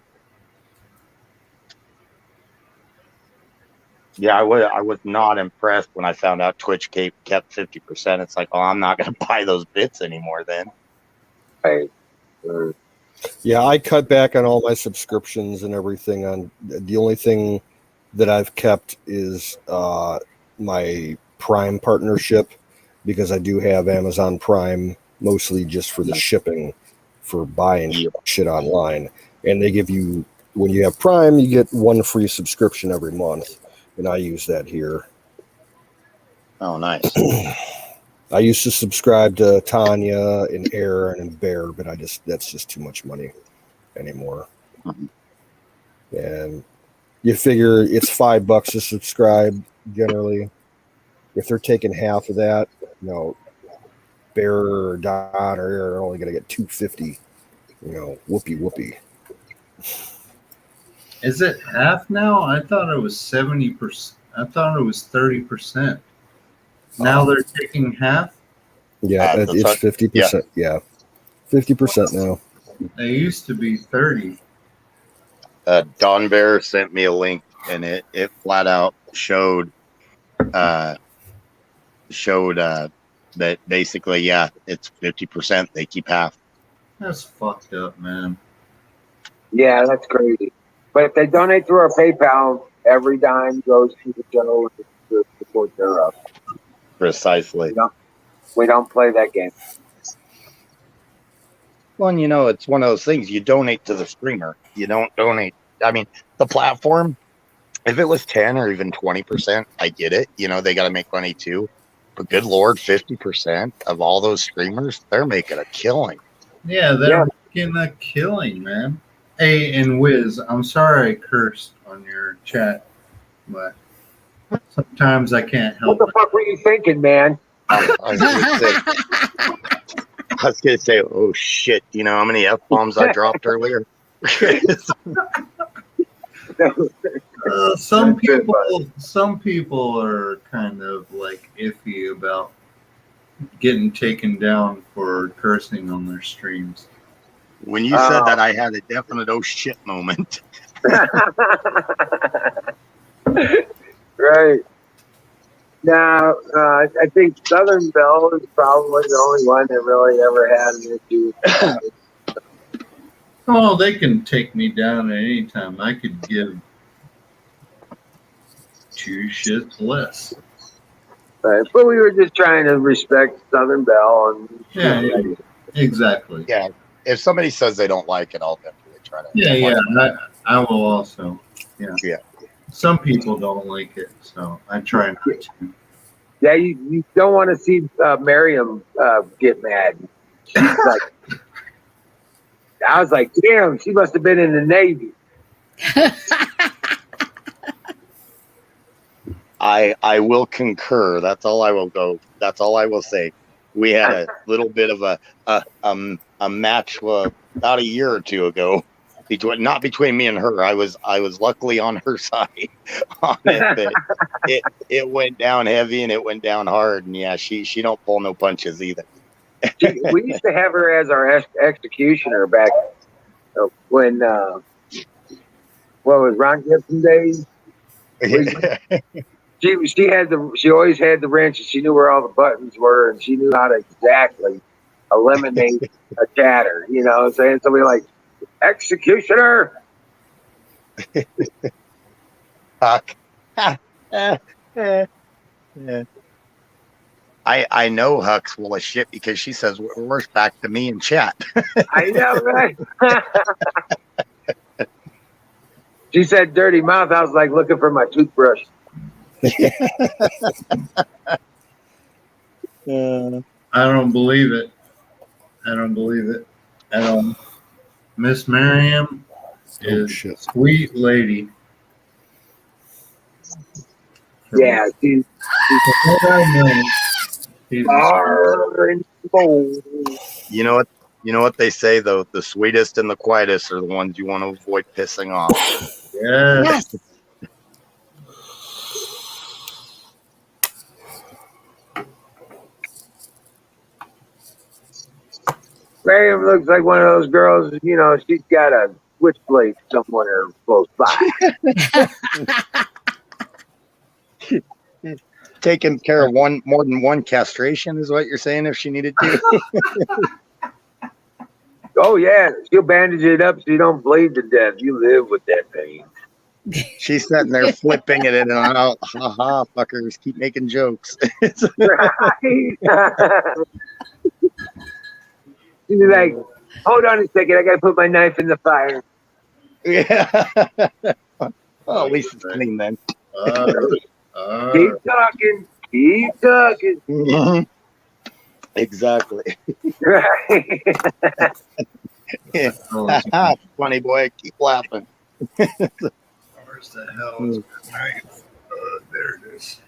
Yeah, I was not impressed when I found out Twitch kept 50%. It's like, oh, I'm not going to buy those bits anymore then. Right. Yeah, I cut back on all my subscriptions and everything. On the only thing that I've kept is my Prime partnership, because I do have Amazon Prime, mostly just for the shipping for buying shit online. And they give you, when you have Prime, you get one free subscription every month, and I use that here. Oh, nice. I used to subscribe to Tanya and Aaron and Bear, but that's just too much money anymore. And you figure it's $5 to subscribe generally. If they're taking half of that, Bear or Don or Aaron are only going to get $2.50. Whoopee. Is it half now? I thought it was 70%. I thought it was 30%. Now they're taking half. Yeah, it's 50%. Yeah, 50% now. They used to be 30. Don Bear sent me a link, and it flat out showed that basically, it's 50%. They keep half. That's fucked up, man. Yeah, that's crazy. But if they donate through our PayPal, every dime goes to the general to support their Precisely. We don't play that game. Well, it's one of those things. You donate to the streamer. You don't donate. I mean, the platform, if it was 10 or even 20%, I get it. They got to make money too. But good Lord, 50% of all those streamers, they're making a killing. Yeah, they're making a killing, man. Hey, and Wiz, I'm sorry I cursed on your chat, but sometimes I can't help What the fuck were you thinking, man? I was going to say, oh shit, you know how many F-bombs I dropped earlier? Some people are kind of like iffy about getting taken down for cursing on their streams. When you said that, I had a definite oh shit moment. Right. Now, I think Southern Belle is probably the only one that really ever had an issue. Oh, they can take me down at any time. I could give 2 shits less. Right. But we were just trying to respect Southern Belle. And Yeah, exactly. Yeah. If somebody says they don't like it, I'll definitely try to. Yeah. I will also. Yeah. Some people don't like it, so I try not to. Yeah, you don't want to see Miriam get mad. She's like, I was like, damn, she must have been in the Navy. I will concur. That's all I will go. That's all I will say. We had a little bit of a match about a year or two ago. not between me and her. I was luckily on her side on it, but it went down heavy and it went down hard. And yeah, she don't pull no punches either. We used to have her as our executioner back when what was Ron Gibson days. She always had the wrench, and she knew where all the buttons were, and she knew how to exactly eliminate a chatter. You know what I'm saying? Somebody like executioner. Huck. Yeah. I know Huck's full of shit because she says worse back to me in chat. I know, right? She said dirty mouth. I was like looking for my toothbrush. I don't believe it. I don't believe it at all. Miss Miriam is a sweet lady. Yeah, she's and bold. You know what they say though, the sweetest and the quietest are the ones you want to avoid pissing off. Yes. Miriam looks like one of those girls, you know, she's got a switchblade somewhere close by. Taking care of more than one castration is what you're saying if she needed to. Oh yeah, she'll bandage it up so you don't bleed to death. You live with that pain. She's sitting there flipping it in and out. Ha ha, fuckers, keep making jokes. Right? She's like, hold on a second, I gotta put my knife in the fire. Yeah. Well, at least it's clean then. Keep talking. Keep talking. Mhm. Exactly. Right. Yeah. Funny boy, keep laughing. Where's the hell is my knife? There it is.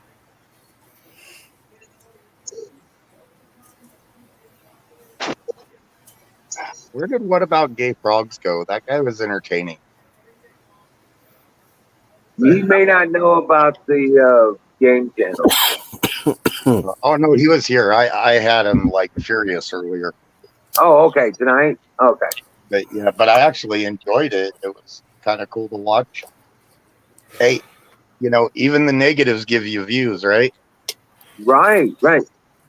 Where did What About Gay Frogs go? That guy was entertaining. He may not know about the game channel. Oh no, he was here. I had him like furious earlier. Oh, okay. Tonight? Okay. But yeah, but I actually enjoyed it. It was kind of cool to watch. Hey, you know, even the negatives give you views, right? Right, right.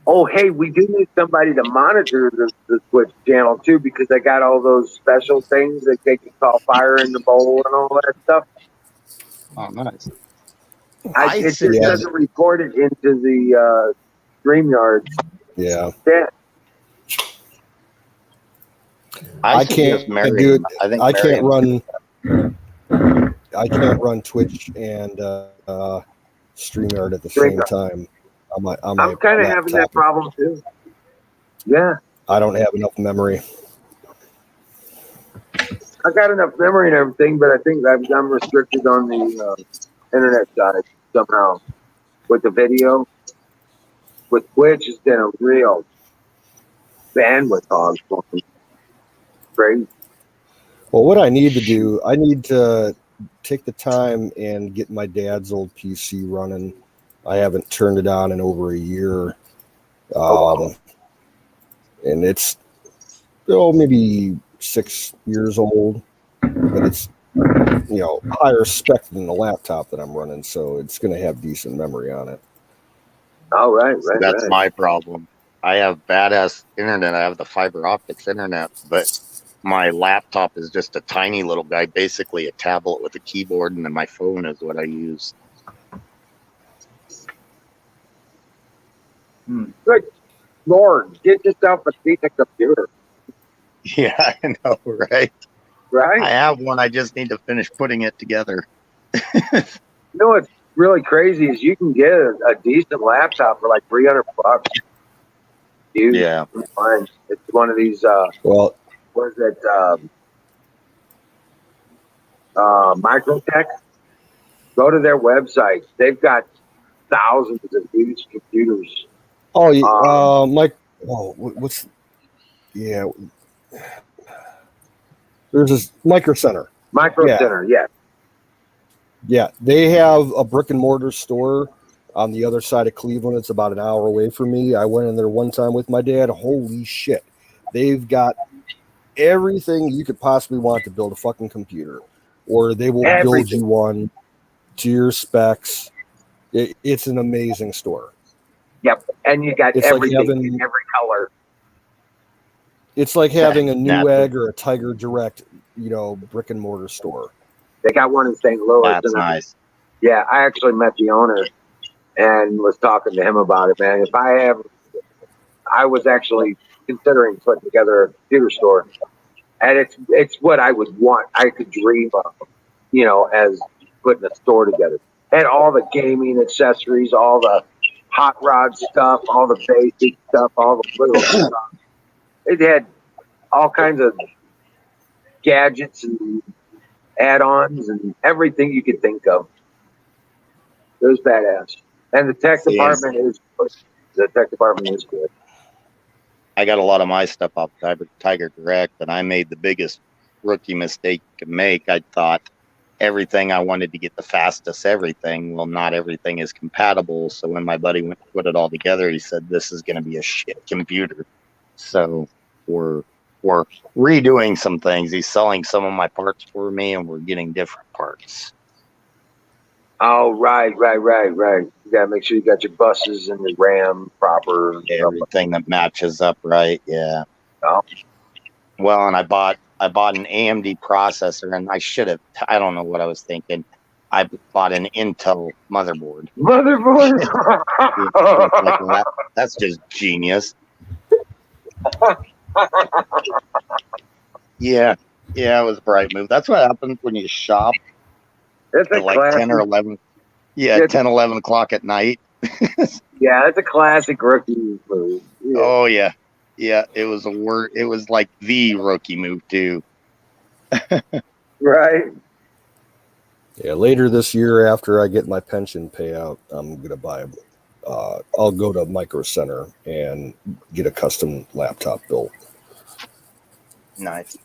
Oh, hey, we do need somebody to monitor the Twitch channel too, because I got all those special things that they can call fire in the bowl and all that stuff. Oh, nice. It just doesn't report it into the StreamYard. Yeah. Yeah. I can't do it. I can't Marion- run. I can't run Twitch and StreamYard at the same time. I'm kind of having that problem too. Yeah. I don't have enough memory. I got enough memory and everything, but I think I'm restricted on the internet side somehow with the video. With Twitch, it's been a real bandwidth hog for me. Crazy. Well, what I need to do, I need to take the time and get my dad's old PC running. I haven't turned it on in over a year. And it's maybe 6 years old, but it's higher spec than the laptop that I'm running, so it's going to have decent memory on it. Oh, right. That's my problem. I have badass internet. I have the fiber optics internet, but my laptop is just a tiny little guy, basically a tablet with a keyboard, and then my phone is what I use. Good Lord, get yourself a decent computer. Yeah, I know, right? Right? I have one. I just need to finish putting it together. You know what's really crazy is you can get a decent laptop for like $300. Yeah. It's one of these, well, what is it? Microtech. Go to their website. They've got thousands of used computers. Oh, yeah. Mike. Oh, what's? Yeah. There's this Micro Center. Micro Yeah. Center, yeah. Yeah, they have a brick and mortar store on the other side of Cleveland. It's about an hour away from me. I went in there one time with my dad. Holy shit. They've got everything you could possibly want to build a fucking computer, or they will build Everything. you one to your specs. It's an amazing store. Yep. And you got It's like everything having- in every color. It's like having a Natural. Newegg or a Tiger Direct, brick and mortar store. They got one in St. Louis. That's and nice. Yeah, I actually met the owner and was talking to him about it, man. I was actually considering putting together a computer store, and it's what I would want. I could dream of, as putting a store together. Had all the gaming accessories, all the hot rod stuff, all the basic stuff, all the little stuff. It had all kinds of gadgets and add-ons and everything you could think of. It was badass. And the tech department is good. I got a lot of my stuff off Tiger Direct, and I made the biggest rookie mistake you could make. I thought everything I wanted to get the fastest everything. Well, not everything is compatible. So when my buddy went to put it all together, he said, "This is going to be a shit computer." So we're redoing some things. He's selling some of my parts for me, and we're getting different parts. Oh, right. You gotta make sure you got your buses and your RAM proper. Everything that matches up right. Yeah. Oh. Well, and I bought an AMD processor, and I don't know what I was thinking. I bought an Intel motherboard. That's just genius. Yeah, it was a bright move. That's what happens when you shop It's a at like classic. 10 or 11. Yeah, Yeah. 10, 11 o'clock at night. Yeah, it's a classic rookie move. Yeah. Oh, yeah. Yeah, it was it was like the rookie move, too. Right. Yeah, later this year after I get my pension payout, I'm gonna buy. I'll go to Micro Center and get a custom laptop built. Nice.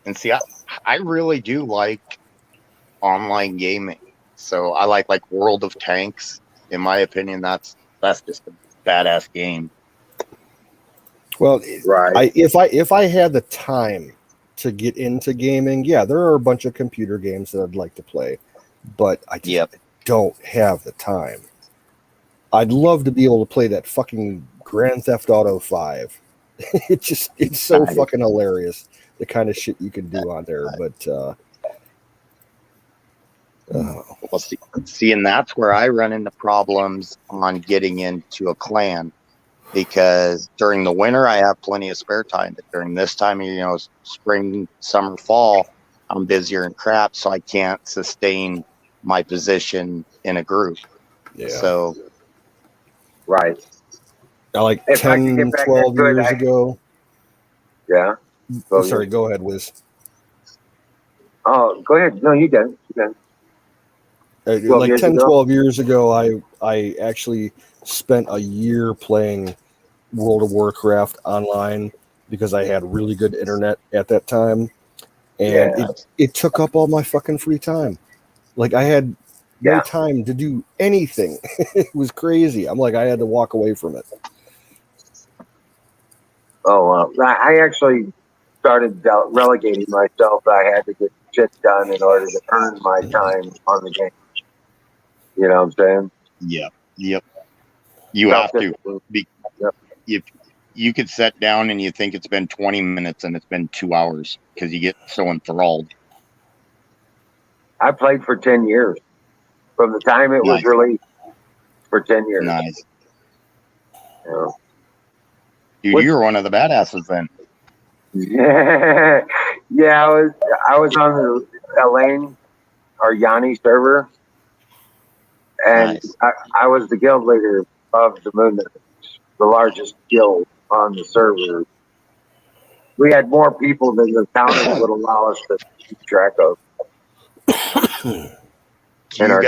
And see, I really do like online gaming. So I like World of Tanks. In my opinion, that's just a badass game. Well, Right. if I had the time to get into gaming, yeah, there are a bunch of computer games that I'd like to play, but I just don't have the time. I'd love to be able to play that fucking Grand Theft Auto 5. It's so fucking hilarious, the kind of shit you can do on there. But Well, see, and that's where I run into problems on getting into a clan, because during the winter I have plenty of spare time, but during this time of spring, summer, fall, I'm busier and crap, so I can't sustain my position in a group. yeah, So Right. like If I could 10, get back 12 into it, years ago. Yeah. Oh, sorry, go ahead, Wiz. Oh, go ahead. No, you done. You done. 12 Like years 10, ago? 12 years ago, I actually spent a year playing World of Warcraft online because I had really good internet at that time. And Yeah. it took up all my fucking free time. Like I had no Yeah. time to do anything. It was crazy. I'm like, I had to walk away from it. Oh, I actually started relegating myself. I had to get shit done in order to earn my time on the game. You know what I'm saying? yep. You have to. If you could sit down and you think it's been 20 minutes and it's been 2 hours because you get so enthralled. I played for 10 years. From the time it was Nice. released for 10 years. Nice. You know? Dude, you're one of the badasses then. Yeah, I was on the Elaine or Yanni server, and Nice. I was the guild leader of the Moon Knights, the largest guild on the server. We had more people than the town would allow us to keep track of. Do In our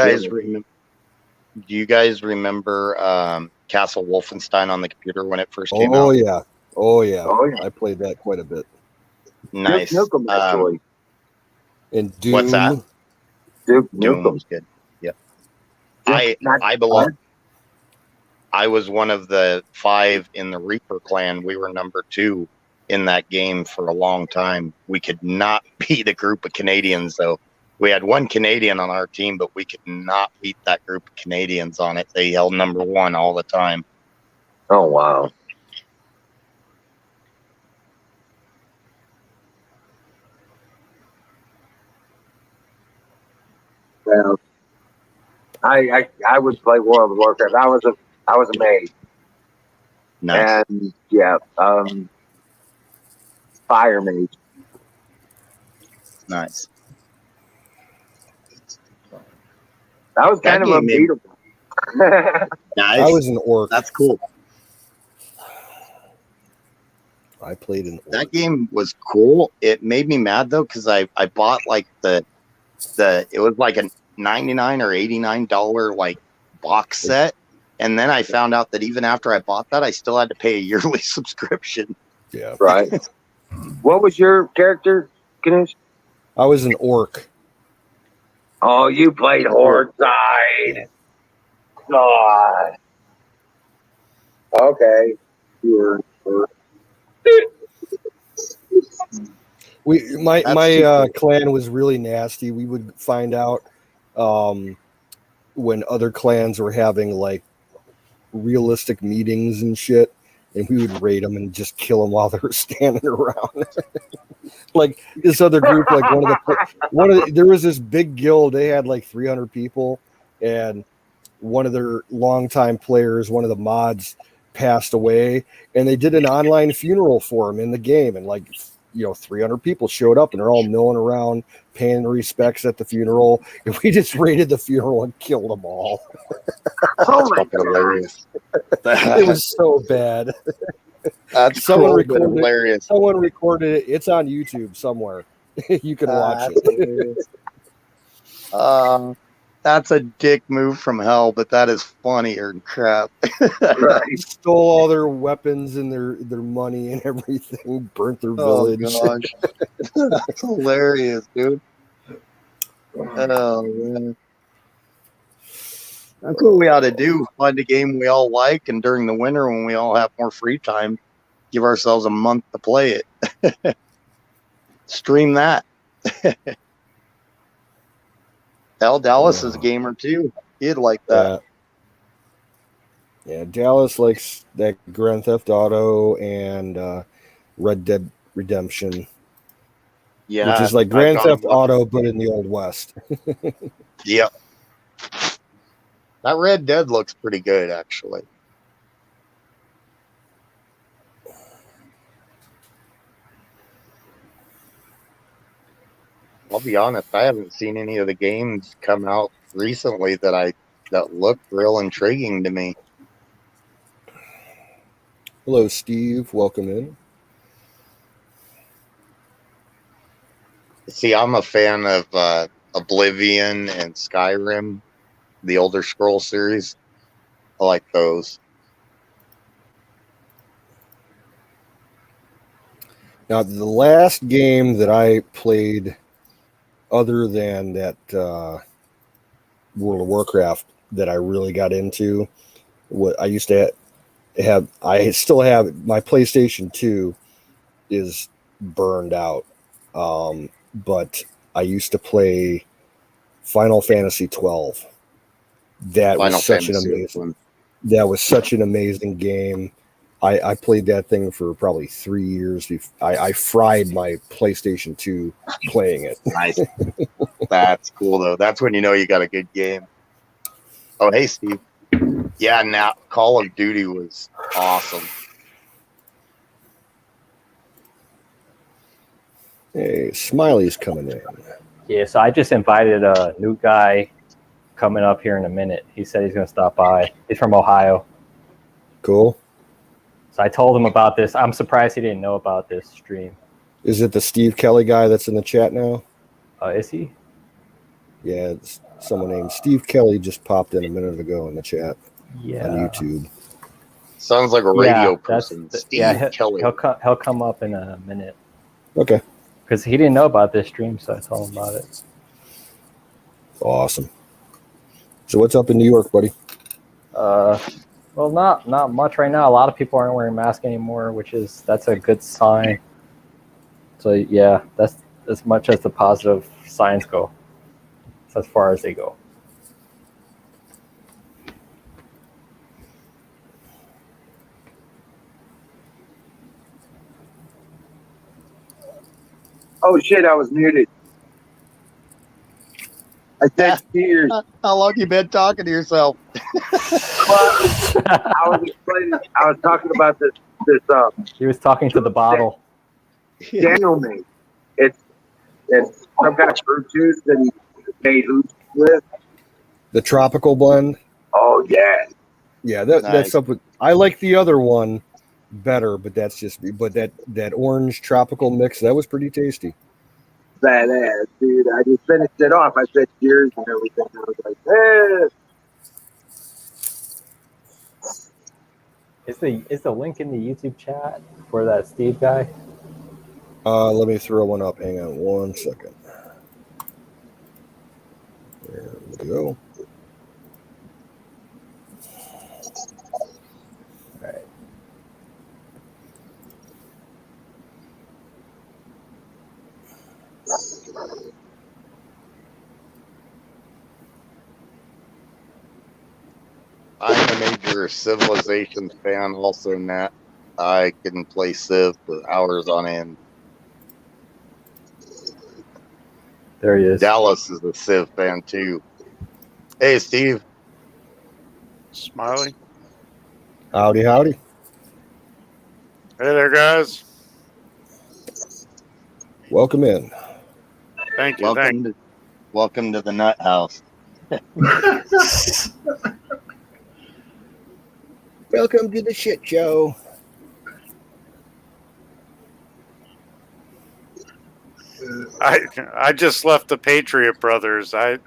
you guys remember Castle Wolfenstein on the computer when it first came Oh out? yeah. Oh yeah. Oh, yeah. I played that quite a bit. Nice. Duke Nukem, actually. And Doom. What's that? Duke Doom Nukem. was good. Yep. Not- I belong. I was one of the 5 in the Reaper clan. We were number 2 in that game for a long time. We could not beat a group of Canadians, though. We had one Canadian on our team, but we could not beat that group of Canadians on it. They held number 1 all the time. Oh, wow. Well, I would play World of Warcraft. I was a mage. Nice. And yeah, fire mage. Nice. That was kind That of game made- unbeatable. Nice. I was an orc. That's cool. I played an orc. That game was cool. It made me mad though, because I bought like the it was like a $99 or $89 like box set, and then I found out that even after I bought that, I still had to pay a yearly subscription. Yeah. Right. What was your character, Ganesh? I was an orc. Oh, you played Horde side. God. Okay. You're My That's too clan was really nasty. We would find out when other clans were having like realistic meetings and shit, and we would raid them and just kill them while they were standing around. Like this other group, like there was this big guild. They had like 300 people, and one of their longtime players, one of the mods, passed away, and they did an online funeral for him in the game, and like 300 people showed up, and they're all milling around paying their respects at the funeral, and we just raided the funeral and killed them all. Oh my Fucking hilarious. It was so bad. That's Someone cool, but recorded it. hilarious. Someone recorded it. It's on YouTube somewhere. You can watch it. That's a dick move from hell, but that is funnier than crap. right. Stole all their weapons and their money and everything. Burnt their Oh village. gosh, that's hilarious, dude. Oh man, that's what we ought to do. Find a game we all like, and during the winter when we all have more free time, give ourselves a month to play it. Stream that. Hell, Dallas is a gamer too. He'd like that. Yeah, Dallas likes that Grand Theft Auto and Red Dead Redemption, Yeah, which is like I've Grand got 'em Theft Auto, but in the Old West. Yep. That Red Dead looks pretty good, actually. I'll be honest, I haven't seen any of the games come out recently that look real intriguing to me. Hello, Steve. Welcome in. See, I'm a fan of Oblivion and Skyrim, the Elder Scroll series. I like those. Now, the last game that I played, other than that World of Warcraft, that I really got into, what I used to have, I still have my PlayStation 2 is burned out, but I used to play Final Fantasy 12. That was such an amazing game. I played that thing for probably 3 years. I fried my PlayStation 2 playing it. Nice. That's cool, though. That's when you know you got a good game. Oh, hey, Steve. Yeah, now Call of Duty was awesome. Hey, Smiley's coming in. Yeah, so I just invited a new guy coming up here in a minute. He said he's going to stop by. He's from Ohio. Cool. So I told him about this. I'm surprised he didn't know about this stream. Is it the Steve Kelly guy that's in the chat now? Is he? Yeah, it's someone named Steve Kelly just popped in a minute ago in the chat on Yeah. YouTube. Sounds like a radio Yeah, person. Steve yeah, Kelly. he'll come up in a minute Okay. because he didn't know about this stream, so I told him about it. Awesome. So what's up in New York, buddy? Well, not much right now. A lot of people aren't wearing masks anymore, that's a good sign. So yeah, that's as much as the positive signs go. That's as far as they go. Oh shit, I was muted. I said cheers. How long you been talking to yourself? I was explaining. I was talking about this He was talking to the bottle. Daniel made. It's some kind of fruit juice that he made hoops with. The tropical blend. Oh yeah. Yeah, that's Nice. something. I like the other one better, but that's just me. But that orange tropical mix, that was pretty tasty. Badass, dude. I just finished it off. I said cheers and everything. I was like, Is the link in the YouTube chat for that Steve guy? Let me throw one up. Hang on 1 second. There we go. All right. I'm a major Civilization fan, also, Nat. I can play Civ for hours on end. There he is. Dallas is a Civ fan too. Hey, Steve. Smiley. Howdy, howdy. Hey there, guys. Welcome in. Thank you. Thank you. Welcome to the Nut House. Welcome to the shit show. I just left the Patriot Brothers. I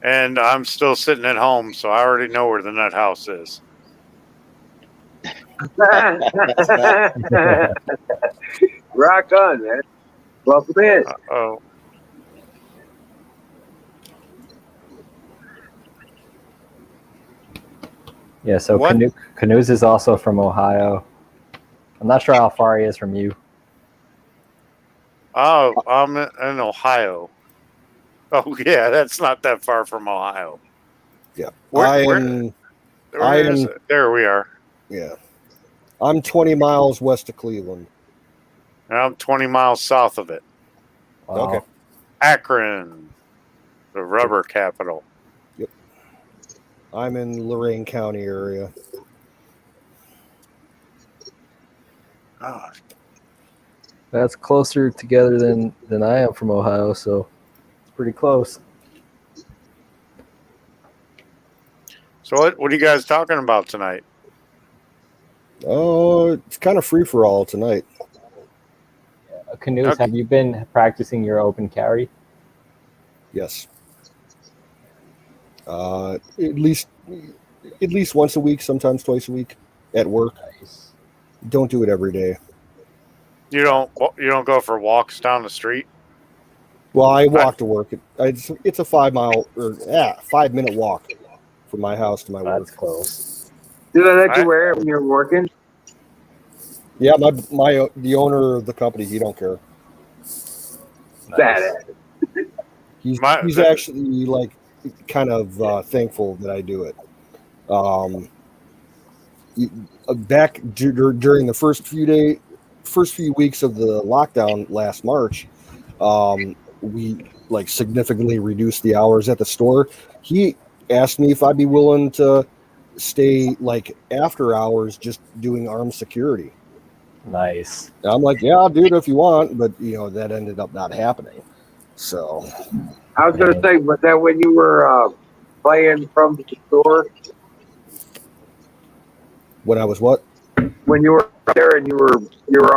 and I'm still sitting at home, so I already know where the Nut House is. rock on, man. Welcome in. Oh, Yeah, so What? Canoes is also from Ohio. I'm not sure how far he is from you. oh, I'm in Ohio. Oh yeah, that's not that far from Ohio. Yeah. Where is am- it? There we are. Yeah. I'm 20 miles west of Cleveland. And I'm 20 miles south of it. Wow. Okay. Akron, the rubber capital. I'm in Lorain County area. Ah, That's closer together than I am from Ohio, so it's pretty close. so what are you guys talking about tonight? Oh, it's kind of free for all tonight. Canoes, Okay. have you been practicing your open carry? Yes. At least once a week, sometimes twice a week at work. Nice. Don't do it every day. You don't go for walks down the street? Well, I walk to work. It's a 5 minute walk from my house to my work. That's close. Do they let you I- wear it when you're working? Yeah, the owner of the company, he don't care. Badass. He's My- he's actually like kind of thankful that I do it. Back during the first few weeks of the lockdown last March, we like significantly reduced the hours at the store. He asked me if I'd be willing to stay like after hours, just doing armed security. Nice. And I'm like, yeah, I'll do it if you want, but that ended up not happening. So I was gonna say, was that when you were playing from the store? when I was what? When you were there and you were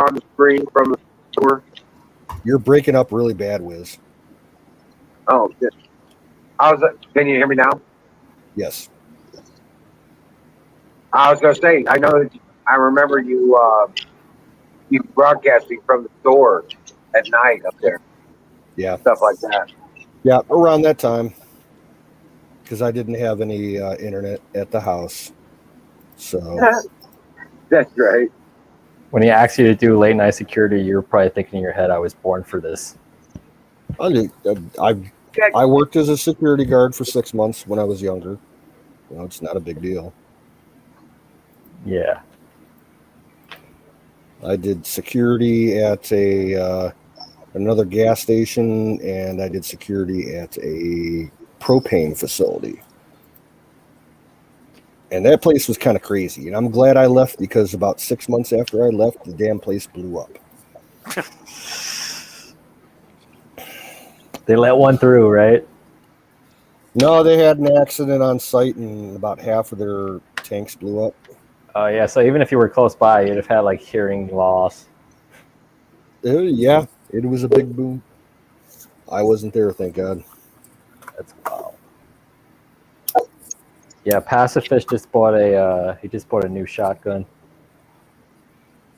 on the screen from the store? You're breaking up really bad, Wiz. Oh shit. Can you hear me now? Yes. I was gonna say, I know that I remember you you broadcasting from the store at night up there, Yeah, stuff like that. yeah, around that time, because I didn't have any internet at the house. So That's right. When he asks you to do late night security, you're probably thinking in your head, "I was born for this." I worked as a security guard for 6 months when I was younger. You know, it's not a big deal. Yeah. I did security at a another gas station, and I did security at a propane facility. And that place was kind of crazy. And I'm glad I left, because about 6 months after I left, the damn place blew up. They let one through, right? No, they had an accident on site, and about half of their tanks blew up. Oh yeah. So even if you were close by, you'd have had like hearing loss. Yeah, it was a big boom. I wasn't there, thank God. That's wild. Yeah, Pacifist just bought a new shotgun.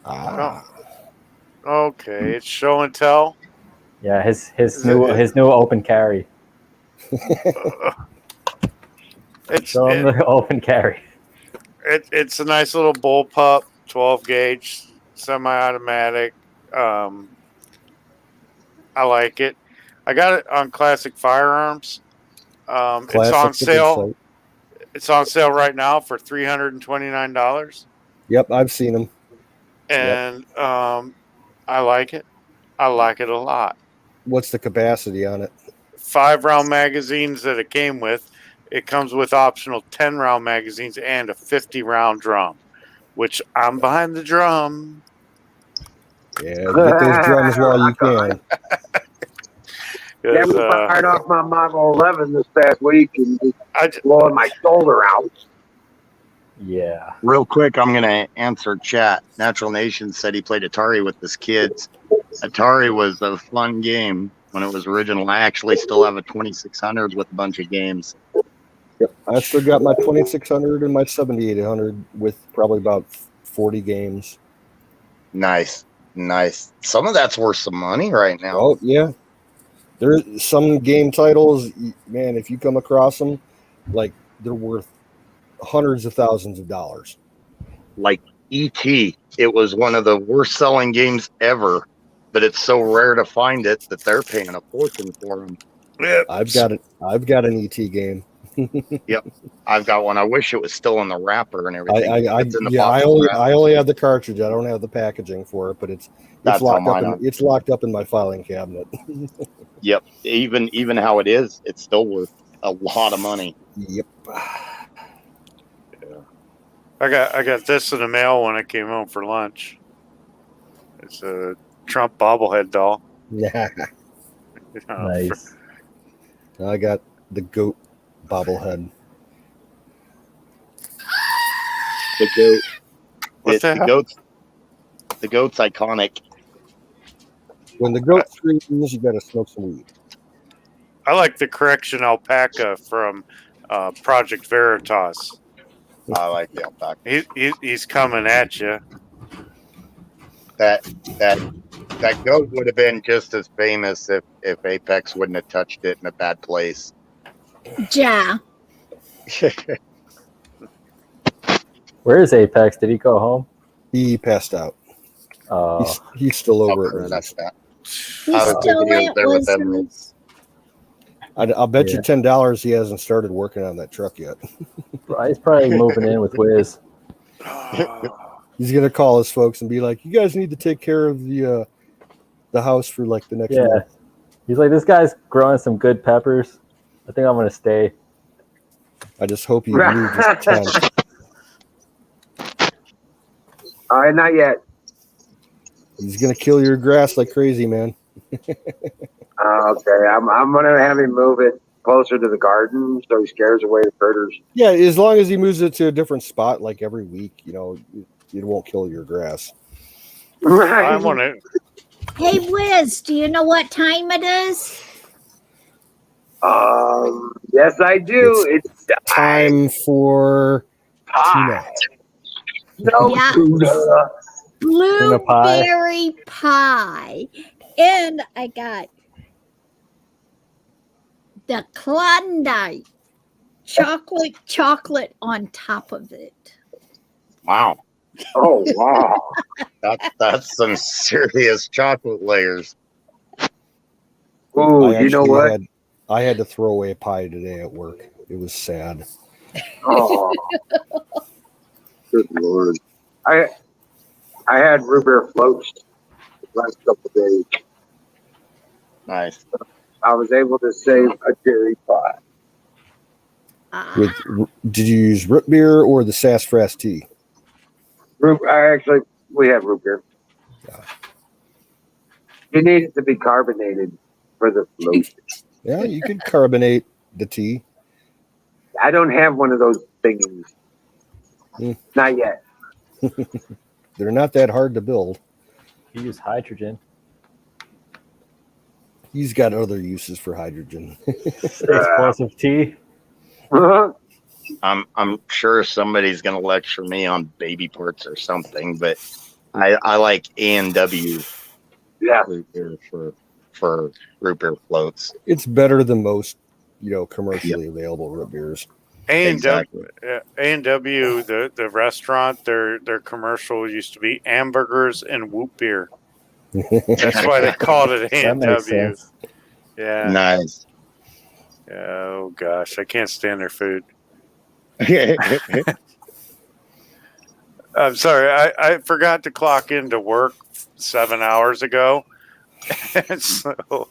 Ah, Okay, it's show and tell. Yeah, his new open carry. Show him the open carry. It's a nice little bullpup, 12 gauge, semi-automatic. I like it. I got it on Classic Firearms. It's on classic sale. site. It's on sale right now for $329, Yep, I've seen them. and I like it. I like it a lot. What's the capacity on it? 5-round magazines that it came with. It comes with optional 10-round magazines and a 50-round drum, which I'm behind the drum. Yeah, get those drums while you can. Yeah, we fired off my Model 11 this past week and just blowing my shoulder out. Yeah. Real quick, I'm going to answer chat. Natural Nation said he played Atari with his kids. Atari was a fun game when it was original. I actually still have a 2600 with a bunch of games. Yep, I still got my 2600 and my 7800 with probably about 40 games. Nice. Some of that's worth some money right now. Oh, yeah. There's some game titles, man, if you come across them, like, they're worth hundreds of thousands of dollars. Like E.T., it was one of the worst selling games ever, but it's so rare to find it that they're paying a fortune for them. Yep. I've got an ET game. Yep, I've got one. I wish it was still in the wrapper and everything. I only have the cartridge. I don't have the packaging for it, but it's locked up in my filing cabinet. Yep, even how it is, it's still worth a lot of money. Yep. I got this in the mail when I came home for lunch. It's a Trump bobblehead doll. Yeah. Nice. I got the goat bobblehead. The goat. What The goat's iconic. When the goat screams, you gotta smoke some weed. I like the correction alpaca from Project Veritas. I like the alpaca. He's coming at you. That goat would have been just as famous if Apex wouldn't have touched it in a bad place. Yeah. Where is Apex? Did he go home? He passed out. He's still over at Reynolds. He's still at Wilson's. I'll bet you $10 he hasn't started working on that truck yet. He's probably moving in with Wiz. He's gonna call his folks and be like, "You guys need to take care of the house for like the next month." He's like, "This guy's growing some good peppers. I think I'm gonna stay." I just hope you move his tent. All right, not yet. He's gonna kill your grass like crazy, man. Okay, I'm gonna have him move it closer to the garden so he scares away the critters. Yeah, as long as he moves it to a different spot like every week, it won't kill your grass. I want to. Hey, Wiz, do you know what time it is? Yes, I do. It's time for pie. No Yeah. tuna. Tuna pie. Blueberry pie. And I got the Klondike chocolate on top of it. Wow. Oh wow. That's some serious chocolate layers. Ooh, you know what? I had to throw away a pie today at work. It was sad. Oh, good lord! I had root beer floats the last couple of days. Nice. I was able to save a cherry pie. With did you use root beer or the sassafras tea? We have root beer. You need it to be carbonated for the float. Yeah, you could carbonate the tea. I don't have one of those things. Not yet. They're not that hard to build. You use hydrogen. He's got other uses for hydrogen. Explosive tea. I'm sure somebody's gonna lecture me on baby parts or something, but I like A&W Yeah. root beer for root beer floats. It's better than most, commercially available root beers. Exactly. A&W, the restaurant, their commercial used to be hamburgers and whoop beer. That's why they called it That makes A&W. sense. Yeah. Nice. Oh gosh, I can't stand their food. I'm sorry, I forgot to clock into work 7 hours ago, and so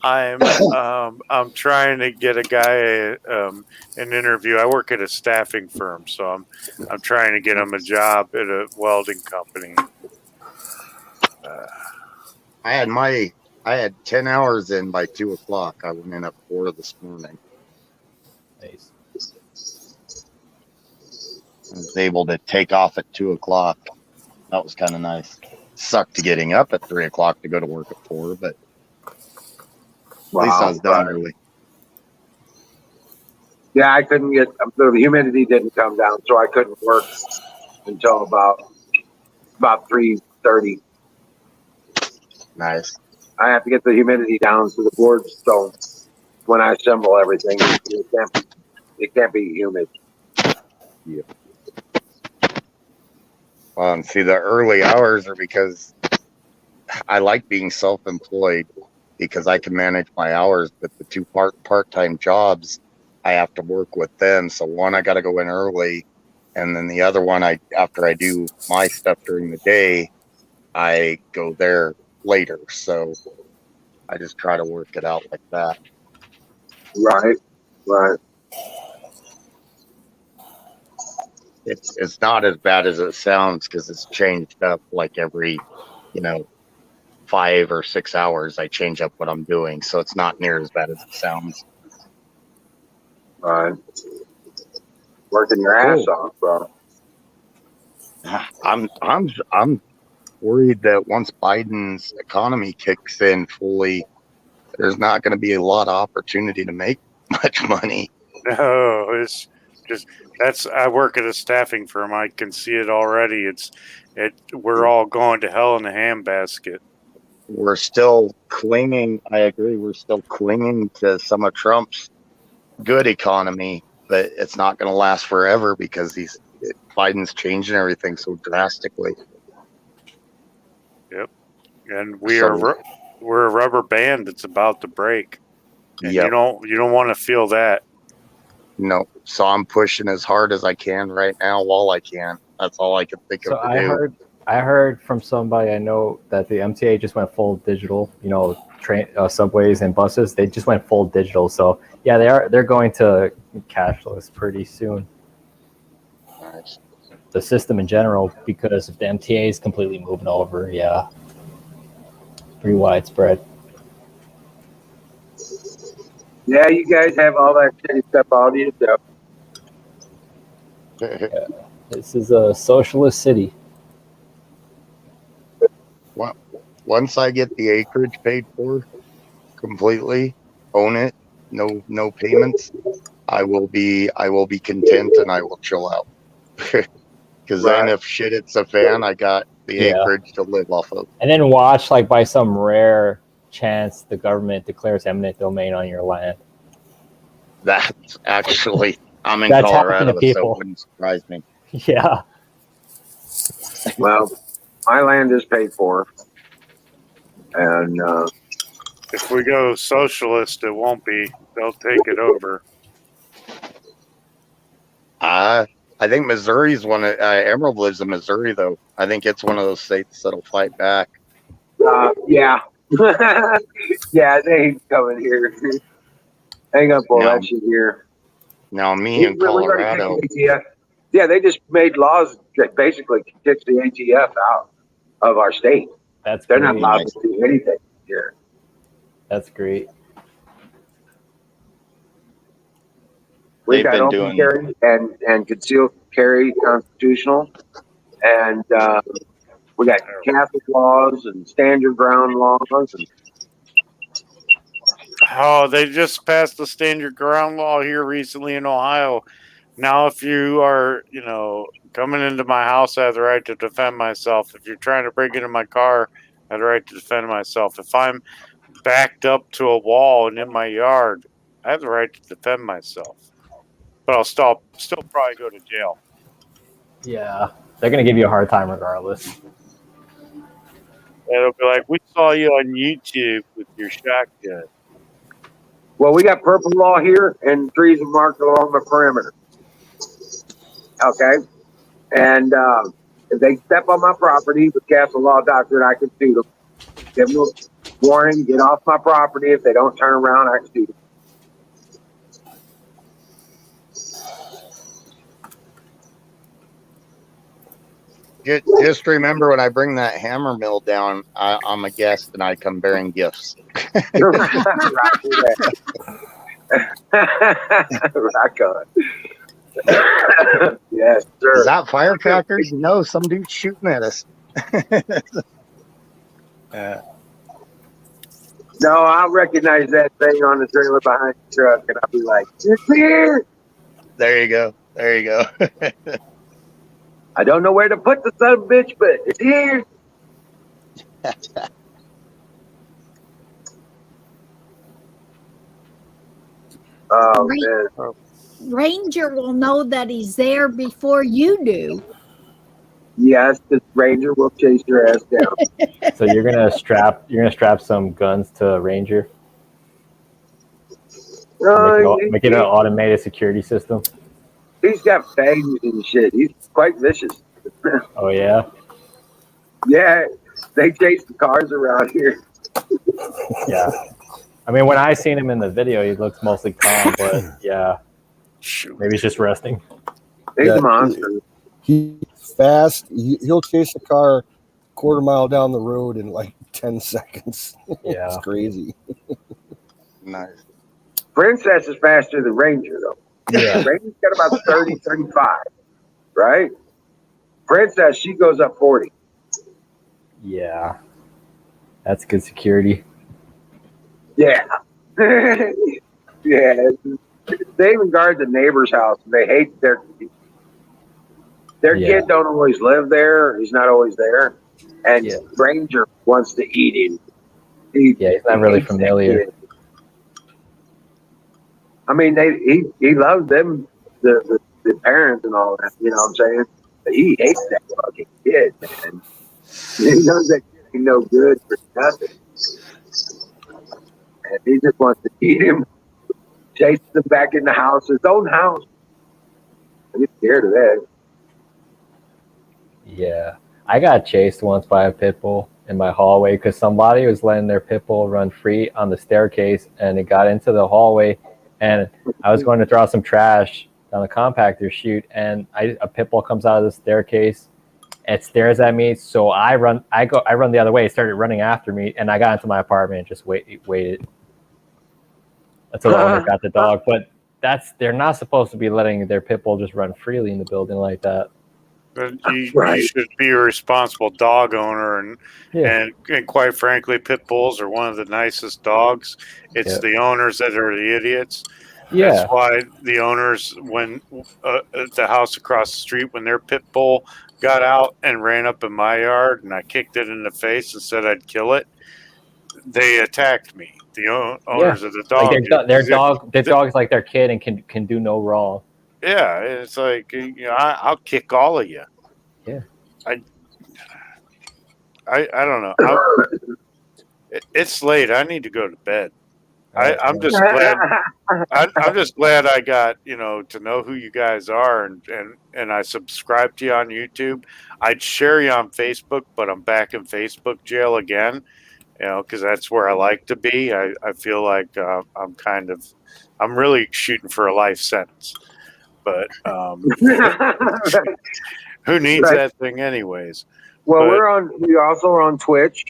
I'm trying to get a guy an interview. I work at a staffing firm, so I'm trying to get him a job at a welding company. I had 10 hours in by 2:00. I went in at 4 this morning. Nice. I was able to take off at 2:00. That was kind of nice. Sucked getting up at 3:00 to go to work at 4, but at least I was done early. Yeah, I couldn't get the humidity didn't come down, so I couldn't work until about 3:30. Nice. I have to get the humidity down to the boards, so when I assemble everything, it can't be humid. Yeah. Well, and see, the early hours are because I like being self-employed because I can manage my hours, but the two part-time jobs, I have to work with them. So one, I got to go in early, and then the other one, after I do my stuff during the day, I go there later. So I just try to work it out like that. Right. It's not as bad as it sounds because it's changed up like every, 5 or 6 hours. I change up what I'm doing, so it's not near as bad as it sounds. Right. Working your ass off, bro. I'm worried that once Biden's economy kicks in fully, there's not going to be a lot of opportunity to make much money. No, it's just I work at a staffing firm. I can see it already. We're all going to hell in a handbasket. We're still clinging. I agree. We're still clinging to some of Trump's good economy, but it's not going to last forever because Biden's changing everything so drastically. Yep, and we're a rubber band that's about to break. And Yep. you don't want to feel that. No, so I'm pushing as hard as I can right now while I can. That's all I can think So of to do. I heard from somebody I know that the MTA just went full digital. Train subways and buses, they just went full digital. So yeah, they're going to cashless pretty soon. Nice. The system in general, because if the MTA is completely moving over, yeah, pretty widespread. Yeah, you guys have all that shitty stuff all to yourself. This is a socialist city. Once I get the acreage paid for completely, own it, no payments, I will be content and I will chill out. Because Right. then if shit hits the fan, I got the Yeah. acreage to live off of. And then watch, like, by some rare chance, the government declares eminent domain on your land. That's actually, I'm in That's happened Colorado, to people. so it wouldn't surprise me. Yeah. Well, my land is paid for, and If we go socialist, it won't be. They'll take it over. I think Missouri's one of, Emerald lives in Missouri, though. I think it's one of those states that'll fight back. yeah, yeah, they ain't coming here. They ain't gonna pull No. that shit here. Now, me in Colorado, Yeah, yeah, they just made laws that basically kicks the ATF out of our state. That's They're great. not allowed to do anything here. That's great. We've They've got been open doing- carry and concealed carry constitutional, and we got Catholic laws and stand your ground laws. And Oh, they just passed the stand your ground law here recently in Ohio. Now, if you are, coming into my house, I have the right to defend myself. If you're trying to break into my car, I have the right to defend myself. If I'm backed up to a wall and in my yard, I have the right to defend myself. But I'll still probably go to jail. Yeah. They're going to give you a hard time regardless. It'll be like, we saw you on YouTube with your shotgun. well, we got purple law here, and trees are marked along the perimeter. Okay, and if they step on my property with Castle Law Doctrine, I can sue them. Give them a warning, get off my property. If they don't turn around, I can sue them. just remember when I bring that hammer mill down, I'm a guest and I come bearing gifts. Rock on. Yes, sir. Is that firecrackers? No, some dude's shooting at us. No, I'll recognize that thing on the trailer behind the truck, and I'll be like, "It's here." There you go. There you go. I don't know where to put the son of a bitch, but it's here. Oh man. Ranger will know that he's there before you do. Yes, the Ranger will chase your ass down. So you're gonna strap some guns to a Ranger, make it an automated security system. He's got fangs and shit. He's quite vicious. Oh yeah. Yeah, they chase the cars around here. Yeah. I mean, when I seen him in the video, he looks mostly calm, but yeah, maybe he's just resting. He's Yeah, a monster. He's fast. He'll chase a car quarter mile down the road in like 10 seconds. Yeah. It's crazy. Nice. Princess is faster than Ranger, though. Yeah. Ranger's got about 30, 35, right? Princess, she goes up 40. Yeah. That's good security. Yeah. Yeah. They even guard the neighbor's house. They hate their Yeah. kid don't always live there. He's not always there. And Yeah. Ranger wants to eat him. Yeah, he's not really hates that familiar. kid. I mean, he loves them, the parents and all that, you know what I'm saying? But he hates that fucking kid, man. He knows that kid ain't no good for nothing. And he just wants to eat him, chase him back in the house, his own house. He's scared of that. Yeah. I got chased once by a pit bull in my hallway because somebody was letting their pit bull run free on the staircase, and it got into the hallway, and I was going to throw some trash down the compactor chute, and a pit bull comes out of the staircase. It stares at me, so I run the other way. It started running after me, and I got into my apartment and just waited until the owner got the dog. But they're not supposed to be letting their pit bull just run freely in the building like that. But you Right. should be a responsible dog owner, and, Yeah. and quite frankly, pit bulls are one of the nicest dogs. It's Yeah. the owners that are the idiots. Yeah. That's why the owners, when at the house across the street, when their pit bull got out and ran up in my yard, and I kicked it in the face and said I'd kill it, they attacked me. The owners of the Like dog. their dog's like their kid and can do no wrong. Yeah, it's like, you know, I'll kick all of you. Yeah. I don't know. It's late. I need to go to bed. I'm just glad. I'm just glad I got, you know, to know who you guys are, and I subscribe to you on YouTube. I'd share you on Facebook, but I'm back in Facebook jail again, you know, because that's where I like to be. I feel like I'm really shooting for a life sentence, but who needs Right. that thing anyways? Well, But- we also are on Twitch.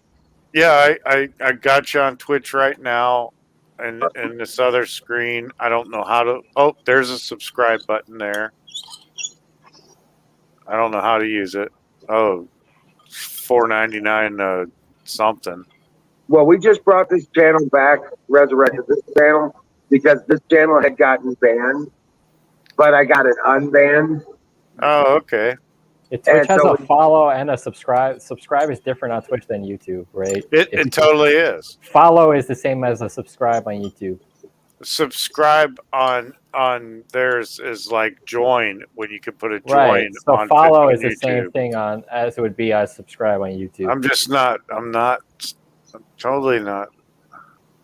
Yeah, I got you on Twitch right now, and this other screen. I don't know how to. Oh, there's a subscribe button there. I don't know how to use it. Oh, $4.99 something. Well, we just brought this channel back, resurrected this channel, because this channel had gotten banned, but I got it unbanned. Oh, okay. Twitch And has so- a follow and a subscribe. Subscribe is different on Twitch than YouTube, right? It totally is. Follow is the same as a subscribe on YouTube. Subscribe on theirs is like join, when you can put a join Right. So on follow on is the same YouTube. thing on as it would be as subscribe on YouTube. I'm totally not.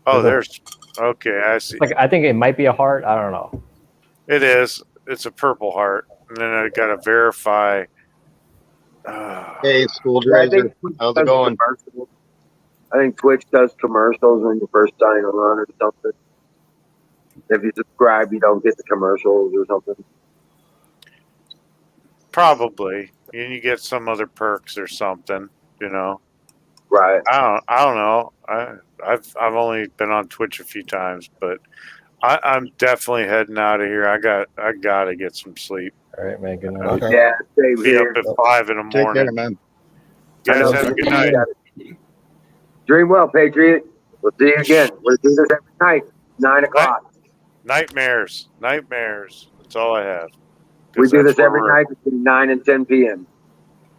Oh, there's. Okay, I see. Like I think it might be a heart. I don't know. It is. It's a purple heart, and then I got to verify. Hey, School I Driver. think Twitch How's does it going? commercials. I think Twitch does commercials when you first sign on or something. If you subscribe, you don't get the commercials or something. Probably, and you get some other perks or something. You know, Right. I don't know. I've only been on Twitch a few times, but I'm definitely heading out of here. I gotta get some sleep. All right, man. Good night. Okay. Yeah, same Be here. up at 5 in the Take morning. care, man. You I guys know. have a good night. Dream well, Patriot. We'll see you again. We'll do this every night, 9 o'clock. Nightmares. That's all I have. We 'Cause do that's this every where we're- night between 9 and 10 p.m.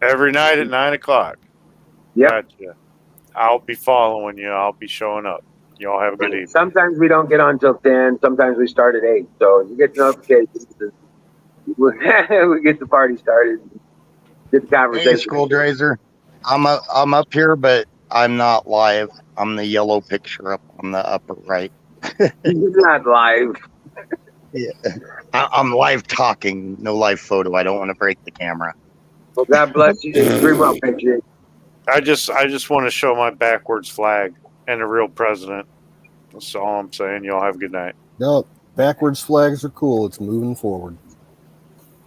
Every night at 9 o'clock. Yep. Gotcha. I'll be following you. I'll be showing up. You all have a good evening. Sometimes we don't get on till 10. Sometimes we start at 8. So you get notifications. We get the party started. Get the Hey, conversation. School Driver. I'm up here, but I'm not live. I'm the yellow picture up on the upper right. You're not live. I'm live talking, no live photo. I don't want to break the camera. Well, God bless you. Dream well, Patriot. I just want to show my backwards flag and the real president. That's all I'm saying. You all have a good night. No, backwards flags are cool. It's moving forward.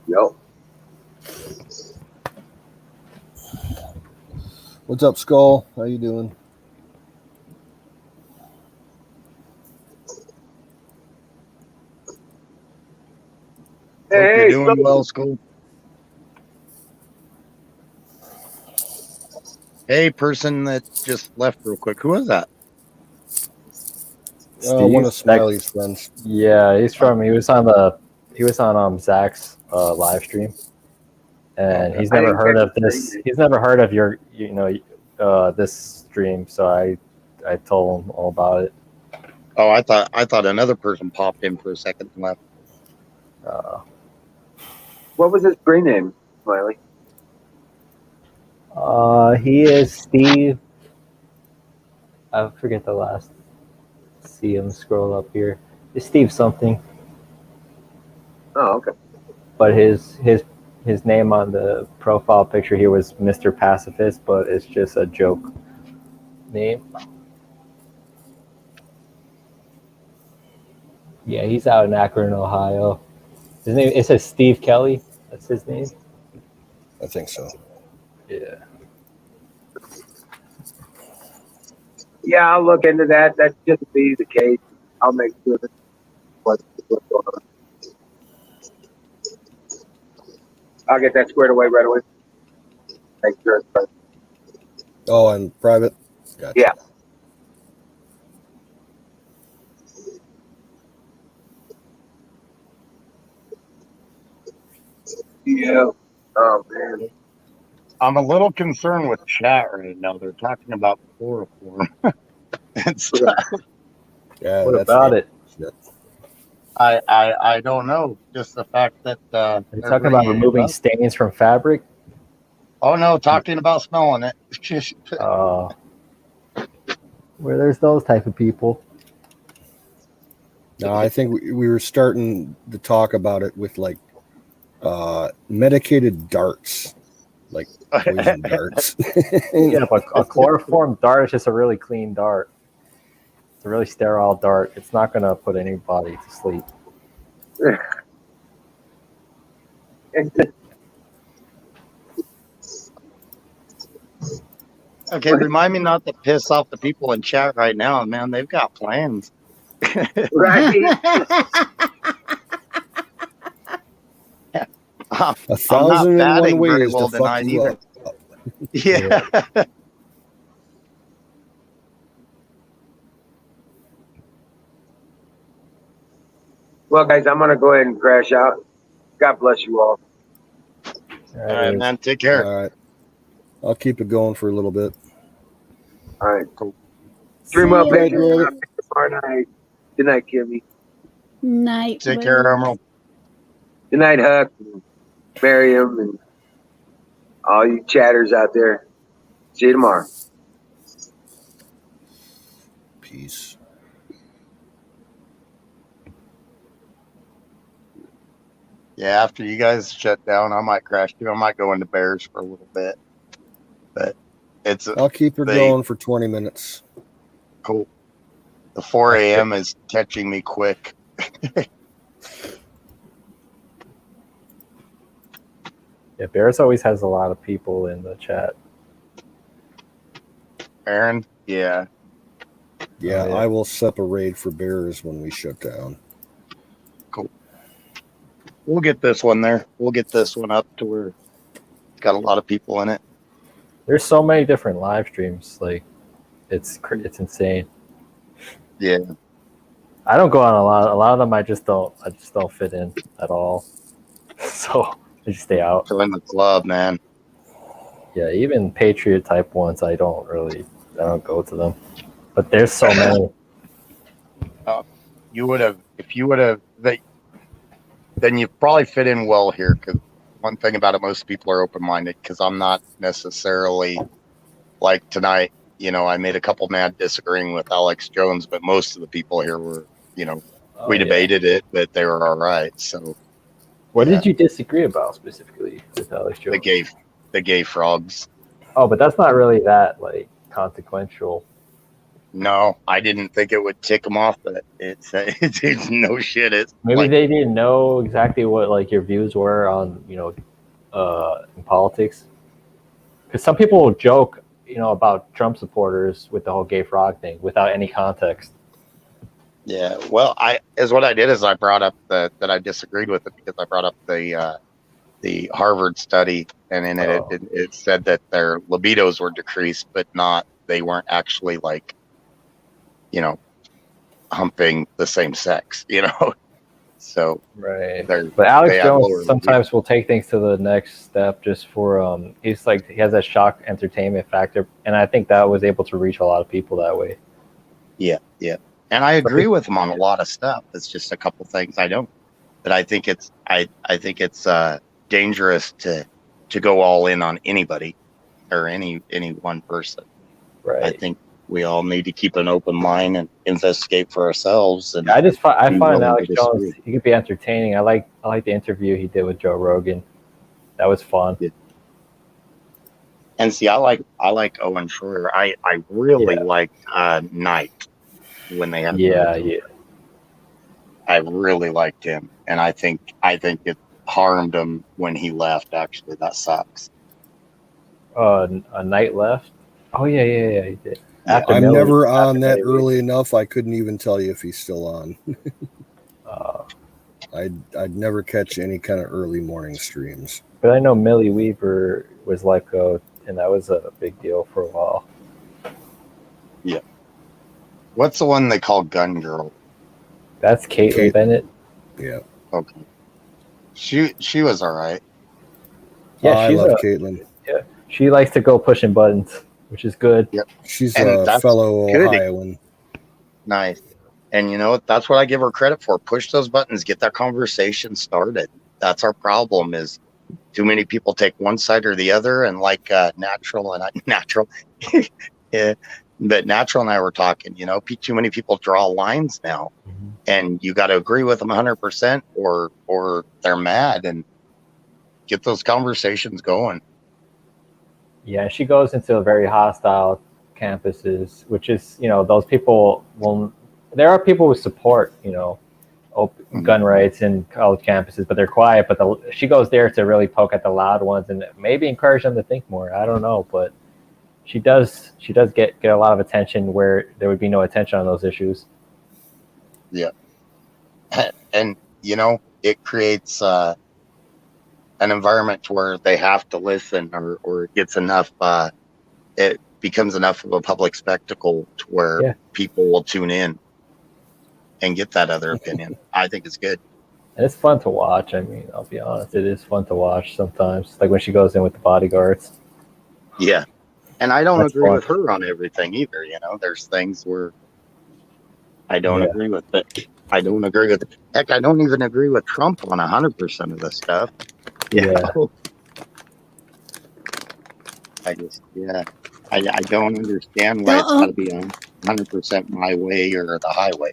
Yo. What's up, Skull? How you doing? Hope Hey, you're doing well, School. Hey, person that just left real quick. Who was that? One of Steve? Smiley's friends. Yeah, he was on Zach's live stream, and he's I never didn't heard catch of this. He's never heard of your this stream. So I told him all about it. Oh, I thought another person popped in for a second and left. What was his screen name, Smiley? He is Steve. I forget the last. See him scroll up here. It's Steve something, Oh, okay. but his name on the profile picture here was Mr. Pacifist, but it's just a joke name. Yeah, he's out in Akron, Ohio. His name, it says Steve Kelly. That's his name. I think so. Yeah. Yeah, I'll look into that. That shouldn't be the case. I'll make sure that what's going on. I'll get that squared away right away. Make sure it's right. Oh, and private? Gotcha. Yeah. Yeah. Oh man. I'm a little concerned with chat right now. They're talking about chloroform and stuff. Yeah, What that's about it? shit. I don't know. Just the fact that Are you they're talking about bringing it removing up. stains from fabric? Oh no, talking about smelling it. Where there's those type of people. No, I think we were starting to talk about it with like medicated darts, like poison darts. Yeah, but a chloroform dart is just a really clean dart. It's a really sterile dart. It's not going to put anybody to sleep. Okay, remind me not to piss off the people in chat right now, man. They've got plans. Right. A I'm thousand not and one batting very ways well to fuck tonight you either. up. Yeah. Well, guys, I'm gonna go ahead and crash out. God bless you all. All right, man. Take care. All right. I'll keep it going for a little bit. All right. Cool. Dream See up, ya. baby. Tomorrow night. Good night, Kimmy. Night. Take care, Emerald. Good night, Huck, and Miriam, and all you chatters out there. See you tomorrow. Peace. Yeah, after you guys shut down, I might crash too. I might go into Bears for a little bit. But it's I'll keep her going for 20 minutes. Cool. The 4 a.m. is catching me quick. Yeah, Bears always has a lot of people in the chat. Aaron? Yeah. Yeah, Oh, yeah. I will separate for Bears when we shut down. Cool. We'll get this one there. We'll get this one up to where it's got a lot of people in it. There's so many different live streams. Like, it's insane. Yeah. I don't go on a lot. A lot of them I just don't fit in at all. So I just stay out. Join the club, man. Yeah, even Patriot type ones, I don't go to them. But there's so many. If you would have, then you probably fit in well here. Because one thing about it, most people are open-minded. Because I'm not necessarily like tonight. You know, I made a couple mad disagreeing with Alex Jones, but most of the people here were, we debated it, but they were all right. So, What did you disagree about specifically with Alex Jones? the gay frogs. Oh, but that's not really that like consequential. No, I didn't think it would tick them off, but it's no shit. It's Maybe like, they didn't know exactly what like your views were on in politics. Because some people will joke, about Trump supporters with the whole gay frog thing without any context. yeah. Well, what I did is I brought up that I disagreed with it because I brought up the Harvard study, and in it said that their libidos were decreased, but they weren't actually like, humping the same sex, So Right. they're- But Alex they have lower Jones sometimes will take things to the next step just for he has that shock entertainment factor, and I think that was able to reach a lot of people that way. Yeah, yeah. And I agree with him on a lot of stuff. It's just a couple things I don't. But I think it's dangerous to go all in on anybody or any one person. Right. I think we all need to keep an open mind and investigate for ourselves. And I be find willing Alex to Jones, disagree. he could be entertaining. I like the interview he did with Joe Rogan. That was fun. Yeah. And see, I like Owen Schroyer. I really like Knight when they had. Yeah. I really liked him, and I think it harmed him when he left. Actually, that sucks. A night left. Oh yeah, he did. After I'm Millie- never after on that Millie. early enough. I couldn't even tell you if he's still on. I'd never catch any kind of early morning streams. But I know Millie Weaver was let go, and that was a big deal for a while. Yeah. What's the one they call Gun Girl? That's Caitlin Kate- Bennett. Yeah. Okay. She was all right. Yeah, I she's love a Caitlin. she likes to go pushing buttons, which is good. Yep. She's And a that's fellow good. Ohioan. Nice. And you know what? That's what I give her credit for. Push those buttons, get that conversation started. That's our problem is too many people take one side or the other. And like natural and natural, yeah, but natural and I were talking, you know, too many people draw lines now and you got to agree with them 100% or they're mad and get those conversations going. Yeah, she goes into very hostile campuses, which is, you know, those people will. There are people who support, you know, gun rights in college campuses, but they're quiet. But she goes there to really poke at the loud ones and maybe encourage them to think more. I don't know, but she does get a lot of attention where there would be no attention on those issues. Yeah, and you know, it creates an environment where they have to listen, or it gets enough. It becomes enough of a public spectacle to where people will tune in and get that other opinion. I think it's good. And it's fun to watch. I mean, I'll be honest, it is fun to watch sometimes. Like when she goes in with the bodyguards. Yeah. And I don't That's agree fun. with her on everything either. You know, there's things where I don't agree with it. I don't agree with it. Heck, I don't even agree with Trump on 100% of the stuff. You know? I just, I don't understand why it's got to be 100% my way or the highway.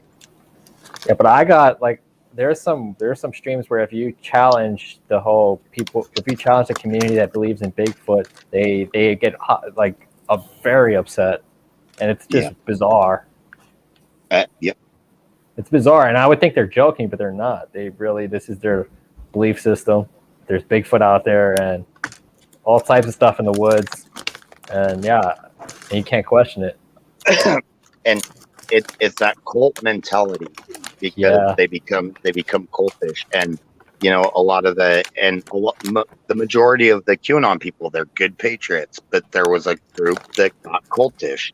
Yeah, but I got like there's some streams where if you challenge the whole people, if you challenge the community that believes in Bigfoot, they get like very upset, and it's just bizarre. Yep. It's bizarre, and I would think they're joking, but they're not. They really, this is their belief system. There's Bigfoot out there, and all types of stuff in the woods, and and you can't question it. And it's that cult mentality because they become cultish, and you know the majority of the QAnon people, they're good patriots, but there was a group that got cultish,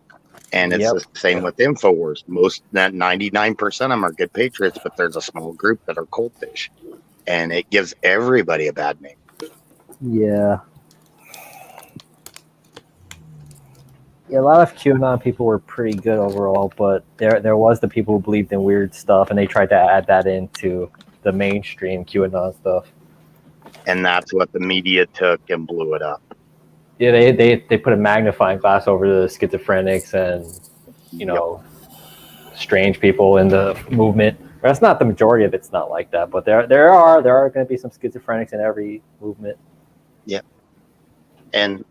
and it's the same with InfoWars. Most, that 99% of them are good patriots, but there's a small group that are cultish, and it gives everybody a bad name. Yeah, a lot of QAnon people were pretty good overall, but there was the people who believed in weird stuff, and they tried to add that into the mainstream QAnon stuff. And that's what the media took and blew it up. Yeah, they put a magnifying glass over the schizophrenics and, you know, strange people in the movement. That's not the majority of it's not like that, but there are going to be some schizophrenics in every movement. Yeah, and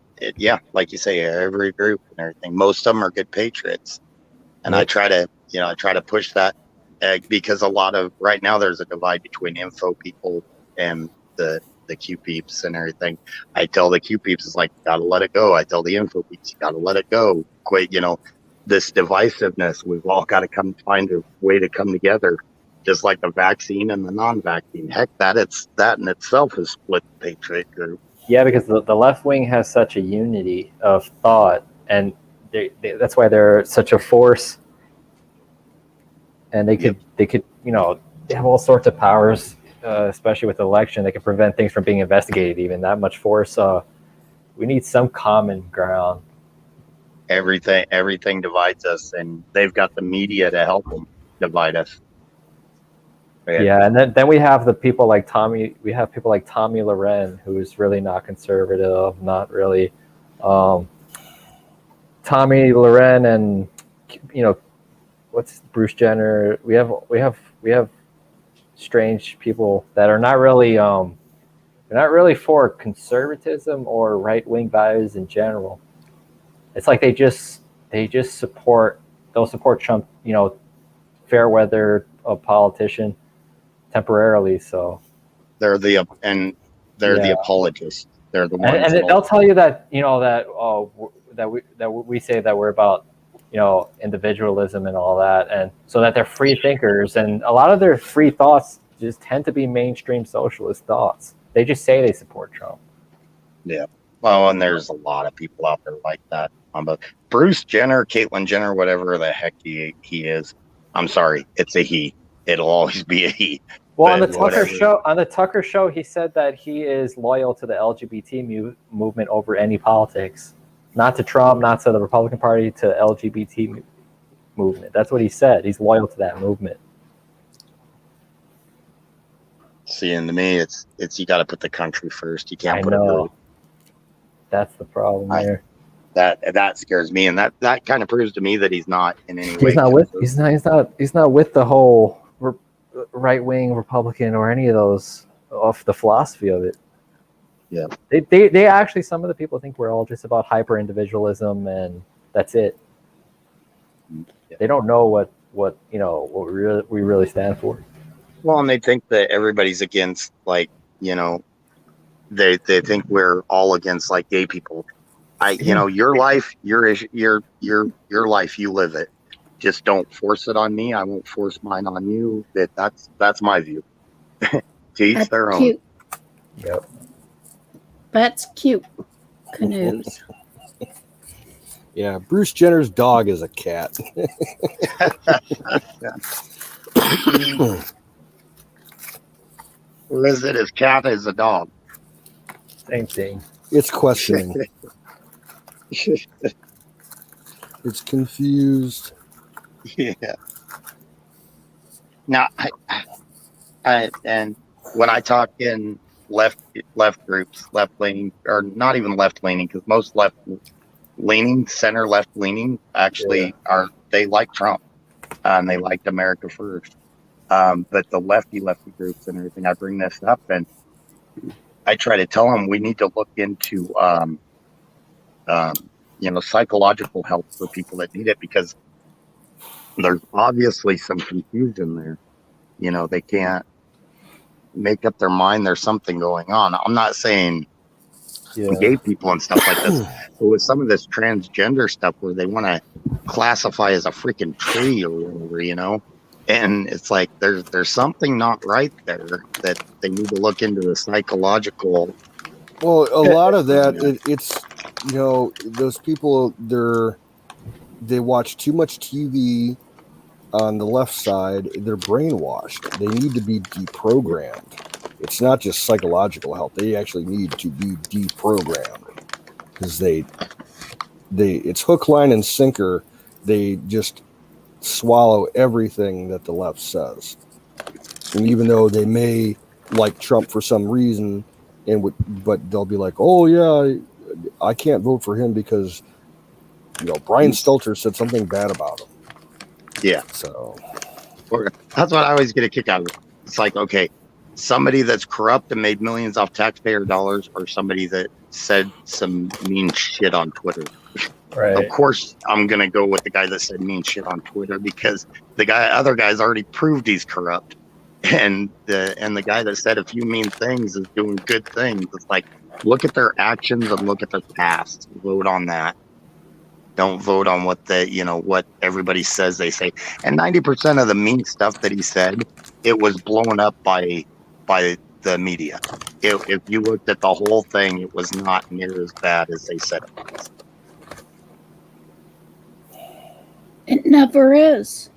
like you say, every group and everything. Most of them are good patriots, and I try to push that because a lot of right now there's a divide between info people and the Q peeps and everything. I tell the Q peeps, it's like, gotta let it go. I tell the info peeps, you gotta let it go. Quit, you know, this divisiveness. We've all got to find a way to come together, just like the vaccine and the non-vaccine. Heck, that in itself has split the patriot group. Yeah, because the left wing has such a unity of thought, and that's why they're such a force. And they could, you know, they have all sorts of powers, especially with the election. They can prevent things from being investigated. Even that much force. We need some common ground. Everything divides us, and they've got the media to help them divide us. Yeah, and then we have the people like Tommy. We have people like Tommy Loren, who's really not conservative, not really. Tommy Loren and, you know, what's Bruce Jenner? We have strange people that are not really they're not really for conservatism or right wing values in general. It's like they just support. They'll support Trump, you know, fair weather politician. Temporarily, so they're the apologists. They're the ones, and they'll tell you that, you know, that we say that we're about, you know, individualism and all that, and so that they're free thinkers, and a lot of their free thoughts just tend to be mainstream socialist thoughts. They just say they support Trump. Yeah, well, and there's a lot of people out there like that. But Bruce Jenner, Caitlyn Jenner, whatever the heck he is, I'm sorry, it's a he. It'll always be a he. Well, on the But Tucker show, he said that he is loyal to the LGBT movement over any politics, not to Trump, not to the Republican Party, to LGBT movement. That's what he said. He's loyal to that movement. See, and to me, it's you got to put the country first. You can't I put know. That's the problem there. that scares me, and that kind of proves to me that he's not in any way. He's not with the whole right wing Republican or any of those of the philosophy of it. Yeah. They actually, some of the people think we're all just about hyper individualism and that's it. They don't know what we really stand for. Well, and they think that everybody's against, like, they think we're all against, like, gay people. Your life, your life, you live it. Just don't force it on me. I won't force mine on you. That's my view. To each their own. Cute. Yep. That's cute. Canoes. Yeah, Bruce Jenner's dog is a cat. Or is it his cat is a dog? Same thing. It's questioning. It's confused. Yeah. Now, I and when I talk in left groups, left leaning, or not even left leaning, because most left leaning, center left leaning, actually they like Trump, and they liked America first. But the lefty groups and everything, I bring this up, and I try to tell them we need to look into psychological help for people that need it, because there's obviously some confusion there. They can't make up their mind. There's something going on. I'm not saying gay people and stuff like this, but with some of this transgender stuff where they want to classify as a freaking tree or whatever, and it's like there's something not right there that they need to look into the psychological. Well, a lot of that, it's those people, they watch too much TV on the left side. They're brainwashed. They need to be deprogrammed. It's not just psychological help. They actually need to be deprogrammed, because it's hook, line, and sinker. They just swallow everything that the left says. And even though they may like Trump for some reason, but they'll be like, oh yeah, I can't vote for him because Brian Stelter said something bad about him. Yeah. So that's what I always get a kick out of it. It's like, okay, somebody that's corrupt and made millions off taxpayer dollars, or somebody that said some mean shit on Twitter. Right. Of course, I'm going to go with the guy that said mean shit on Twitter, because other guy's already proved he's corrupt. And the guy that said a few mean things is doing good things. It's like, look at their actions and look at their past. Vote on that. Don't vote on what what everybody says they say. And 90% of the mean stuff that he said, it was blown up by the media. If you looked at the whole thing, it was not near as bad as they said it was. It never is.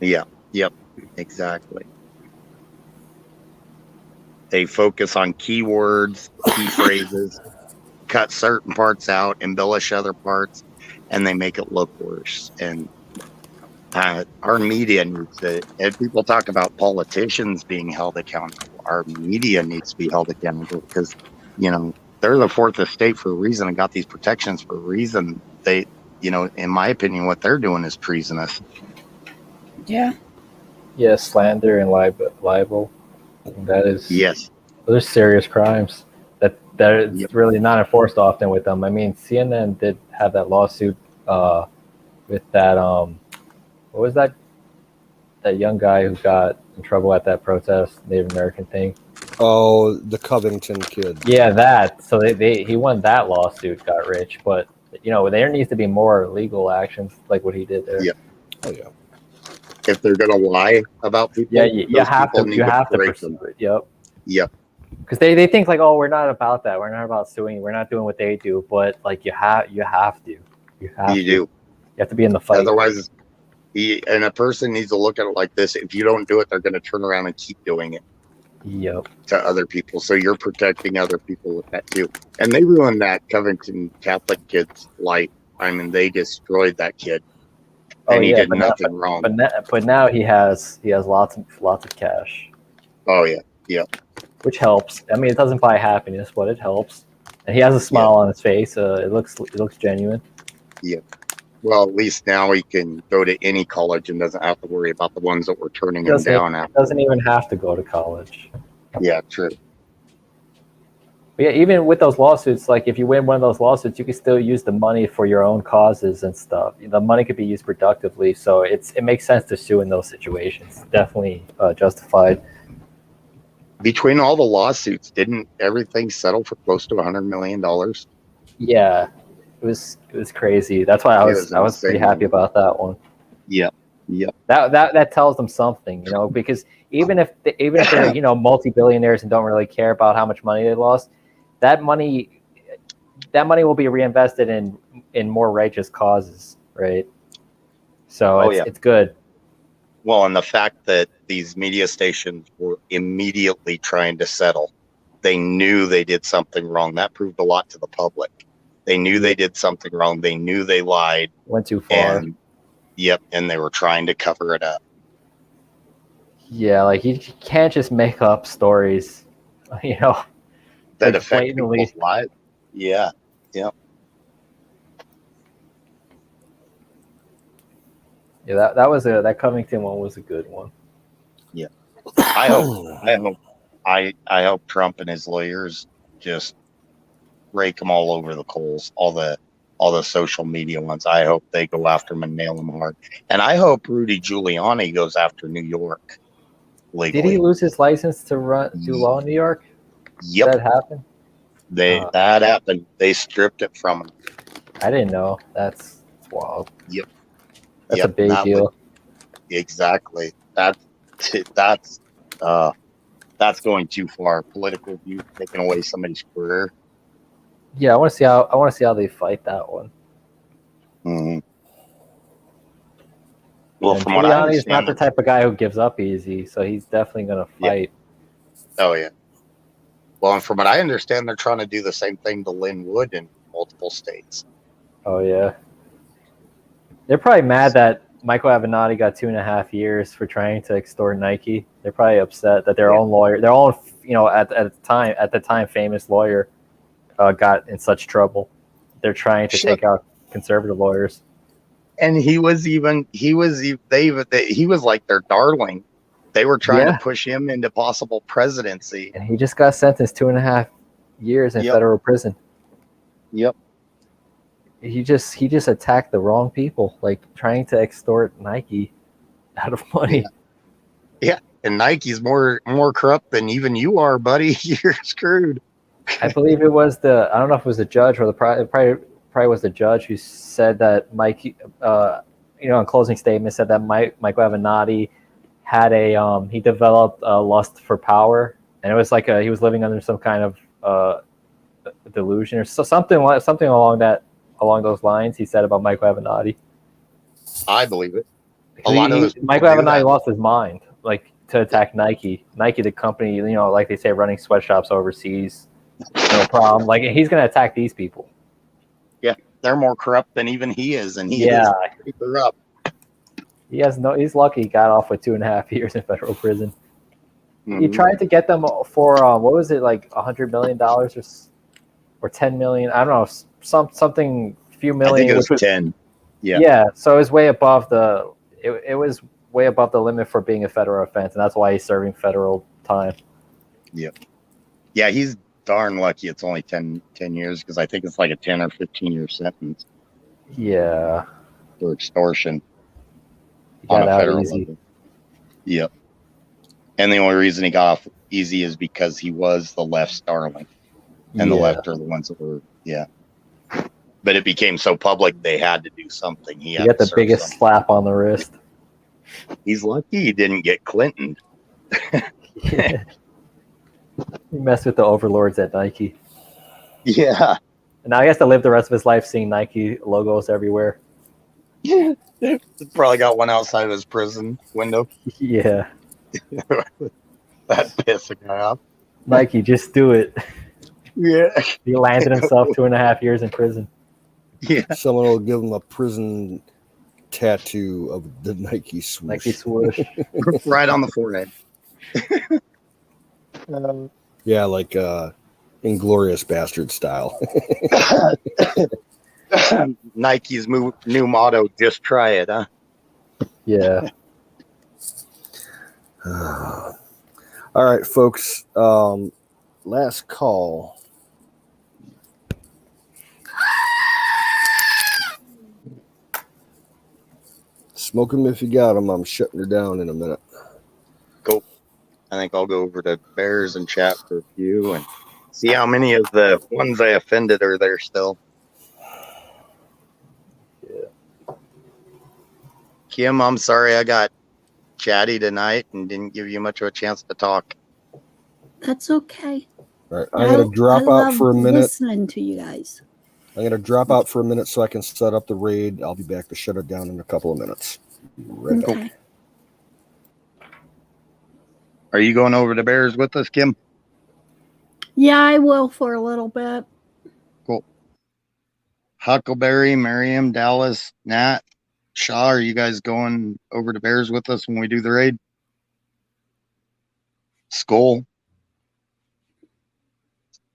Yeah. Yep. Exactly. They focus on keywords, key phrases, cut certain parts out, embellish other parts, and they make it look worse. And our media needs to, if people talk about politicians being held accountable, our media needs to be held accountable, because, they're the fourth estate for a reason and got these protections for a reason. They, in my opinion, what they're doing is treasonous. Yeah. Yeah, slander and libel. That is, yes, those are serious crimes that is really not enforced often with them. I mean, CNN did have that lawsuit with that what was that young guy who got in trouble at that protest, Native American thing. Oh, the Covington kid. Yeah, that. So he won that lawsuit, got rich, but there needs to be more legal actions like what he did there. Yeah. Oh yeah. If they're gonna lie about people, yeah, you have to pursue it. Yep. Because they think like, oh, we're not about that. We're not about suing. We're not doing what they do. But like, you have to. You have to be in the fight. And a person needs to look at it like this: if you don't do it, they're going to turn around and keep doing it Yep. to other people. So you're protecting other people with that too. And they ruined that Covington Catholic kid's life. I mean, they destroyed that kid, and he did nothing wrong. But now he has lots of cash. Oh yeah, yeah. Which helps. I mean, it doesn't buy happiness, but it helps. And he has a smile on his face. It looks genuine. Yeah. Well, at least now he can go to any college and doesn't have to worry about the ones that were turning him down. Doesn't even have to go to college. Yeah, true. But yeah, even with those lawsuits, like if you win one of those lawsuits, you can still use the money for your own causes and stuff. The money could be used productively, so it makes sense to sue in those situations. Definitely justified. Between all the lawsuits, didn't everything settle for close to $100 million? Yeah, it was crazy. That's why I was pretty happy about that one. Yep. Yep. That tells them something, because even if they're multi-billionaires and don't really care about how much money they lost, that money will be reinvested in more righteous causes, right? So it's good. Well, and the fact that these media stations were immediately trying to settle, they knew they did something wrong. That proved a lot to the public. They knew they did something wrong. They knew they lied. Went too far. And they were trying to cover it up. Yeah, like you can't just make up stories, that like affect people's lives. Yeah, yeah. Yeah, that Covington one was a good one. Yeah, I hope Trump and his lawyers just rake them all over the coals. All the social media ones. I hope they go after him and nail him hard. And I hope Rudy Giuliani goes after New York legally. Did he lose his license to do law in New York? Yep, that happened. That happened. They stripped it from him. I didn't know. That's wild. Yep. That's a big deal. Exactly. That's going too far. Political view, taking away somebody's career. Yeah, I want to see how they fight that one. Mm-hmm. Well, and from what I understand, is not the type of guy who gives up easy, so he's definitely going to fight. Yeah. Oh yeah. Well, and from what I understand, they're trying to do the same thing to Lynn Wood in multiple states. Oh yeah. They're probably mad that Michael Avenatti got 2.5 years for trying to extort Nike. They're probably upset that their own lawyer, at the time famous lawyer, got in such trouble. They're trying to take out conservative lawyers. And he was like their darling. They were trying to push him into possible presidency. And he just got sentenced 2.5 years in federal prison. Yep. He just attacked the wrong people, like trying to extort Nike out of money. Yeah. And Nike's more corrupt than even you are, buddy. You're screwed. I believe it was I don't know if it was the judge or probably was the judge who said that Mike, in closing statement said that Michael Avenatti had he developed a lust for power, and it was like he was living under some kind of delusion or something along those lines. He said about Michael Avenatti. I believe it. Michael Avenatti lost his mind, like to attack Nike, the company, like they say, running sweatshops overseas. No problem. Like he's going to attack these people. Yeah, they're more corrupt than even he is, and he is pretty corrupt. He's lucky he got off with 2.5 years in federal prison. Mm-hmm. He tried to get them for what was it, like $100 million or 10 million? I don't know, something few million. I think it was 10. Yeah. Yeah. So it was way above it was way above the limit for being a federal offense, and that's why he's serving federal time. Yep. Yeah, he's darn lucky it's only 10 years, because I think it's like a 10 or 15-year sentence. Yeah. For extortion. On a federal level. Yep. And the only reason he got off easy is because he was the left's darling. And the left are the ones that were, But it became so public they had to do something. He got the biggest slap on the wrist. He's lucky he didn't get Clinton. He messed with the overlords at Nike. Yeah. And now he has to live the rest of his life seeing Nike logos everywhere. Probably got one outside of his prison window. Yeah. That pissed the guy off. Nike, just do it. Yeah. He landed himself 2.5 years in prison. Yeah. Someone will give him a prison tattoo of the Nike swoosh. Nike swoosh. Right on the forehead. Yeah, like Inglorious Bastard style. Nike's new motto, just try it, huh? Yeah. All right, folks. Last call. Smoke them if you got them. I'm shutting her down in a minute. Cool. I think I'll go over to Bears and chat for a few and see how many of the ones I offended are there still. Yeah. Kim, I'm sorry I got chatty tonight and didn't give you much of a chance to talk. That's okay. All right, I'm going to drop out for a minute. Listening to you guys. I'm going to drop out for a minute so I can set up the raid. I'll be back to shut it down in a couple of minutes. Right back. Okay. Are you going over to Bears with us, Kim? Yeah, I will for a little bit. Cool. Huckleberry, Miriam, Dallas, Nat, Shaw, are you guys going over to Bears with us when we do the raid? Skull.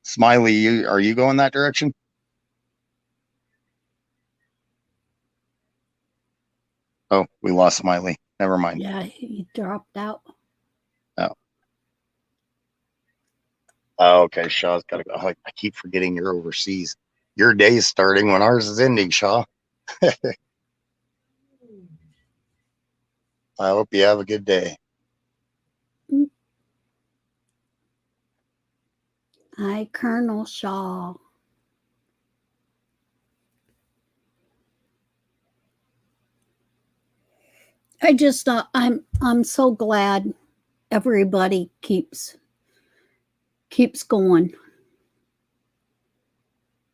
Smiley, are you going that direction? Oh, we lost Smiley. Never mind. Yeah, he dropped out. Oh, okay. Shaw's got to go. I keep forgetting you're overseas. Your day's starting when ours is ending, Shaw. I hope you have a good day. Hi, Colonel Shaw. I just I'm so glad everybody keeps going.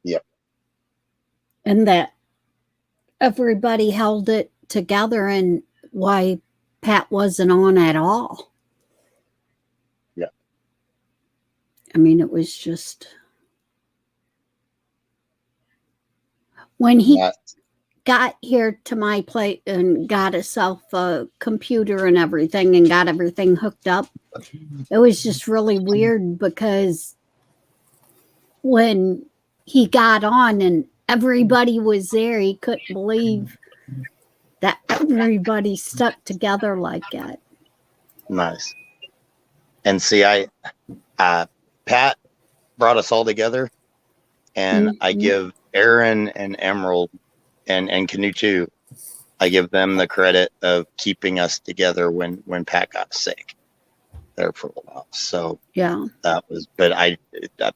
Yep. And that everybody held it together, and why Pat wasn't on at all. Yeah. I mean, it was just when he got here to my place and got himself a computer and everything and got everything hooked up. It was just really weird because when he got on and everybody was there, he couldn't believe that everybody stuck together like that. Nice. And see, Pat brought us all together, and I give Aaron and Emerald and Canoe too, I give them the credit of keeping us together when Pat got sick there for a while. So yeah, that was, but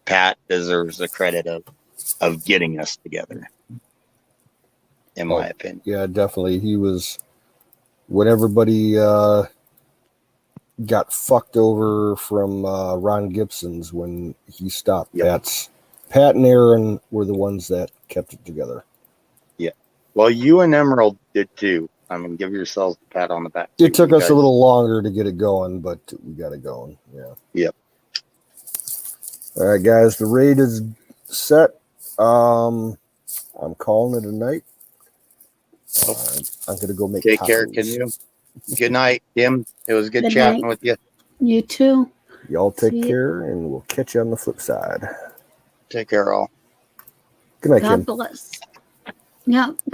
Pat deserves the credit of getting us together, in my opinion. Yeah, definitely. He was, when everybody got fucked over from Ron Gibson's when he stopped. Yep. Pat and Aaron were the ones that kept it together. Yeah. Well, you and Emerald did too. I mean, give yourselves a pat on the back. It took us a little longer to get it going, but we got it going. Yeah. Yep. All right, guys, the raid is set. I'm calling it a night. I'm gonna go make. Take tacos. care, Canoe. Good night, Kim. It was good Good chatting night. with you. You too. Y'all take See ya. care, and we'll catch you on the flip side. Take care, all. Good night, God Kim. bless. Yeah. Good